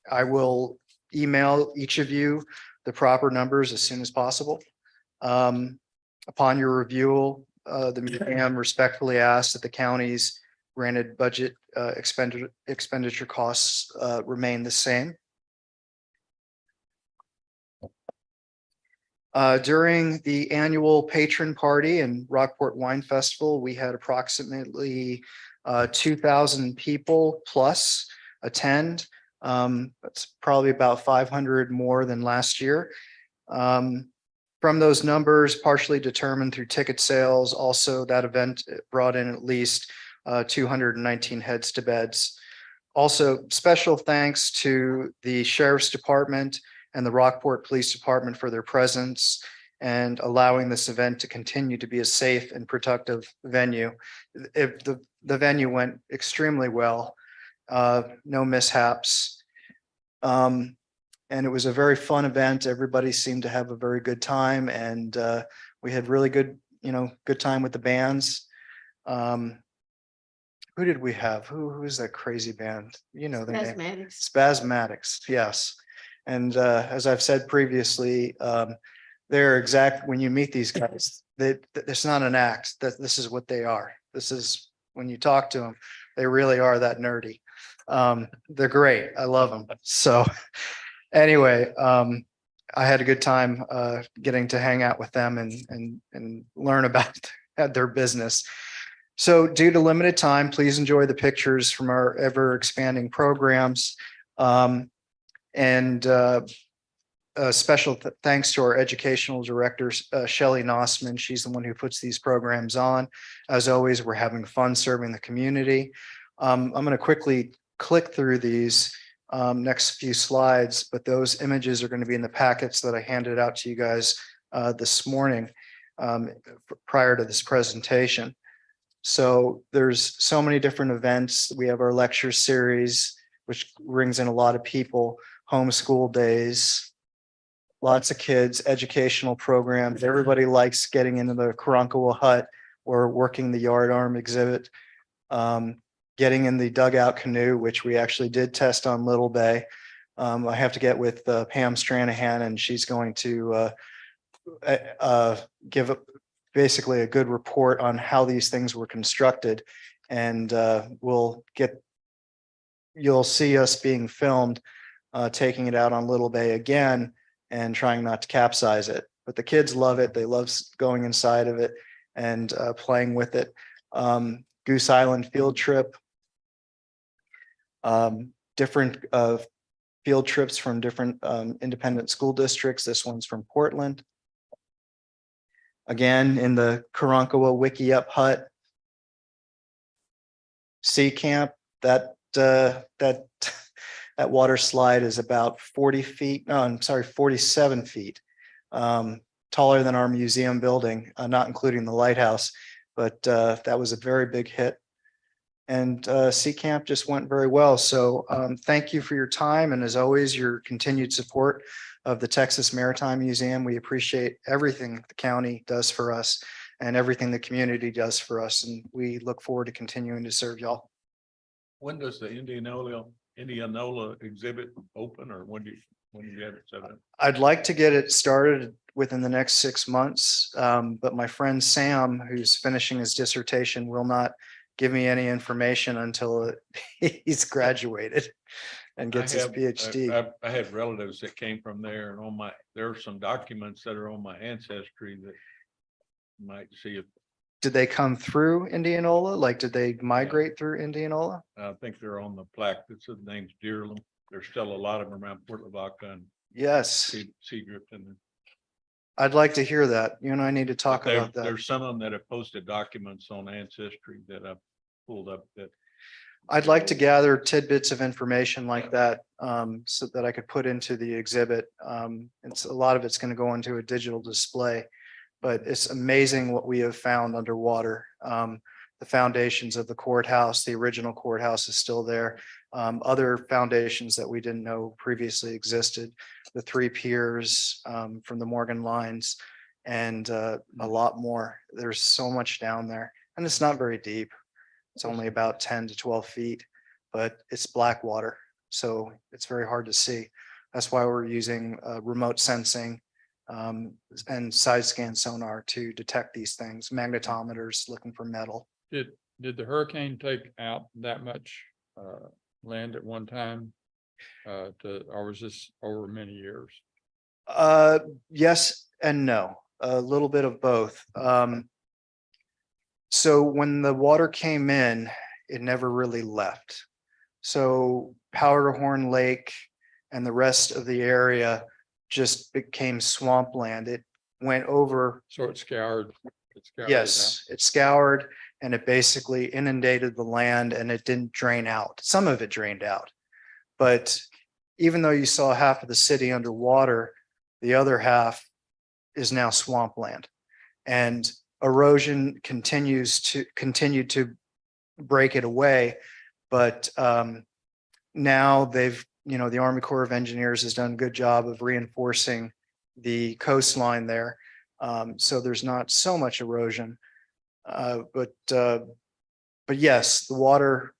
I will email each of you the proper numbers as soon as possible. Upon your review, the museum respectfully asks that the county's granted budget expenditure costs remain the same. During the annual patron party and Rockport Wine Festival, we had approximately 2,000 people plus attend. That's probably about 500 more than last year. From those numbers, partially determined through ticket sales, also that event brought in at least 219 heads to beds. Also, special thanks to the Sheriff's Department and the Rockport Police Department for their presence and allowing this event to continue to be a safe and productive venue. The venue went extremely well, no mishaps. And it was a very fun event. Everybody seemed to have a very good time, and we had really good time with the bands. Who did we have? Who is that crazy band? You know the name. Spasmatics. Spasmatics, yes. And as I've said previously, they're exact, when you meet these guys, it's not an act, that this is what they are. This is, when you talk to them, they really are that nerdy. They're great. I love them. So anyway, I had a good time getting to hang out with them and learn about their business. So due to limited time, please enjoy the pictures from our ever expanding programs. Special thanks to our educational director, Shelley Nossman. She's the one who puts these programs on. As always, we're having fun serving the community. I'm going to quickly click through these next few slides, but those images are going to be in the packets that I handed out to you guys this morning prior to this presentation. So there's so many different events. We have our lecture series, which brings in a lot of people, homeschool days, lots of kids, educational programs. Everybody likes getting into the Karankawa hut or working the yard arm exhibit. Getting in the dugout canoe, which we actually did test on Little Bay. I have to get with Pam Stranahan, and she's going to give basically a good report on how these things were constructed. And you'll see us being filmed, taking it out on Little Bay again and trying not to capsize it. But the kids love it. They love going inside of it and playing with it. Goose Island field trip. Different field trips from different independent school districts. This one's from Portland. Again, in the Karankawa Wiki Up hut. Sea Camp, that water slide is about 40 feet. No, I'm sorry, 47 feet. Taller than our museum building, not including the lighthouse, but that was a very big hit. And Sea Camp just went very well. So thank you for your time. And as always, your continued support of the Texas Maritime Museum. We appreciate everything the county does for us and everything the community does for us. And we look forward to continuing to serve y'all. When does the Indianola exhibit open, or when do you have it set up? I'd like to get it started within the next 6 months. But my friend Sam, who's finishing his dissertation, will not give me any information until he's graduated and gets his PhD. I had relatives that came from there, and there are some documents that are on my ancestry that you might see if. Did they come through Indianola? Like, did they migrate through Indianola? I think they're on the plaque. The name's Deerland. There's still a lot of them around Port Lavaca and Yes, Seadrift. And I'd like to hear that. You and I need to talk about that. There's some of them that have posted documents on Ancestry that I've pulled up that. I'd like to gather tidbits of information like that so that I could put into the exhibit. It's a lot of it's going to go into a digital display, but it's amazing what we have found underwater. The foundations of the courthouse, the original courthouse is still there. Other foundations that we didn't know previously existed, the 3 piers from the Morgan lines, and a lot more. There's so much down there, and it's not very deep. It's only about 10 to 12 feet, but it's black water, so it's very hard to see. That's why we're using remote sensing and side scan sonar to detect these things, magnetometers looking for metal. Did the hurricane take out that much land at one time? Or was this over many years? Yes and no, a little bit of both. So when the water came in, it never really left. So Powderhorn Lake and the rest of the area just became swampland. It went over. So it scoured. Yes, it scoured and it basically inundated the land, and it didn't drain out. Some of it drained out. But even though you saw half of the city underwater, the other half is now swampland. And erosion continued to break it away. But now the Army Corps of Engineers has done a good job of reinforcing the coastline there. So there's not so much erosion. But yes, the water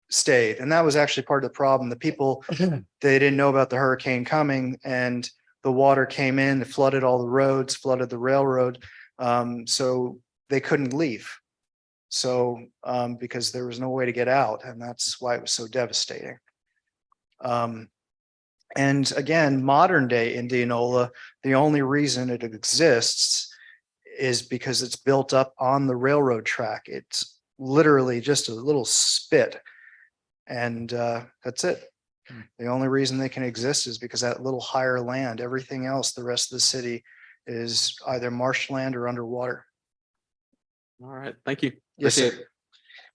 stayed. And that was actually part of the problem. The people, they didn't know about the hurricane coming, and the water came in, it flooded all the roads, flooded the railroad. So they couldn't leave. So, because there was no way to get out, and that's why it was so devastating. And again, modern day Indianola, the only reason it exists is because it's built up on the railroad track. It's literally just a little spit. And that's it. The only reason they can exist is because that little higher land, everything else, the rest of the city is either marshland or underwater. All right, thank you. Yes, sir. Appreciate it.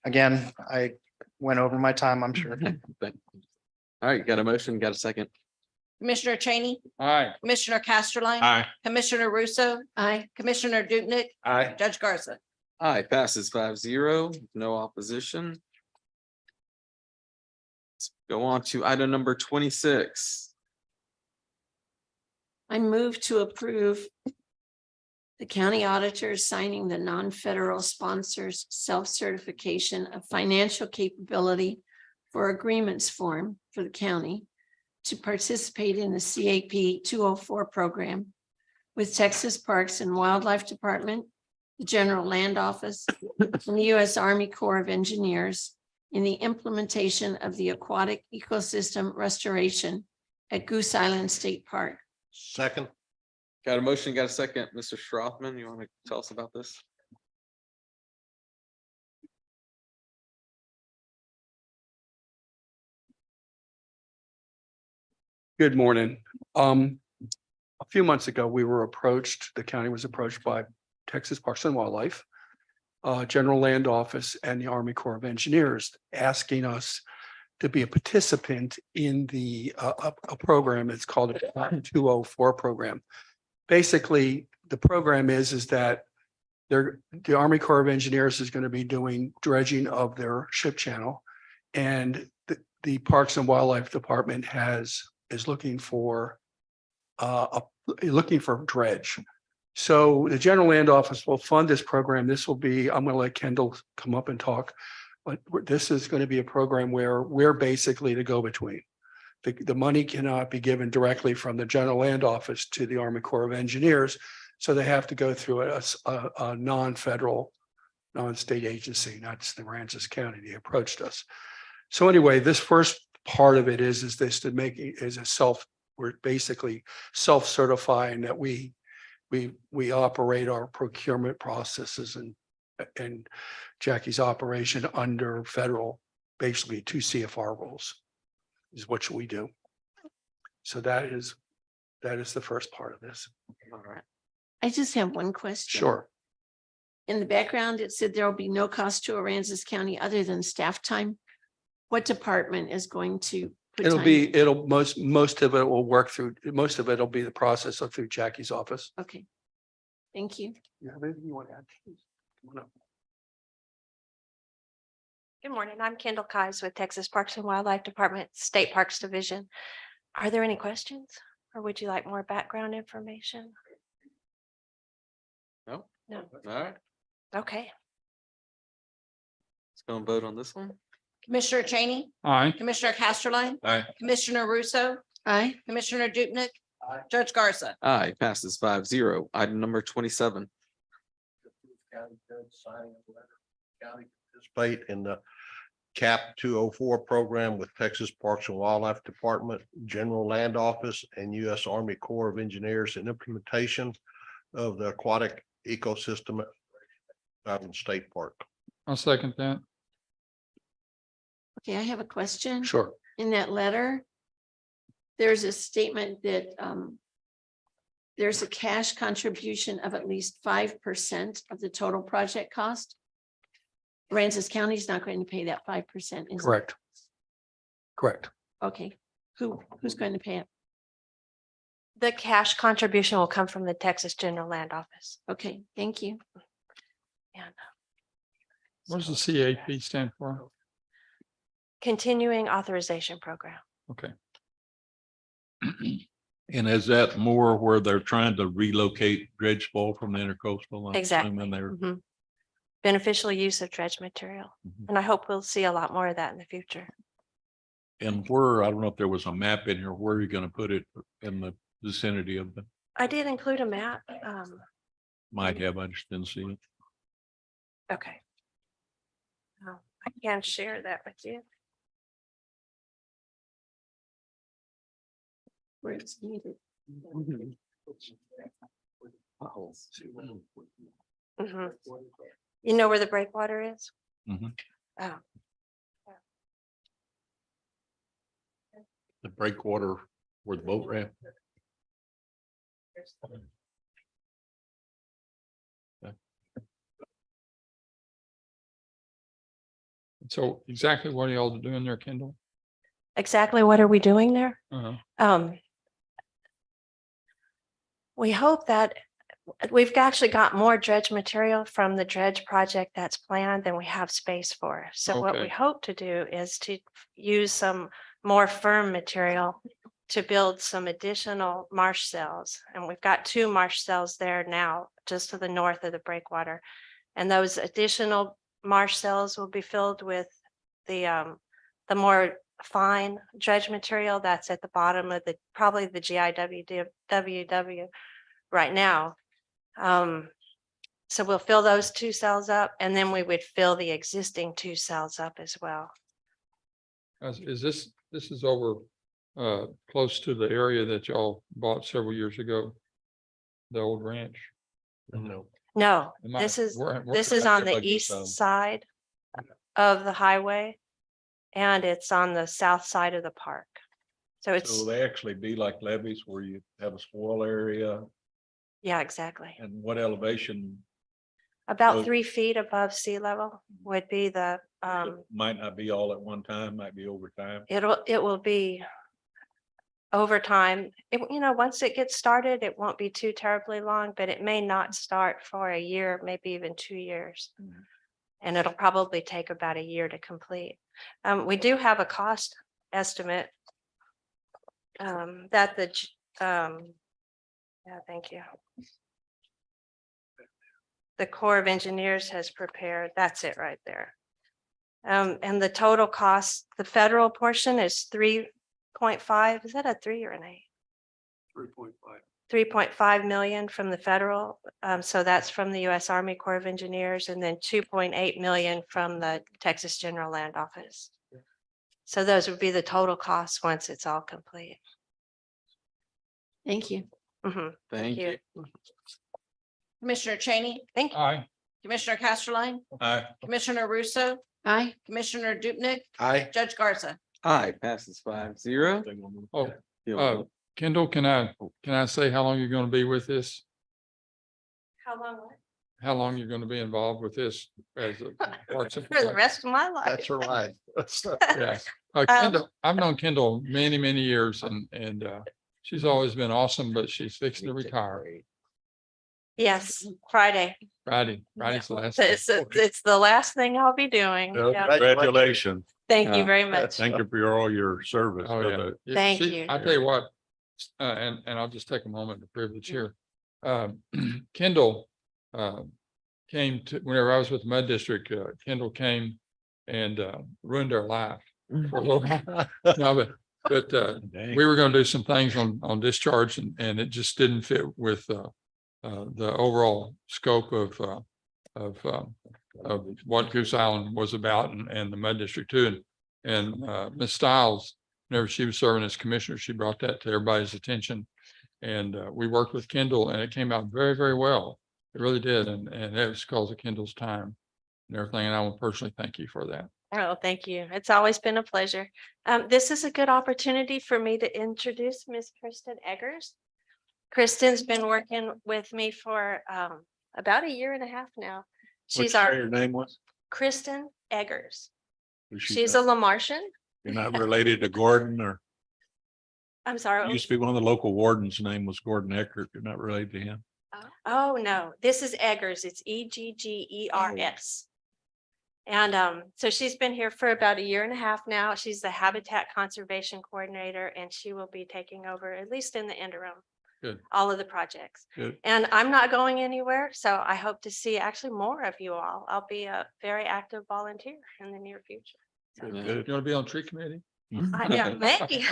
Again, I went over my time, I'm sure. All right, got a motion, got a second. Commissioner Cheney, Aye. Commissioner Casterline. Aye. Commissioner Russo, Aye. Commissioner Dupnick, Aye. Judge Garza. Aye, passes 5-0, no opposition. Let's go on to item number 26. I move to approve the county auditors signing the non-federal sponsors self-certification of financial capability for agreements form for the county to participate in the CAP 204 program with Texas Parks and Wildlife Department, the General Land Office, and the U.S. Army Corps of Engineers in the implementation of the aquatic ecosystem restoration at Goose Island State Park. Second. Got a motion, got a second. Mr. Schroffman, you want to tell us about this? Good morning. A few months ago, we were approached, the county was approached by Texas Parks and Wildlife, General Land Office, and the Army Corps of Engineers, asking us to be a participant in the a program. It's called a 204 program. Basically, the program is that the Army Corps of Engineers is going to be doing dredging of their ship channel, and the Parks and Wildlife Department is looking for dredge. So the General Land Office will fund this program. This will be, I'm going to let Kendall come up and talk, but this is going to be a program where we're basically the go-between. The money cannot be given directly from the General Land Office to the Army Corps of Engineers. So they have to go through a non-federal, non-state agency, not just the Aransas County. They approached us. So anyway, this first part of it is this to make it is we're basically self-certifying that we operate our procurement processes and Jackie's operation under federal, basically 2 CFR rules is what we do. So that is the first part of this. All right. I just have one question. Sure. In the background, it said there will be no cost to Aransas County other than staff time. What department is going to? put time? Most of it will work through, most of it will be the process of through Jackie's office. Okay. Thank you. You have anything you want to add? Come on up. Good morning. I'm Kendall Kies with Texas Parks and Wildlife Department, State Parks Division. Are there any questions or would you like more background information? No? No. All right, Okay. let's go and vote on this one. Commissioner Cheney, Aye. Commissioner Casterline, Aye. Commissioner Russo, Aye. Commissioner Dupnick, Judge Garza. Aye, passes 5-0. Item number 27. County judge signing a letter. County participate in the CAP 204 program with Texas Parks and Wildlife Department, General Land Office, and U.S. Army Corps of Engineers in implementation of the aquatic ecosystem at Island State Park. I'll second that. Okay, I have a question. Sure. In that letter, there's a statement that there's a cash contribution of at least 5% of the total project cost. Aransas County is not going to pay that 5%. is it? Correct. Correct. Okay, who's going to pay it? The cash contribution will come from the Texas General Land Office. Okay, thank you. And What does the CAP stand for? continuing authorization program. Okay. And is that more where they're trying to relocate dredge spoil from the intercoastal? I'm Exactly. assuming they're- Mhm. Beneficial use of dredge material. Mhm. And I hope we'll see a lot more of that in the future. And where, I don't know if there was a map in here, where are you gonna put it in the vicinity of them? I did include a map. Might have, I just didn't see it. Okay. I can share that with you. Where it's needed. Mhm. You know where the breakwater is? Mhm. Oh, The breakwater where the boat ramp. So exactly what are y'all doing there, Kendall? exactly. What are we doing there? Uh-huh. We hope that we've actually got more dredge material from the dredge project that's planned than we have space for. So what we Okay. hope to do is to use some more firm material to build some additional marsh cells. And we've got 2 marsh cells there now, just to the north of the breakwater. And those additional marsh cells will be filled with the more fine dredge material that's at the bottom of the, probably the GIWW right now. So we'll fill those 2 cells up, and then we would fill the existing 2 cells up as well. Is this is over close to the area that y'all bought several years ago? The old ranch? No. No, Am I- this is where- this is on the like this, east side of the highway, and it's on the south side of the park. So it's, So will they actually be like levees where you have a swirl area, yeah, exactly. and what elevation About Well- 3 feet above sea level would be the, might not be all at one time, might be over time? it will be over time. Once it gets started, it won't be too terribly long, but it may not start for a year, maybe even 2 years. And it'll probably take about a year to complete. We do have a cost estimate that yeah, thank you. The Corps of Engineers has prepared. That's it right there. And the total cost, the federal portion is 3.5. Is that a 3 or an 8? 3.5. 3.5 million from the federal. So that's from the US Army Corps of Engineers, and then 2.8 million from the Texas General Land Office. So those would be the total costs once it's all complete. Thank you. Mhm. Thank you. Commissioner Cheney, Thank you. Aye. Commissioner Casterline, Aye. Commissioner Russo, Aye. Commissioner Dupnick, Aye. Judge Garza. Aye, passes 5-0. Oh, Yeah, Kendall, can I say how long you're gonna be with this? How long? How long you're gonna be involved with this as a Parks and- For the rest of my life. That's her life. Yeah, Kendall, I've known Kendall many, many years and she's always been awesome, but she's fixing to retire. Yes, Friday. Friday's the last. day. It's the last thing I'll be doing. Yeah. Congratulations. Thank you very much. Thank you for all your service. Oh, to yeah. the- Yeah, Thank you. I tell you what, and I'll just take a moment to privilege here. Kendall came to, whenever I was with the Mud District, Kendall came and ruined our life for a little while. No, but Dang. we were gonna do some things on discharge and it just didn't fit with the overall scope of what Goose Island was about and the Mud District too. And Ms. Stiles, whenever she was serving as commissioner, she brought that to everybody's attention. And we worked with Kendall and it came out very, very well. It really did. And it was because of Kendall's time and everything. And I want to personally thank you for that. Oh, thank you. It's always been a pleasure. This is a good opportunity for me to introduce Miss Kristen Eggers. Kristen's been working with me for about 1.5 years now. What'd She's you say our your name was? Kristen Eggers. Who's She's a Lamartian. You're not related to Gordon, or I'm sorry. used to be one of the local wardens' name was Gordon Eckert. You're not related to him. Oh, no, this is Eggers. It's Eggers. And so she's been here for about 1.5 years now. She's the Habitat Conservation Coordinator, and she will be taking over, at least in the interim, Good. all of the projects. Good. And I'm not going anywhere, so I hope to see actually more of you all. I'll be a very active volunteer in the near future. You want to be on tree committee? Yeah, maybe.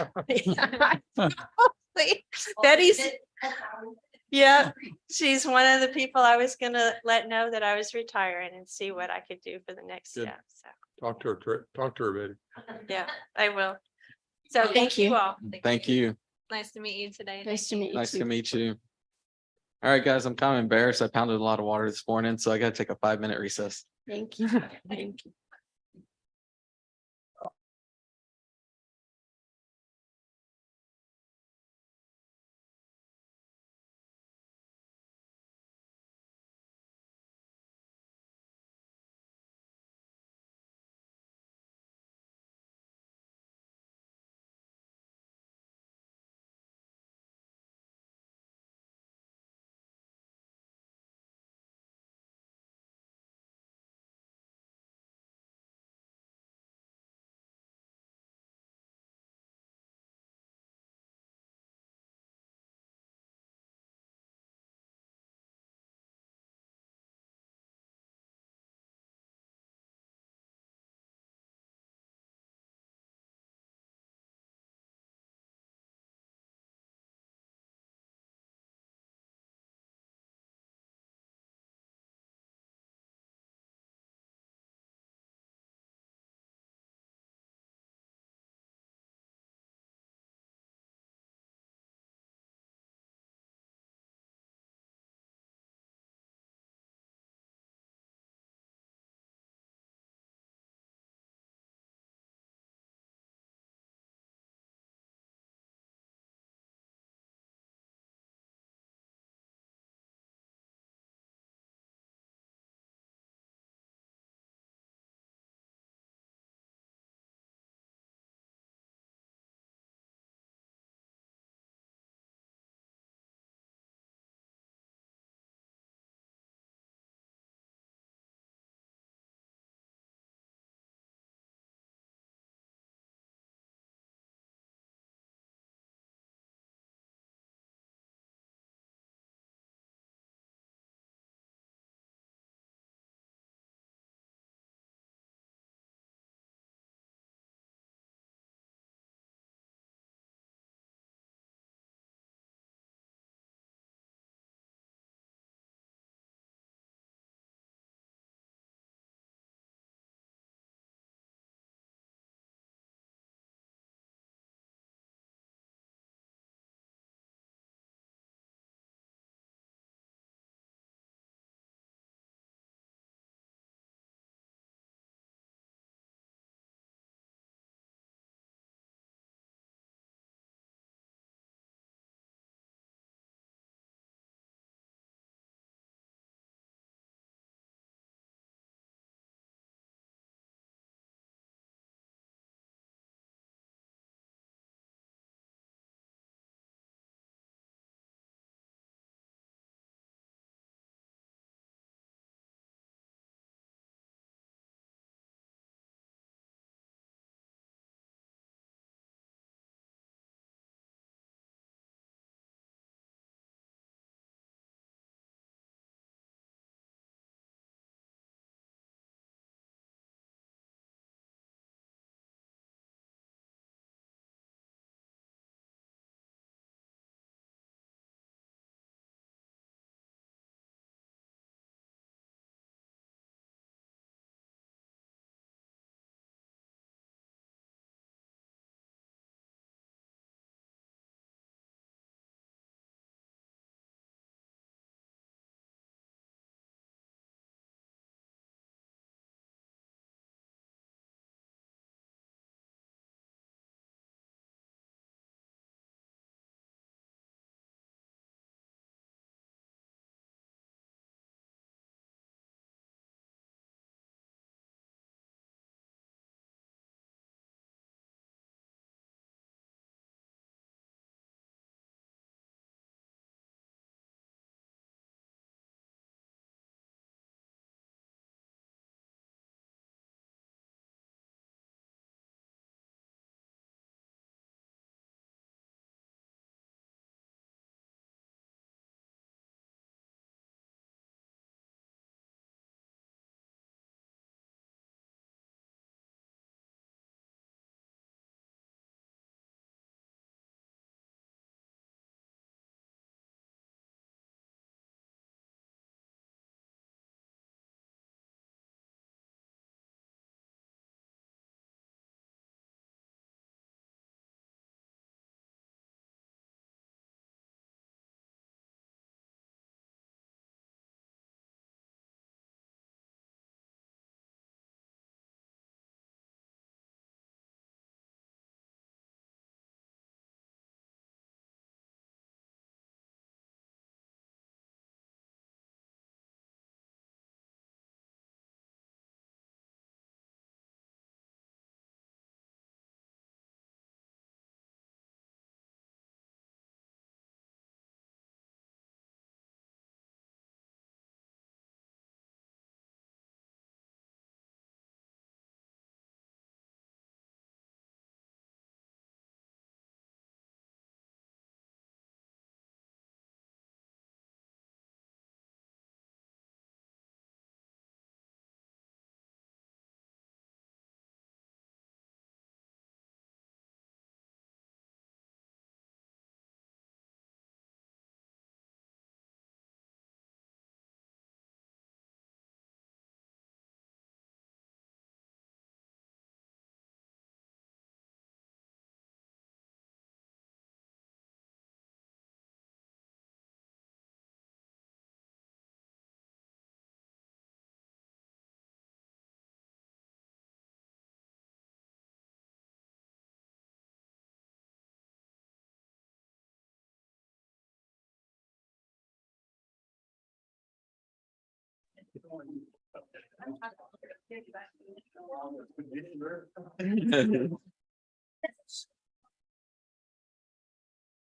Betty's, yeah, she's one of the people I was gonna let know that I was retiring and see what I could do for the next Good. step. So, Talk to her, Betty. yeah, I will. So thank you all. Thank you. Nice to meet you today. Nice to meet you. Nice too. to meet you. All right, guys, I'm kind of embarrassed. I pounded a lot of water this morning, so I gotta take a 5-minute recess. Thank you. Thank you.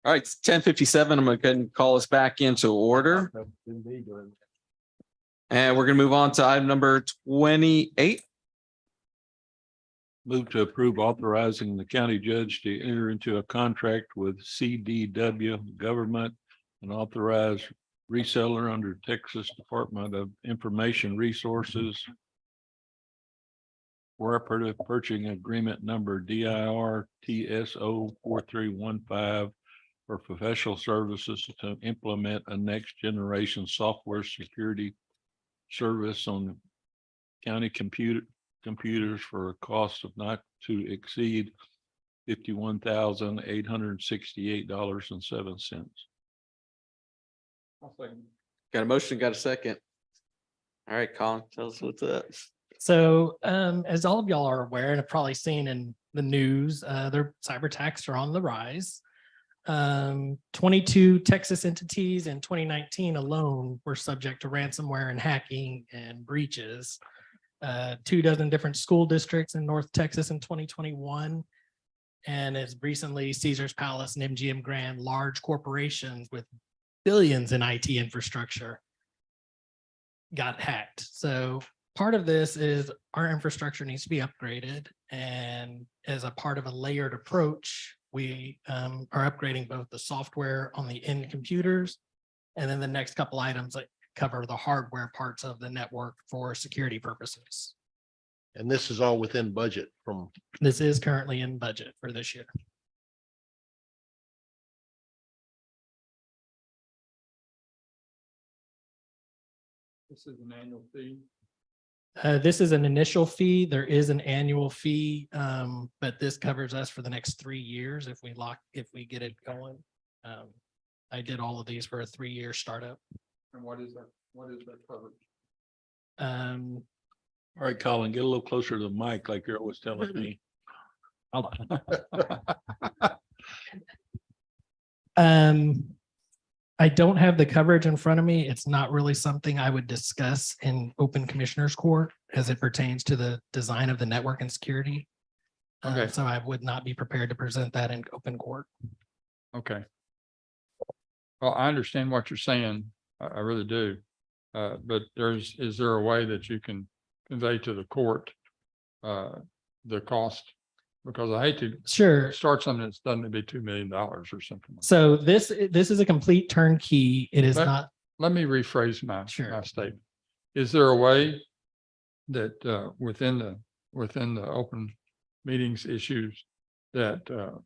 All right, it's 10:57. I'm going to go ahead and call us back into order. And we're going to move on to item number 28. Move to approve authorizing the county judge to enter into a contract with CDW Government and authorize reseller under Texas Department of Information Resources. Cooperative Purchasing Agreement number DIR TSO 4315 for professional services to implement a next generation software security service on county computers for a cost of not to exceed $51,868.07. Got a motion, got a second. All right, Colin, tell us what's up. So as all of y'all are aware and have probably seen in the news, their cyber attacks are on the rise. 22 Texas entities in 2019 alone were subject to ransomware and hacking and breaches. 24 different school districts in North Texas in 2021. And as recently Caesar's Palace and MGM Grand, large corporations with billions in IT infrastructure got hacked. So part of this is our infrastructure needs to be upgraded. And as a part of a layered approach, we are upgrading both the software on the end computers and then the next couple items that cover the hardware parts of the network for security purposes. And this is all within budget from, This is currently in budget for this year. This is an annual fee. This is an initial fee. There is an annual fee, but this covers us for the next 3 years if we get it going. I did all of these for a 3-year startup. And what is that? What is that coverage? Um, All right, Colin, get a little closer to the mic like you're always telling me. hold on. I don't have the coverage in front of me. It's not really something I would discuss in open commissioners court as it pertains to the design of the network and security. Okay. So I would not be prepared to present that in open court. Okay. Well, I understand what you're saying. I really do. But is there a way that you can convey to the court the cost? Because I hate to start something that's done to be $2 million or something. So this is a complete turnkey. It is not. Let me rephrase my statement. Is there a way that within the open meetings issues that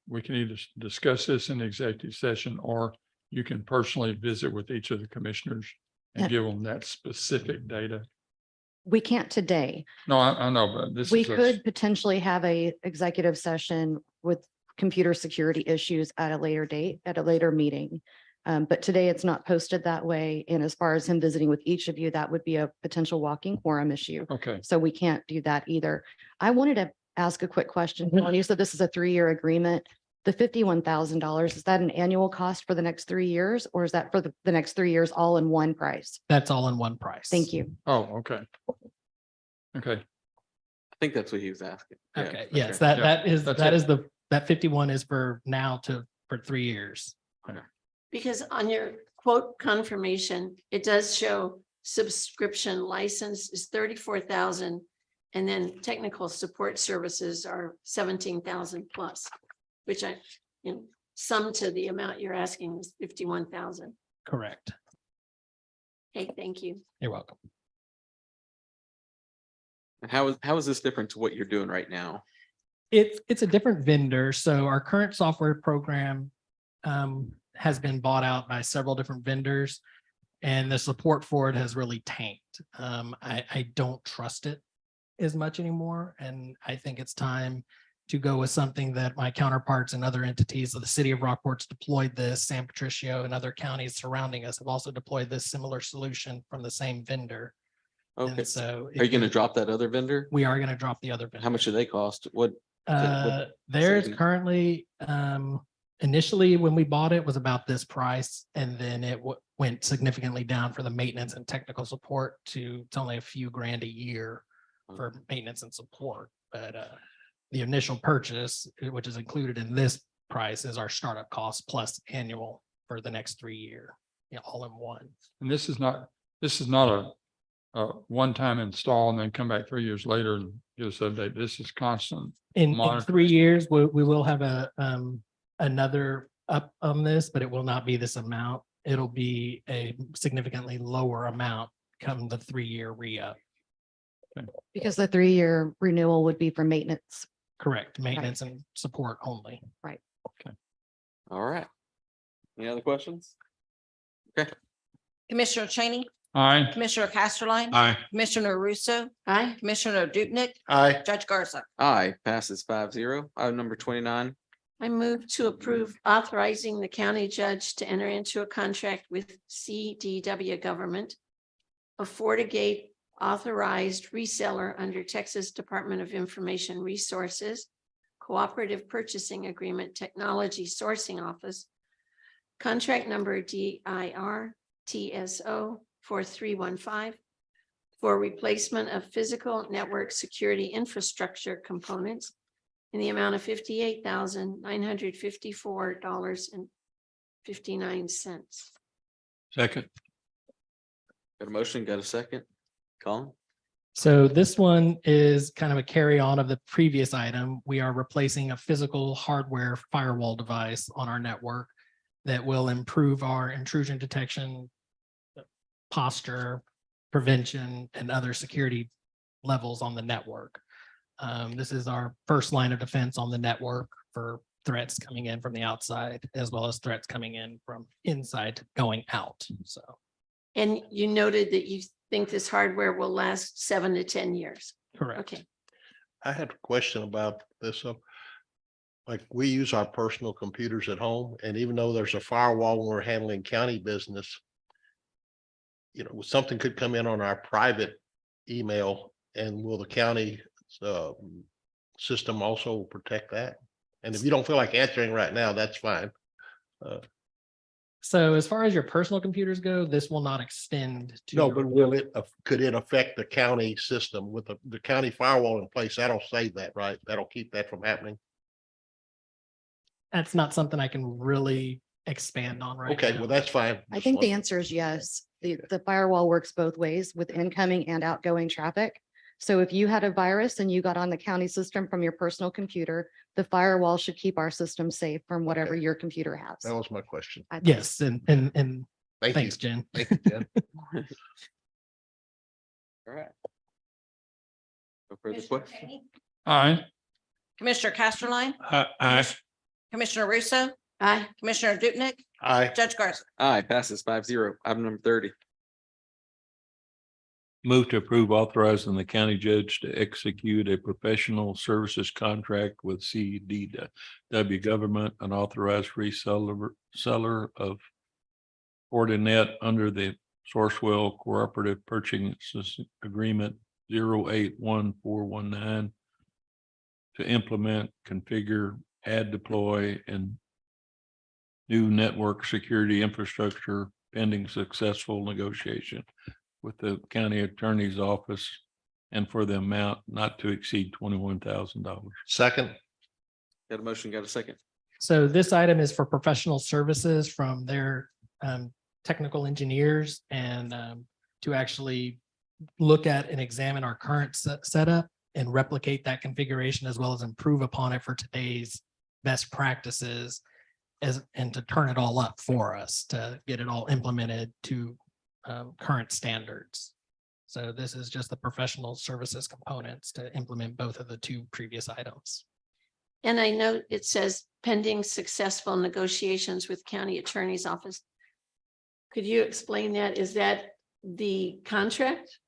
we can either discuss this in executive session, or you can personally visit with each of the commissioners and give them that specific data? We can't today. No, I know, but this We is could potentially have a executive session with computer security issues at a later date, at a later meeting. But today it's not posted that way. And as far as him visiting with each of you, that would be a potential walking quorum issue. Okay. So we can't do that either. I wanted to ask a quick question. When you said this is a 3-year agreement, the $51,000, is that an annual cost for the next 3 years? Or is that for the next 3 years, all in one price? That's all in one price. Thank you. Oh, okay. Okay. I think that's what he was asking. Yeah, Okay, for yes, sure. that 51 is for now for 3 years. Because on your quote confirmation, it does show subscription license is 34,000. And then technical support services are 17,000 plus, which sum to the amount you're asking is 51,000. Correct. Okay, thank you. You're welcome. And how is this different to what you're doing right now? It's a different vendor. So our current software program has been bought out by several different vendors, and the support for it has really tanked. I don't trust it as much anymore. And I think it's time to go with something that my counterparts and other entities of the city of Rockport's deployed this, San Patricio and other counties surrounding us have also deployed this similar solution from the same vendor. Okay. And so Are you going to drop that other vendor? we are going to drop the other vendor. How much do they cost? What? There's savings? currently initially, when we bought it, was about this price, and then it went significantly down for the maintenance and technical support to, it's only a few grand a year for maintenance and support. But the initial purchase, which is included in this price, is our startup cost plus annual for the next 3 year, all in one. And this is not a one-time install and then come back 3 years later and give us an update. This is constant. In Monitor. 3 years, we will have another up on this, but it will not be this amount. It'll be a significantly lower amount come the 3-year re-up. Because the 3-year renewal would be for maintenance. Correct, maintenance and support only. Right. All right. Any other questions? Okay. Commissioner Cheney, Aye. Commissioner Casterline. Aye. Commissioner Russo, Aye. Commissioner Dupnick, Aye. Judge Garza. Aye, passes 5-0. Item number 29. I move to approve authorizing the county judge to enter into a contract with CDW Government, a FortiGate authorized reseller under Texas Department of Information Resources, Cooperative Purchasing Agreement Technology Sourcing Office, contract number DIR TSO 4315 for replacement of physical network security infrastructure components in the amount of $58,954.59. Second. Got a motion, got a second? Colin? So this one is kind of a carry on of the previous item. We are replacing a physical hardware firewall device on our network that will improve our intrusion detection, posture, prevention, and other security levels on the network. This is our first line of defense on the network for threats coming in from the outside, as well as threats coming in from inside going out. So. And you noted that you think this hardware will last 7 to 10 years. Correct. Okay. I had a question about this. So, like, we use our personal computers at home, and even though there's a firewall when we're handling county business, something could come in on our private email, and will the county system also protect that? And if you don't feel like answering right now, that's fine. So as far as your personal computers go, this will not extend to. No, but could it affect the county system with the county firewall in place? That'll save that, right? That'll keep that from happening. That's not something I can really expand on right now. Okay, well, that's fine. I think the answer is yes. The firewall works both ways with incoming and outgoing traffic. So if you had a virus and you got on the county system from your personal computer, the firewall should keep our system safe from whatever your computer has. That was my question. Yes, and thanks, Jen. Thank you, Jen. All right. No further questions? Aye. Commissioner Casterline, Aye. Commissioner Russo, Aye. Commissioner Dupnick, Aye. Judge Garza. Aye, passes 5-0. Item number 30. Move to approve authorizing the county judge to execute a professional services contract with CDW Government, an authorized seller of Fortinet under the Sourcewell Cooperative Purchasing Agreement 081419 to implement, configure, add, deploy, and new network security infrastructure pending successful negotiation with the county attorney's office and for the amount not to exceed $21,000. Second. Got a motion, got a second? So this item is for professional services from their technical engineers and to actually look at and examine our current setup and replicate that configuration as well as improve upon it for today's best practices and to turn it all up for us to get it all implemented to current standards. So this is just the professional services components to implement both of the two previous items. And I know it says pending successful negotiations with county attorney's office. Could you explain that? Is that the contract?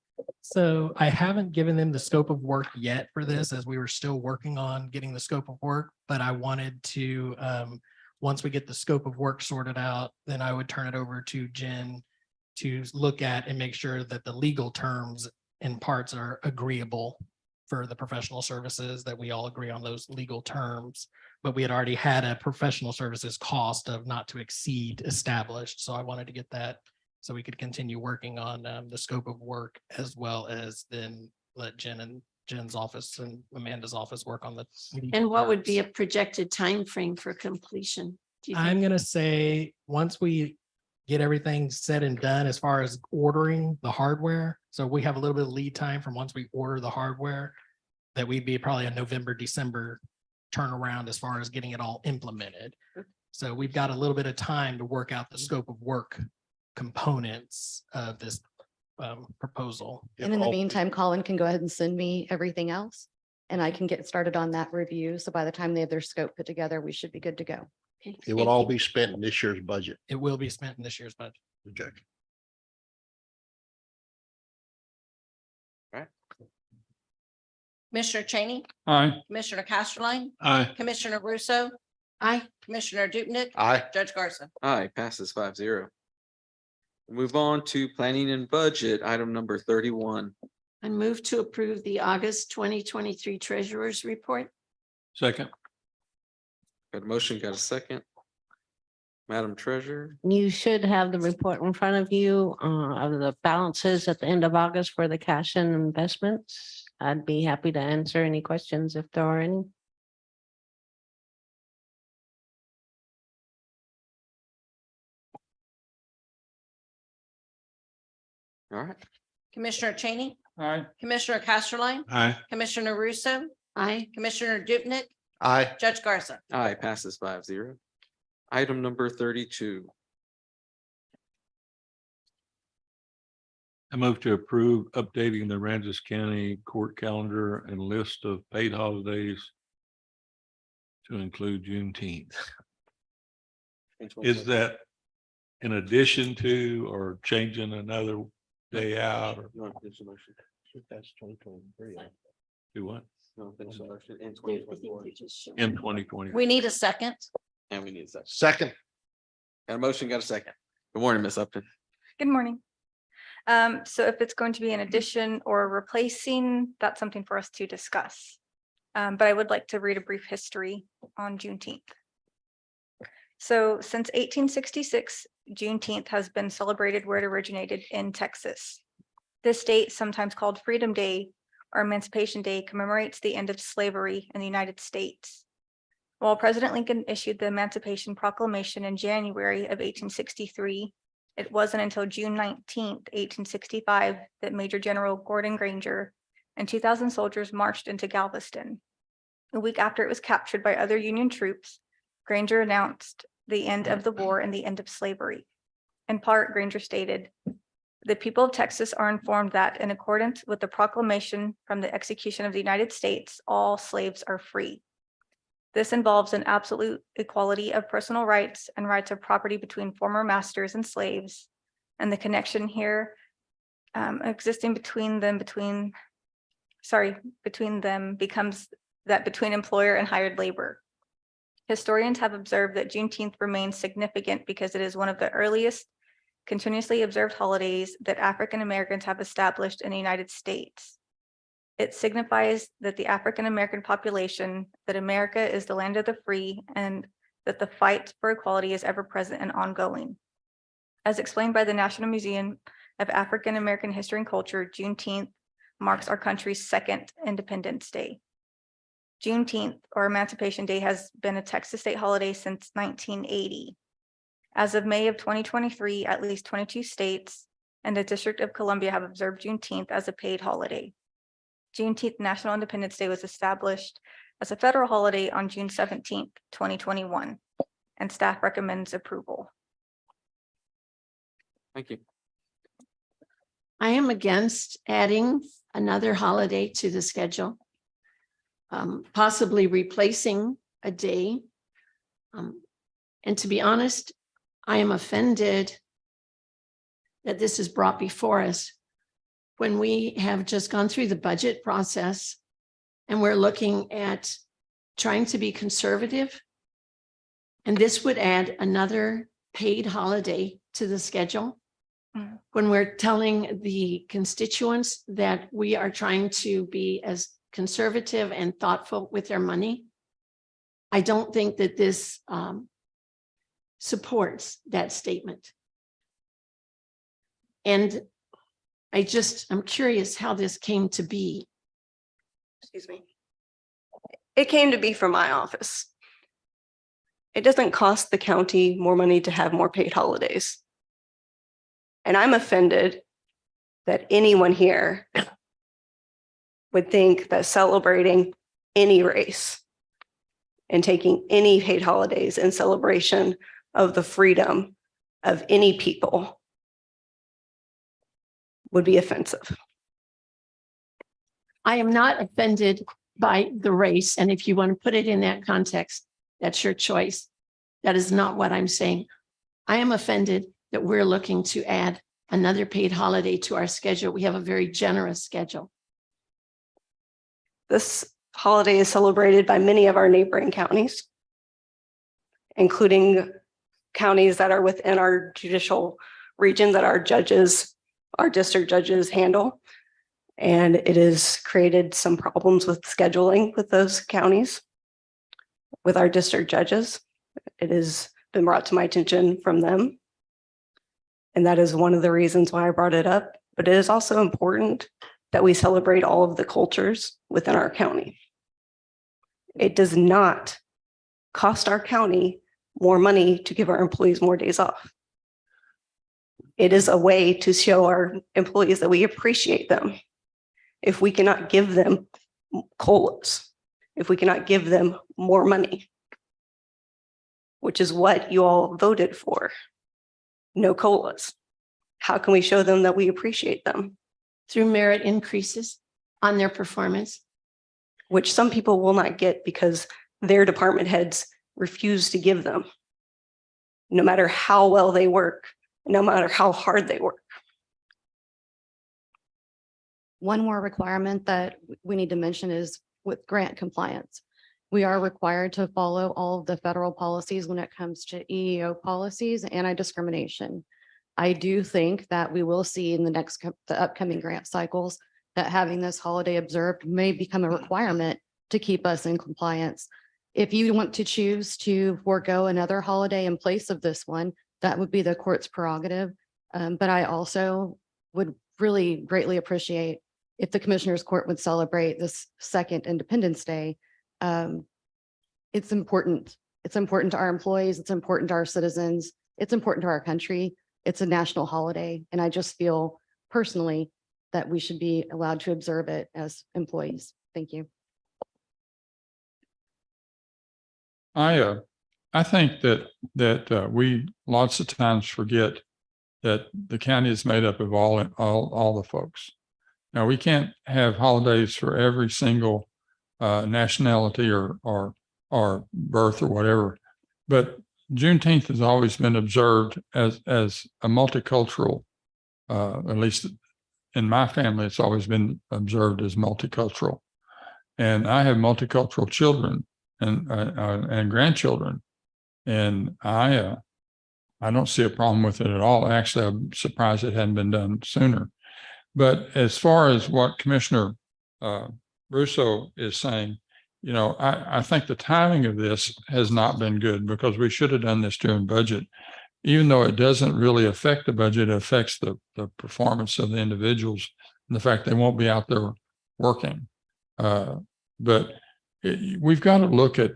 So I haven't given them the scope of work yet for this, as we were still working on getting the scope of work, but I wanted to, once we get the scope of work sorted out, then I would turn it over to Jen to look at and make sure that the legal terms and parts are agreeable for the professional services, that we all agree on those legal terms but we had already had a professional services cost of not to exceed established. So I wanted to get that so we could continue working on the scope of work, as well as then let Jen's office and Amanda's office work on the. And what would be a projected time frame for completion? Do you I'm think? gonna say, once we get everything said and done as far as ordering the hardware, so we have a little bit of lead time from once we order the hardware, that we'd be probably a November, December turnaround as far as getting it all implemented. So we've got a little bit of time to work out the scope of work components of this proposal. And in the meantime, Colin can go ahead and send me everything else, and I can get started on that review. So by the time they have their scope put together, we should be good to go. It will all be spent in this year's budget. It will be spent in this year's budget. Okay. Commissioner Cheney, Aye. Commissioner Casterline, Aye. Commissioner Russo, Aye. Commissioner Dupnick, Aye. Judge Garza. Aye, passes 5-0. Move on to planning and budget, item number 31. I move to approve the August 2023 Treasurer's Report. Second. Got a motion, got a second? Madam Treasurer? You should have the report in front of you of the balances at the end of August for the cash and investments. I'd be happy to answer any questions if there are any. All right. Commissioner Cheney, Aye. Commissioner Casterline, Aye. Commissioner Russo, Aye. Commissioner Dupnick, Aye. Judge Garza. Aye, passes 5-0. Item number 32. I move to approve updating the Aransas County court calendar and list of paid holidays to include Juneteenth. Is that in addition to or changing another day out or That's 2023. do what? No, finish the motion in I 2024. think you just showed- In 2020. We need a second. And we need a second. Second. Got a motion, got a second. Good morning, Ms. Upton. Good morning. So if it's going to be an addition or replacing, that's something for us to discuss. But I would like to read a brief history on Juneteenth. So since 1866, Juneteenth has been celebrated where it originated in Texas. This date, sometimes called Freedom Day or Emancipation Day, commemorates the end of slavery in the United States. While President Lincoln issued the Emancipation Proclamation in January of 1863, it wasn't until June 19th, 1865, that Major General Gordon Granger and 2,000 soldiers marched into Galveston. A week after it was captured by other Union troops, Granger announced the end of the war and the end of slavery. In part, Granger stated, "The people of Texas are informed that in accordance with the proclamation from the execution of the United States, all slaves are free. This involves an absolute equality of personal rights and rights of property between former masters and slaves, and the connection here existing between them becomes that between employer and hired labor." Historians have observed that Juneteenth remains significant because it is one of the earliest continuously observed holidays that African Americans have established in the United States. It signifies that the African American population, that America is the land of the free, and that the fight for equality is ever present and ongoing. As explained by the National Museum of African American History and Culture, Juneteenth marks our country's second Independence Day. Juneteenth, or Emancipation Day, has been a Texas state holiday since 1980. As of May of 2023, at least 22 states and the District of Columbia have observed Juneteenth as a paid holiday. Juneteenth National Independence Day was established as a federal holiday on June 17th, 2021, and staff recommends approval. Thank you. I am against adding another holiday to the schedule. Possibly replacing a day. And to be honest, I am offended that this is brought before us when we have just gone through the budget process and we're looking at trying to be conservative. And this would add another paid holiday to the schedule. When we're telling the constituents that we are trying to be as conservative and thoughtful with their money. I don't think that this supports that statement. And I'm curious how this came to be. Excuse me. It came to be from my office. It doesn't cost the county more money to have more paid holidays. And I'm offended that anyone here would think that celebrating any race and taking any paid holidays in celebration of the freedom of any people would be offensive. I am not offended by the race. And if you want to put it in that context, that's your choice. That is not what I'm saying. I am offended that we're looking to add another paid holiday to our schedule. We have a very generous schedule. This holiday is celebrated by many of our neighboring counties, including counties that are within our judicial region that our judges, our district judges handle. And it has created some problems with scheduling with those counties, with our district judges. It has been brought to my attention from them. And that is one of the reasons why I brought it up. But it is also important that we celebrate all of the cultures within our county. It does not cost our county more money to give our employees more days off. It is a way to show our employees that we appreciate them. If we cannot give them COLAs, if we cannot give them more money, which is what you all voted for, no COLAs, how can we show them that we appreciate them? Through merit increases on their performance. Which some people will not get because their department heads refuse to give them, no matter how well they work, no matter how hard they work. One more requirement that we need to mention is with grant compliance. We are required to follow all of the federal policies when it comes to EEO policies, anti-discrimination. I do think that we will see in the upcoming grant cycles that having this holiday observed may become a requirement to keep us in compliance. If you want to choose to forego another holiday in place of this one, that would be the court's prerogative. But I also would really greatly appreciate if the Commissioners Court would celebrate this second Independence Day. It's important. It's important to our employees. It's important to our citizens. It's important to our country. It's a national holiday. And I just feel personally that we should be allowed to observe it as employees. Thank you. I think that we lots of times forget that the county is made up of all the folks. Now, we can't have holidays for every single nationality or birth or whatever, but Juneteenth has always been observed as a multicultural, at least in my family, it's always been observed as multicultural. And I have multicultural children and grandchildren, and I don't see a problem with it at all. Actually, I'm surprised it hadn't been done sooner. But as far as what Commissioner Russo is saying, you know, I think the timing of this has not been good because we should have done this during budget. Even though it doesn't really affect the budget, it affects the performance of the individuals and the fact they won't be out there working. But we've got to look at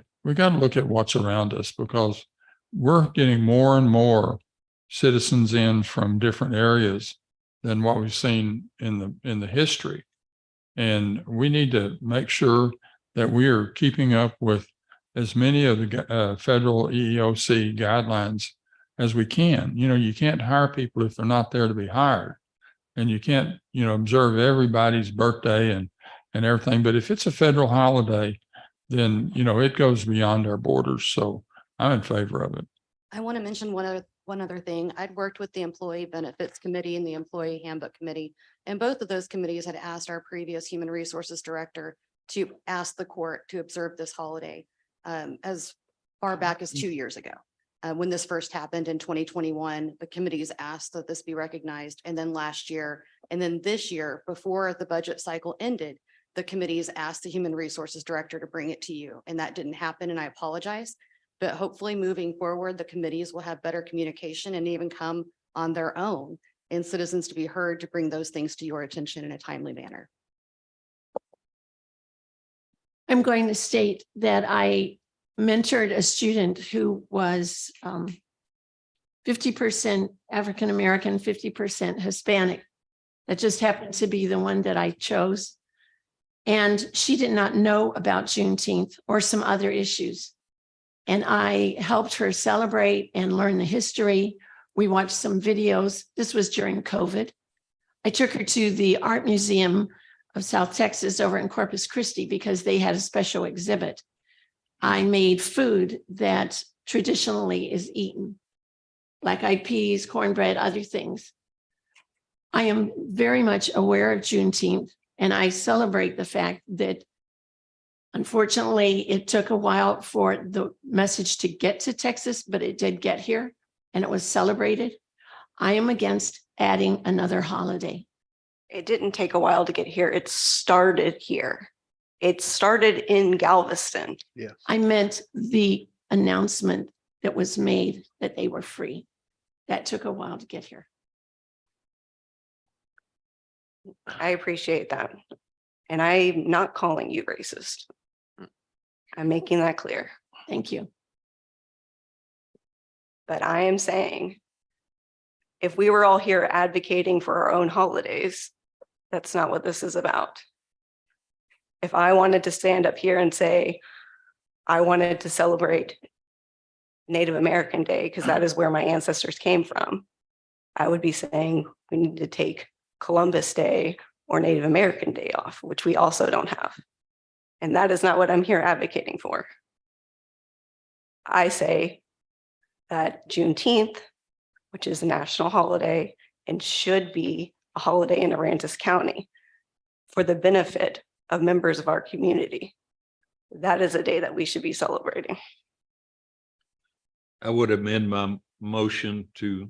what's around us because we're getting more and more citizens in from different areas than what we've seen in the history. And we need to make sure that we are keeping up with as many of the federal EEOC guidelines as we can. You know, you can't hire people if they're not there to be hired. And you can't, you know, observe everybody's birthday and everything. But if it's a federal holiday, then, you know, it goes beyond our borders. So I'm in favor of it. I want to mention one other thing. I'd worked with the Employee Benefits Committee and the Employee Handbook Committee, and both of those committees had asked our previous Human Resources Director to ask the court to observe this holiday as far back as 2 years ago. When this first happened in 2021, the committees asked that this be recognized. And then last year, and then this year, before the budget cycle ended, the committees asked the Human Resources Director to bring it to you, and that didn't happen, and I apologize. But hopefully moving forward, the committees will have better communication and even come on their own and citizens to be heard to bring those things to your attention in a timely manner. I'm going to state that I mentored a student who was 50% African-American, 50% Hispanic. That just happened to be the one that I chose. And she did not know about Juneteenth or some other issues. And I helped her celebrate and learn the history. We watched some videos. This was during COVID. I took her to the Art Museum of South Texas over in Corpus Christi because they had a special exhibit. I made food that traditionally is eaten, black-eyed peas, cornbread, other things. I am very much aware of Juneteenth, and I celebrate the fact that unfortunately it took a while for the message to get to Texas, but it did get here and it was celebrated. I am against adding another holiday. It didn't take a while to get here. It started here. It started in Galveston. Yes. I meant the announcement that was made that they were free. That took a while to get here. I appreciate that. And I'm not calling you racist. I'm making that clear. Thank you. But I am saying, if we were all here advocating for our own holidays, that's not what this is about. If I wanted to stand up here and say, I wanted to celebrate Native American Day, because that is where my ancestors came from, I would be saying we need to take Columbus Day or Native American Day off, which we also don't have. And that is not what I'm here advocating for. I say that Juneteenth, which is a national holiday and should be a holiday in Aransas County for the benefit of members of our community, that is a day that we should be celebrating. I would amend my motion to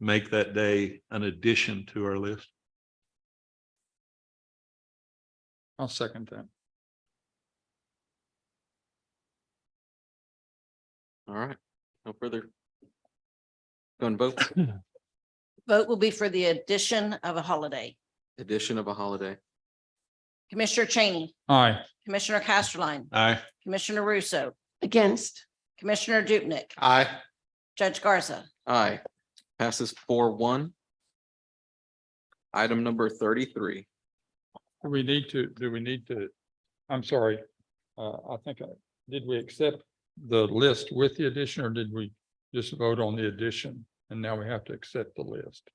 make that day an addition to our list. I'll second that. All right, no further. Going vote, Vote will be for the addition of a holiday. addition of a holiday. Commissioner Cheney, Aye. Commissioner Casterline, Aye. Commissioner Russo, Against. Commissioner Dupnick, Aye. Judge Garza. Aye. Passes 4-1. Item number 33. Do we need to, I'm sorry, did we accept the list with the addition or did we just vote on the addition? And now we have to accept the list.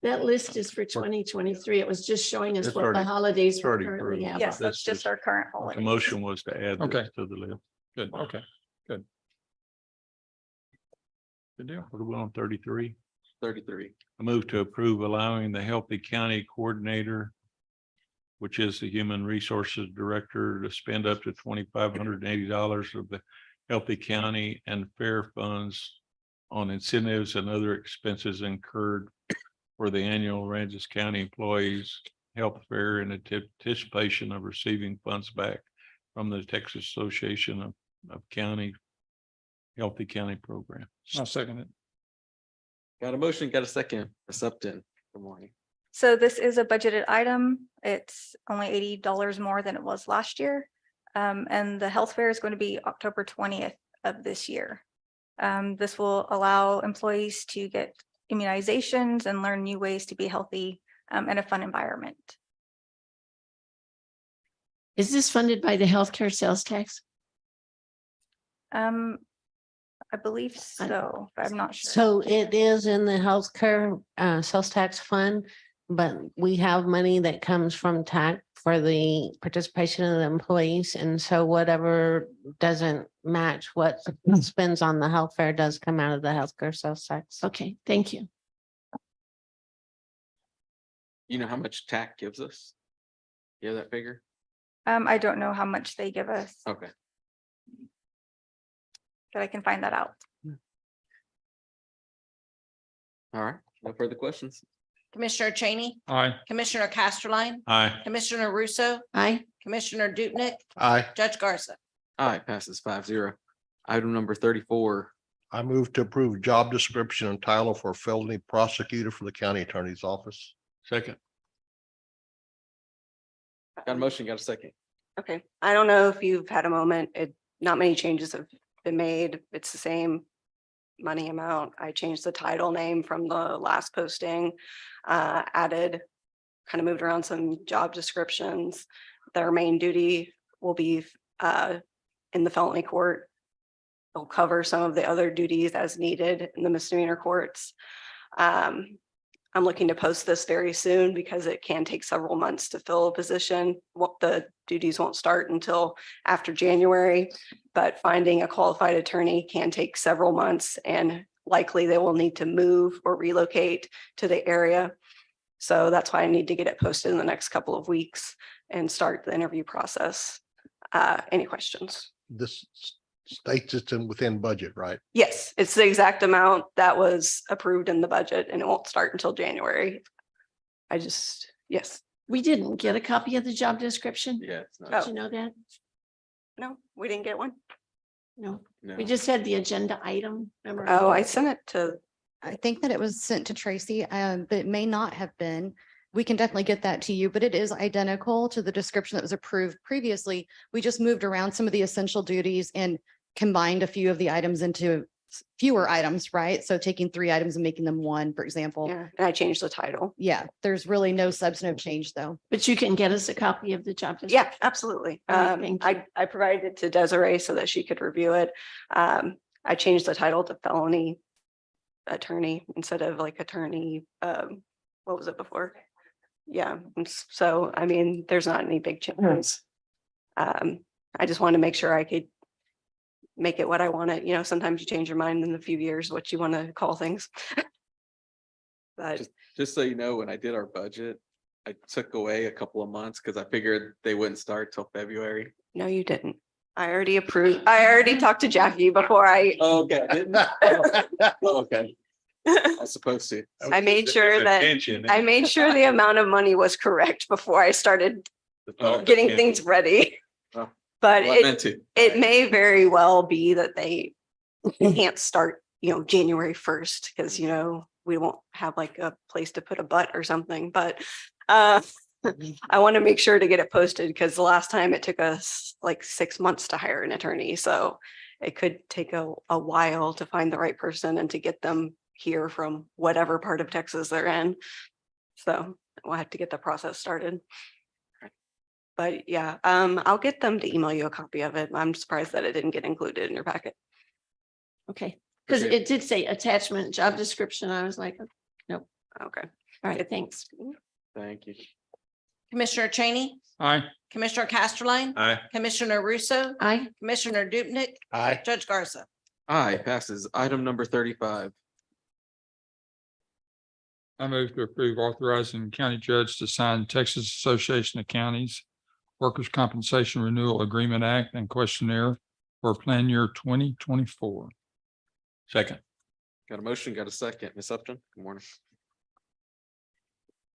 That list is for 2023. It was just showing us It's what the already- holidays it's we already currently approved. have. Yes, that's just our current The motion was to add Okay. this to the list. Good, okay, good. Good deal. What are we on 33? 33. I move to approve allowing the Healthy County Coordinator, which is the Human Resources Director, to spend up to $2,580 of the Healthy County and Fair funds on incentives and other expenses incurred for the annual Aransas County Employees Health Fair in anticipation of receiving funds back from the Texas Association of County Healthy County Program. I'll second it. Got a motion, got a second. Ms. Upton, good morning. So this is a budgeted item. It's only $80 more than it was last year. And the health fair is going to be October 20th of this year. This will allow employees to get immunizations and learn new ways to be healthy in a fun environment. Is this funded by the healthcare sales tax? I believe so, but I'm not sure. So it is in the healthcare sales tax fund, but we have money that comes from tax for the participation of the employees. And so whatever doesn't match what spends on the health fair does come out of the healthcare sales tax. Okay, thank you. You know how much TAC gives us? You have that figure? I don't know how much they give us, Okay. but I can find that out. All right, no further questions. Commissioner Cheney, Aye. Commissioner Casterline, Aye. Commissioner Russo, Aye. Commissioner Dupnick, Aye. Judge Garza. Aye, passes 5-0. Item number 34. I move to approve job description and title for felony prosecutor for the county attorney's office. Second. Got a motion, got a second. Okay, I don't know if you've had a moment, not many changes have been made. It's the same money amount. I changed the title name from the last posting, added, kind of moved around some job descriptions. Their main duty will be in the felony court. They'll cover some of the other duties as needed in the misdemeanor courts. I'm looking to post this very soon because it can take several months to fill a position. The duties won't start until after January, but finding a qualified attorney can take several months and likely they will need to move or relocate to the area. So that's why I need to get it posted in the next couple of weeks and start the interview process. Any questions? This states it's within budget, right? Yes, it's the exact amount that was approved in the budget and it won't start until January. Yes. We didn't get a copy of the job description. Yeah. It's not. Did you know that? No, we didn't get one. No, No. we just had the agenda item. Remember? Oh, I sent it to, I think that it was sent to Tracy, but it may not have been. We can definitely get that to you, but it is identical to the description that was approved previously. We just moved around some of the essential duties and combined a few of the items into fewer items, right? So taking 3 items and making them 1, for example. yeah, and I changed the title. Yeah, there's really no substantive change though. But you can get us a copy of the job. description. Yeah, absolutely. All right, thank you. I provided it to Desiree so that she could review it. I changed the title to felony attorney instead of like attorney, what was it before? Yeah, so I mean, there's not any big changes. I just wanted to make sure I could make it what I want it. You know, sometimes you change your mind in a few years, what you want to call things. But Just so you know, when I did our budget, I took away a couple of months because I figured they wouldn't start till February. no, you didn't. I already approved. I already talked to Jackie before Okay. Okay. I was supposed to. I made sure that I made sure the amount of money was correct before I started getting things ready. Oh, But well, I meant to. it may very well be that they can't start, January 1st, because, we won't have like a place to put a butt or something, but I want to make sure to get it posted because the last time it took us like 6 months to hire an attorney. So it could take a while to find the right person and to get them here from whatever part of Texas they're in. So we'll have to get the process started. But yeah, I'll get them to email you a copy of it. I'm surprised that it didn't get included in your packet. Okay, because Okay. it did say attachment, job description. I was like, nope. Okay. All right, thanks. Thank you. Commissioner Cheney, Aye. Commissioner Casterline, Aye. Commissioner Russo, Aye. Commissioner Dupnick, Aye. Judge Garza. Aye, passes. Item number 35. I move to approve authorizing county judge to sign Texas Association of Counties Workers' Compensation Renewal Agreement Act and questionnaire for plan year 2024. Second. Got a motion, got a second. Ms. Upton, good morning.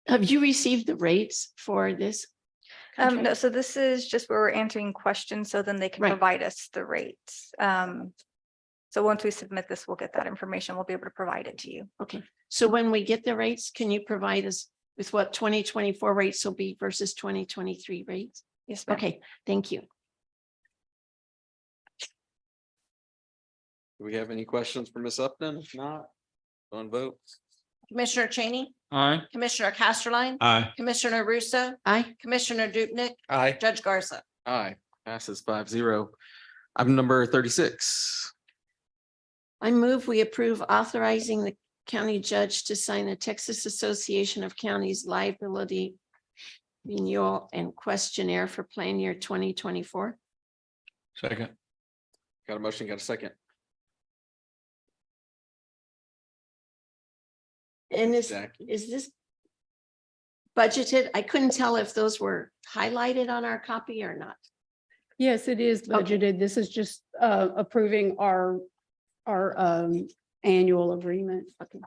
Have you received the rates for this? No, contract? so this is just where we're answering questions, so then they can Right. provide us the rates. So once we submit this, we'll get that information. We'll be able to provide it to you. Okay, so when we get the rates, can you provide us with what 2024 rates will be versus 2023 rates? Yes, ma'am. Okay, thank you. Do we have any questions for Ms. Upton? If not, on vote. Commissioner Cheney, Aye. Commissioner Casterline, Aye. Commissioner Russo, Aye. Commissioner Dupnick, Aye. Judge Garza. Aye, passes 5-0. Item number 36. I move we approve authorizing the county judge to sign a Texas Association of Counties liability renewal and questionnaire for plan year 2024. Second. Got a motion, got a second. And Jackie. is this budgeted? I couldn't tell if those were highlighted on our copy or not. Yes, it is Okay. budgeted. This is just approving our annual agreement. Okay.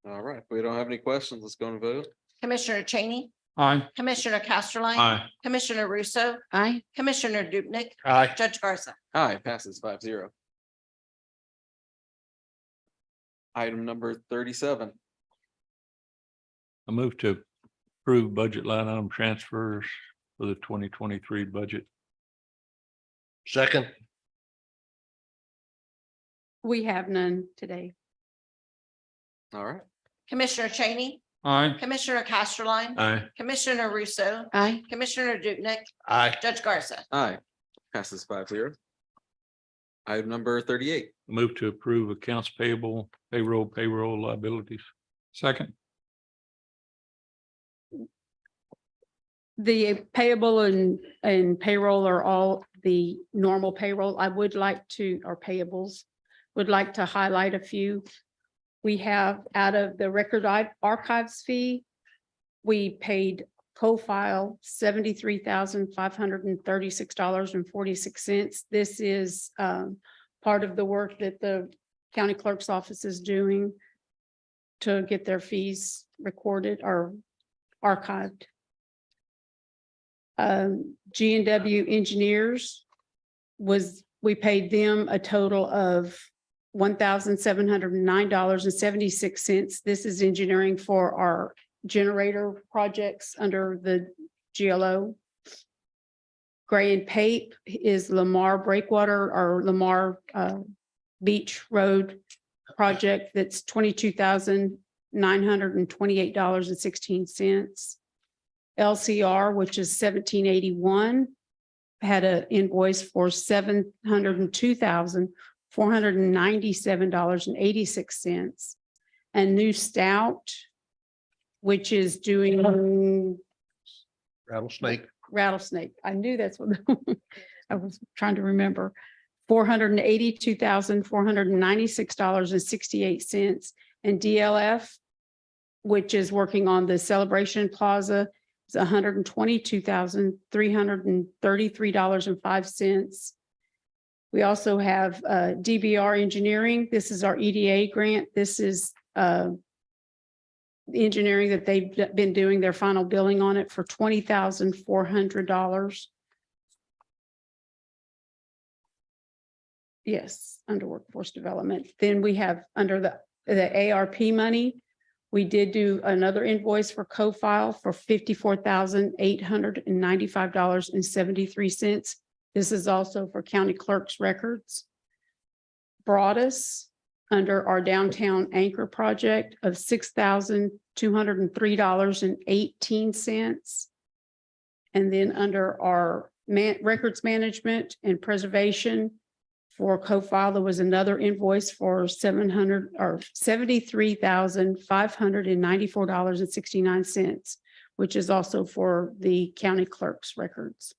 All right, if we don't have any questions, let's go and vote. Commissioner Cheney, Aye. Commissioner Casterline. Aye. Commissioner Russo, Aye. Commissioner Dupnick, Aye. Judge Garza. Aye, passes 5-0. Item number 37. I move to approve budget line item transfers for the 2023 budget. Second. We have none today. All right. Commissioner Cheney, Aye. Commissioner Casterline. Aye. Commissioner Russo, Aye. Commissioner Dupnick, Aye. Judge Garza. Aye, passes 5-0. Item number 38. I move to approve accounts payable, payroll liabilities. Second. The payable and payroll are all the normal payroll. I would like to, or payables, would like to highlight a few. We have out of the record archives fee, we paid co-file $73,536.46. This is part of the work that the county clerk's office is doing to get their fees recorded or archived. G&W Engineers we paid them a total of $1,709.76. This is engineering for our generator projects under the GLO. Gray and Pape is Lamar Breakwater or Lamar Beach Road project that's $22,928.16. LCR, which is 1781, had an invoice for $702,497.86. And New Stout, which is doing Rattlesnake. Rattlesnake. I knew that's what I was trying to remember. $482,496.68. And DLF, which is working on the Celebration Plaza, is $122,333.05. We also have DBR Engineering. This is our EDA grant. This is the engineering that they've been doing their final billing on it for $20,400. Yes, under workforce development. Then we have under the ARP money, we did do another invoice for co-file for $54,895.73. This is also for county clerk's records. Broadus under our downtown anchor project of $6,203.18. And then under our records management and preservation for co-file, there was another invoice for $73,594.69, which is also for the county clerk's records.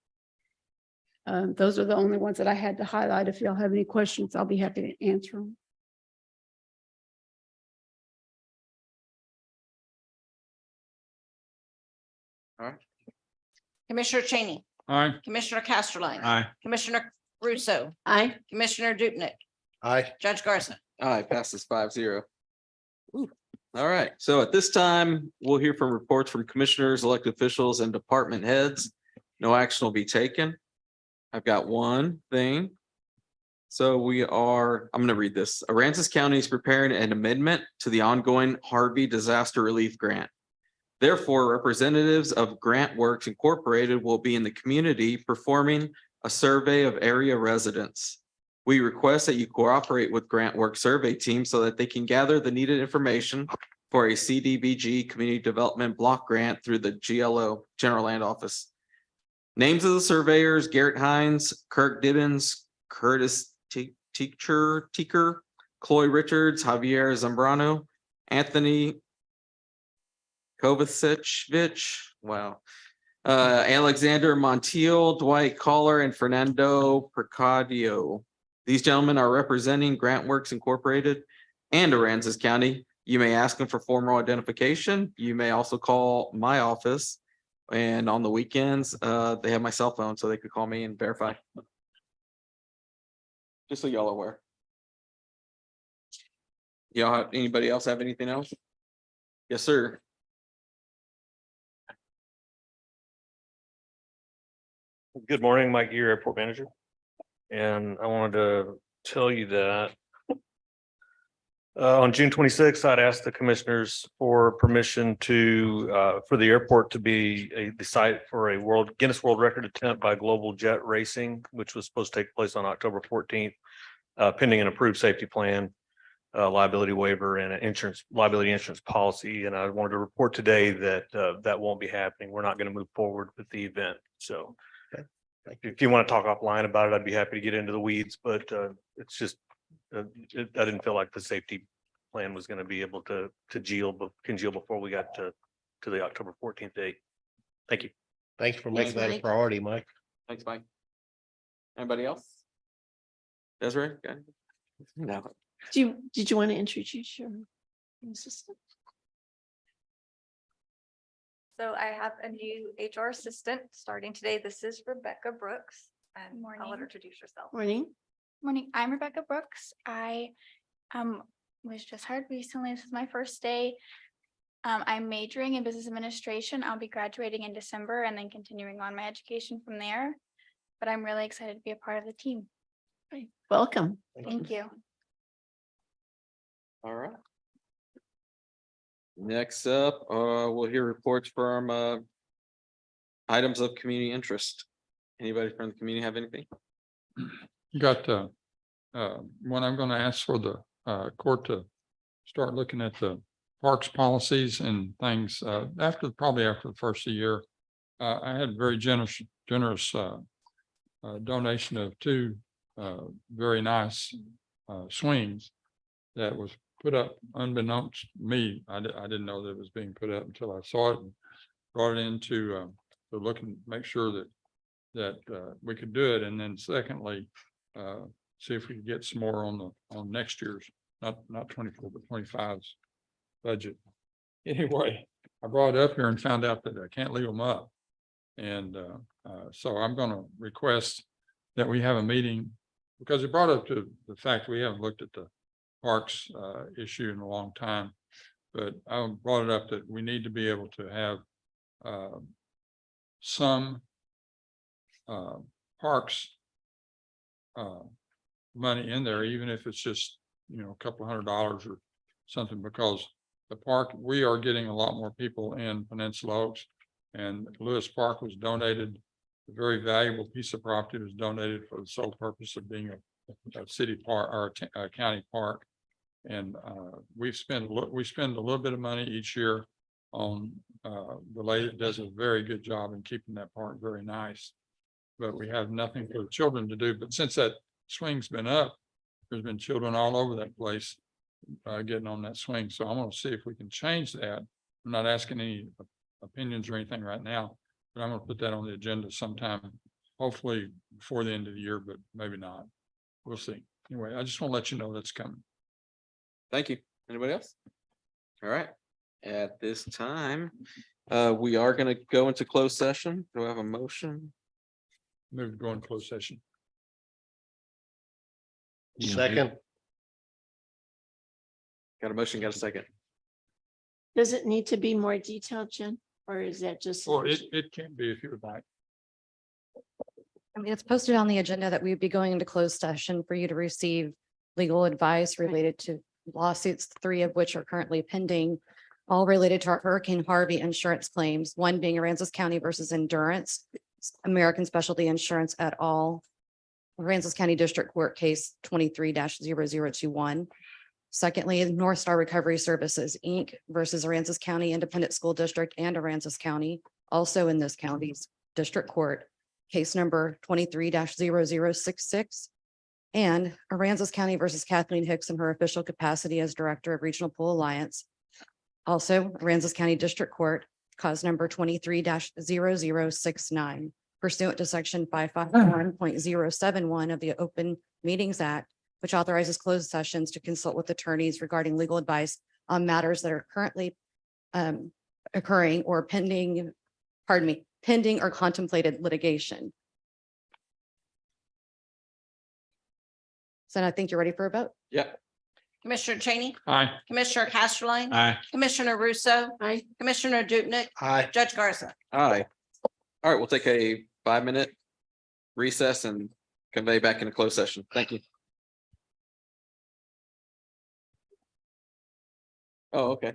Those are the only ones that I had to highlight. If y'all have any questions, I'll be happy to answer them. All right. Commissioner Cheney, Aye. Commissioner Casterline. Aye. Commissioner Russo, Aye. Commissioner Dupnick, Aye. Judge Garza. Aye, passes 5-0. All right, so at this time, we'll hear from reports from commissioners, elected officials, and department heads. No action will be taken. I've got one thing. So I'm going to read this. Aransas County is preparing an amendment to the ongoing Harvey Disaster Relief Grant. Therefore, representatives of Grant Works Incorporated will be in the community performing a survey of area residents. We request that you cooperate with Grant Works survey team so that they can gather the needed information for a CDBG Community Development Block Grant through the GLO, General Land Office. Names of the surveyors: Garrett Hines, Kirk Dibbins, Curtis Teacher, Chloe Richards, Javier Zambrano, Anthony Kovacic, wow. Alexander Montiel, Dwight Collar, and Fernando Percadio. These gentlemen are representing Grant Works Incorporated and Aransas County. You may ask them for formal identification. You may also call my office. And on the weekends, they have my cell phone, so they could call me and verify. Just so y'all are aware. Y'all, anybody else have anything else? Yes, sir. Good morning, Mike Gear, Airport Manager. And I wanted to tell you that on June 26th, I'd asked the commissioners for permission to for the airport to be the site for a Guinness World Record attempt by Global Jet Racing, which was supposed to take place on October 14th, pending an approved safety plan, liability waiver, and an liability insurance policy. And I wanted to report today that that won't be happening. We're not going to move forward with the event. So if you want to talk offline about it, I'd be happy to get into the weeds, but it's just, I didn't feel like the safety plan was going to be able to congeal before we got to the October 14th date. Thank you. Thanks for making that a priority, Mike. Thanks, Mike. Anybody else? Desiree? Got anything? No. Did you want to introduce your assistant? So I have a new HR assistant starting today. This is Rebecca Brooks. And I'll let her introduce herself. Morning. Morning, I'm Rebecca Brooks. I was just hired recently. This is my first day. I'm majoring in business administration. I'll be graduating in December and then continuing on my education from there. But I'm really excited to be a part of the team. Welcome. Thank you. All right. Next up, we'll hear reports from items of community interest. Anybody from the community have anything? Got one. I'm going to ask for the court to start looking at the parks policies and things probably after the first of the year. I had very generous donation of two very nice swings that was put up unbeknownst to me. I didn't know that it was being put up until I saw it and brought it in to look and make sure that we could do it. And then secondly, see if we could get some more on next year's, not 24, but 25's budget. Anyway, I brought it up here and found out that I can't leave them up. And so I'm going to request that we have a meeting, because it brought up to the fact we haven't looked at the parks issue in a long time. But I brought it up that we need to be able to have some parks money in there, even if it's just, a couple $100 or something, because the park, we are getting a lot more people in Peninsula Oaks, and Lewis Park was donated. A very valuable piece of property was donated for the sole purpose of being a city park or a county park. And we spend a little bit of money each year on the lady that does a very good job in keeping that park very nice. But we have nothing for the children to do. But since that swing's been up, there's been children all over that place getting on that swing. So I'm going to see if we can change that. I'm not asking any opinions or anything right now, but I'm going to put that on the agenda sometime, hopefully before the end of the year, but maybe not. We'll see. Anyway, I just want to let you know that's coming. Thank you. Anybody else? All right. At this time, we are going to go into closed session. Do I have a motion? Move to go in closed session. Second. Got a motion, got a second. Does it need to be more detailed, Jen? Or is that just? Well, it can be if you would like. I mean, it's posted on the agenda that we would be going into closed session for you to receive legal advice related to lawsuits, 3 of which are currently pending, all related to our Hurricane Harvey insurance claims, one being Aransas County versus Endurance, American Specialty Insurance et al., Aransas County District Court Case 23-0021. Secondly, North Star Recovery Services, Inc. versus Aransas County Independent School District and Aransas County, also in this county's district court, case number 23-0066. And Aransas County versus Kathleen Hicks in her official capacity as Director of Regional Pool Alliance. Also, Aransas County District Court, cause number 23-0069, pursuant to section 551.071 of the Open Meetings Act, which authorizes closed sessions to consult with attorneys regarding legal advice on matters that are currently occurring or pending or contemplated litigation. So I think you're ready for a vote. Yeah. Commissioner Cheney, Aye. Commissioner Casterline. Aye. Commissioner Russo. Aye. Commissioner Dupnick. Aye. Judge Garza. Aye. All right, we'll take a 5-minute recess and convey back into closed session. Thank you. Oh, okay.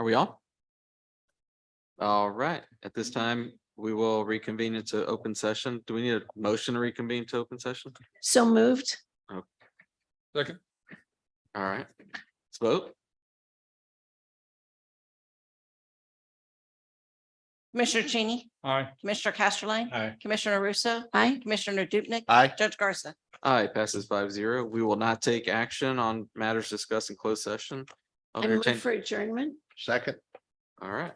Are we on? All right, at this time, we will reconvene into open session. Do we need a motion to reconvene to open session? So moved. Second. All right, let's vote. Commissioner Cheney, Aye. Commissioner Casterline. Aye. Commissioner Russo, Aye. Commissioner Dupnick. Aye. Judge Garza. Aye, passes 5-0. We will not take action on matters discussed in closed session. I'll I move entertain- for adjournment. Second. All right.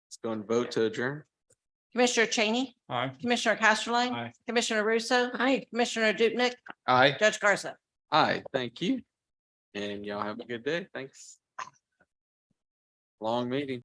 Let's go and vote to adjourn. Commissioner Cheney, Aye. Commissioner Casterline. Aye. Commissioner Russo. Aye. Commissioner Dupnick. Aye. Judge Garza. Aye, thank you. And y'all have a good day. Thanks. Long meeting.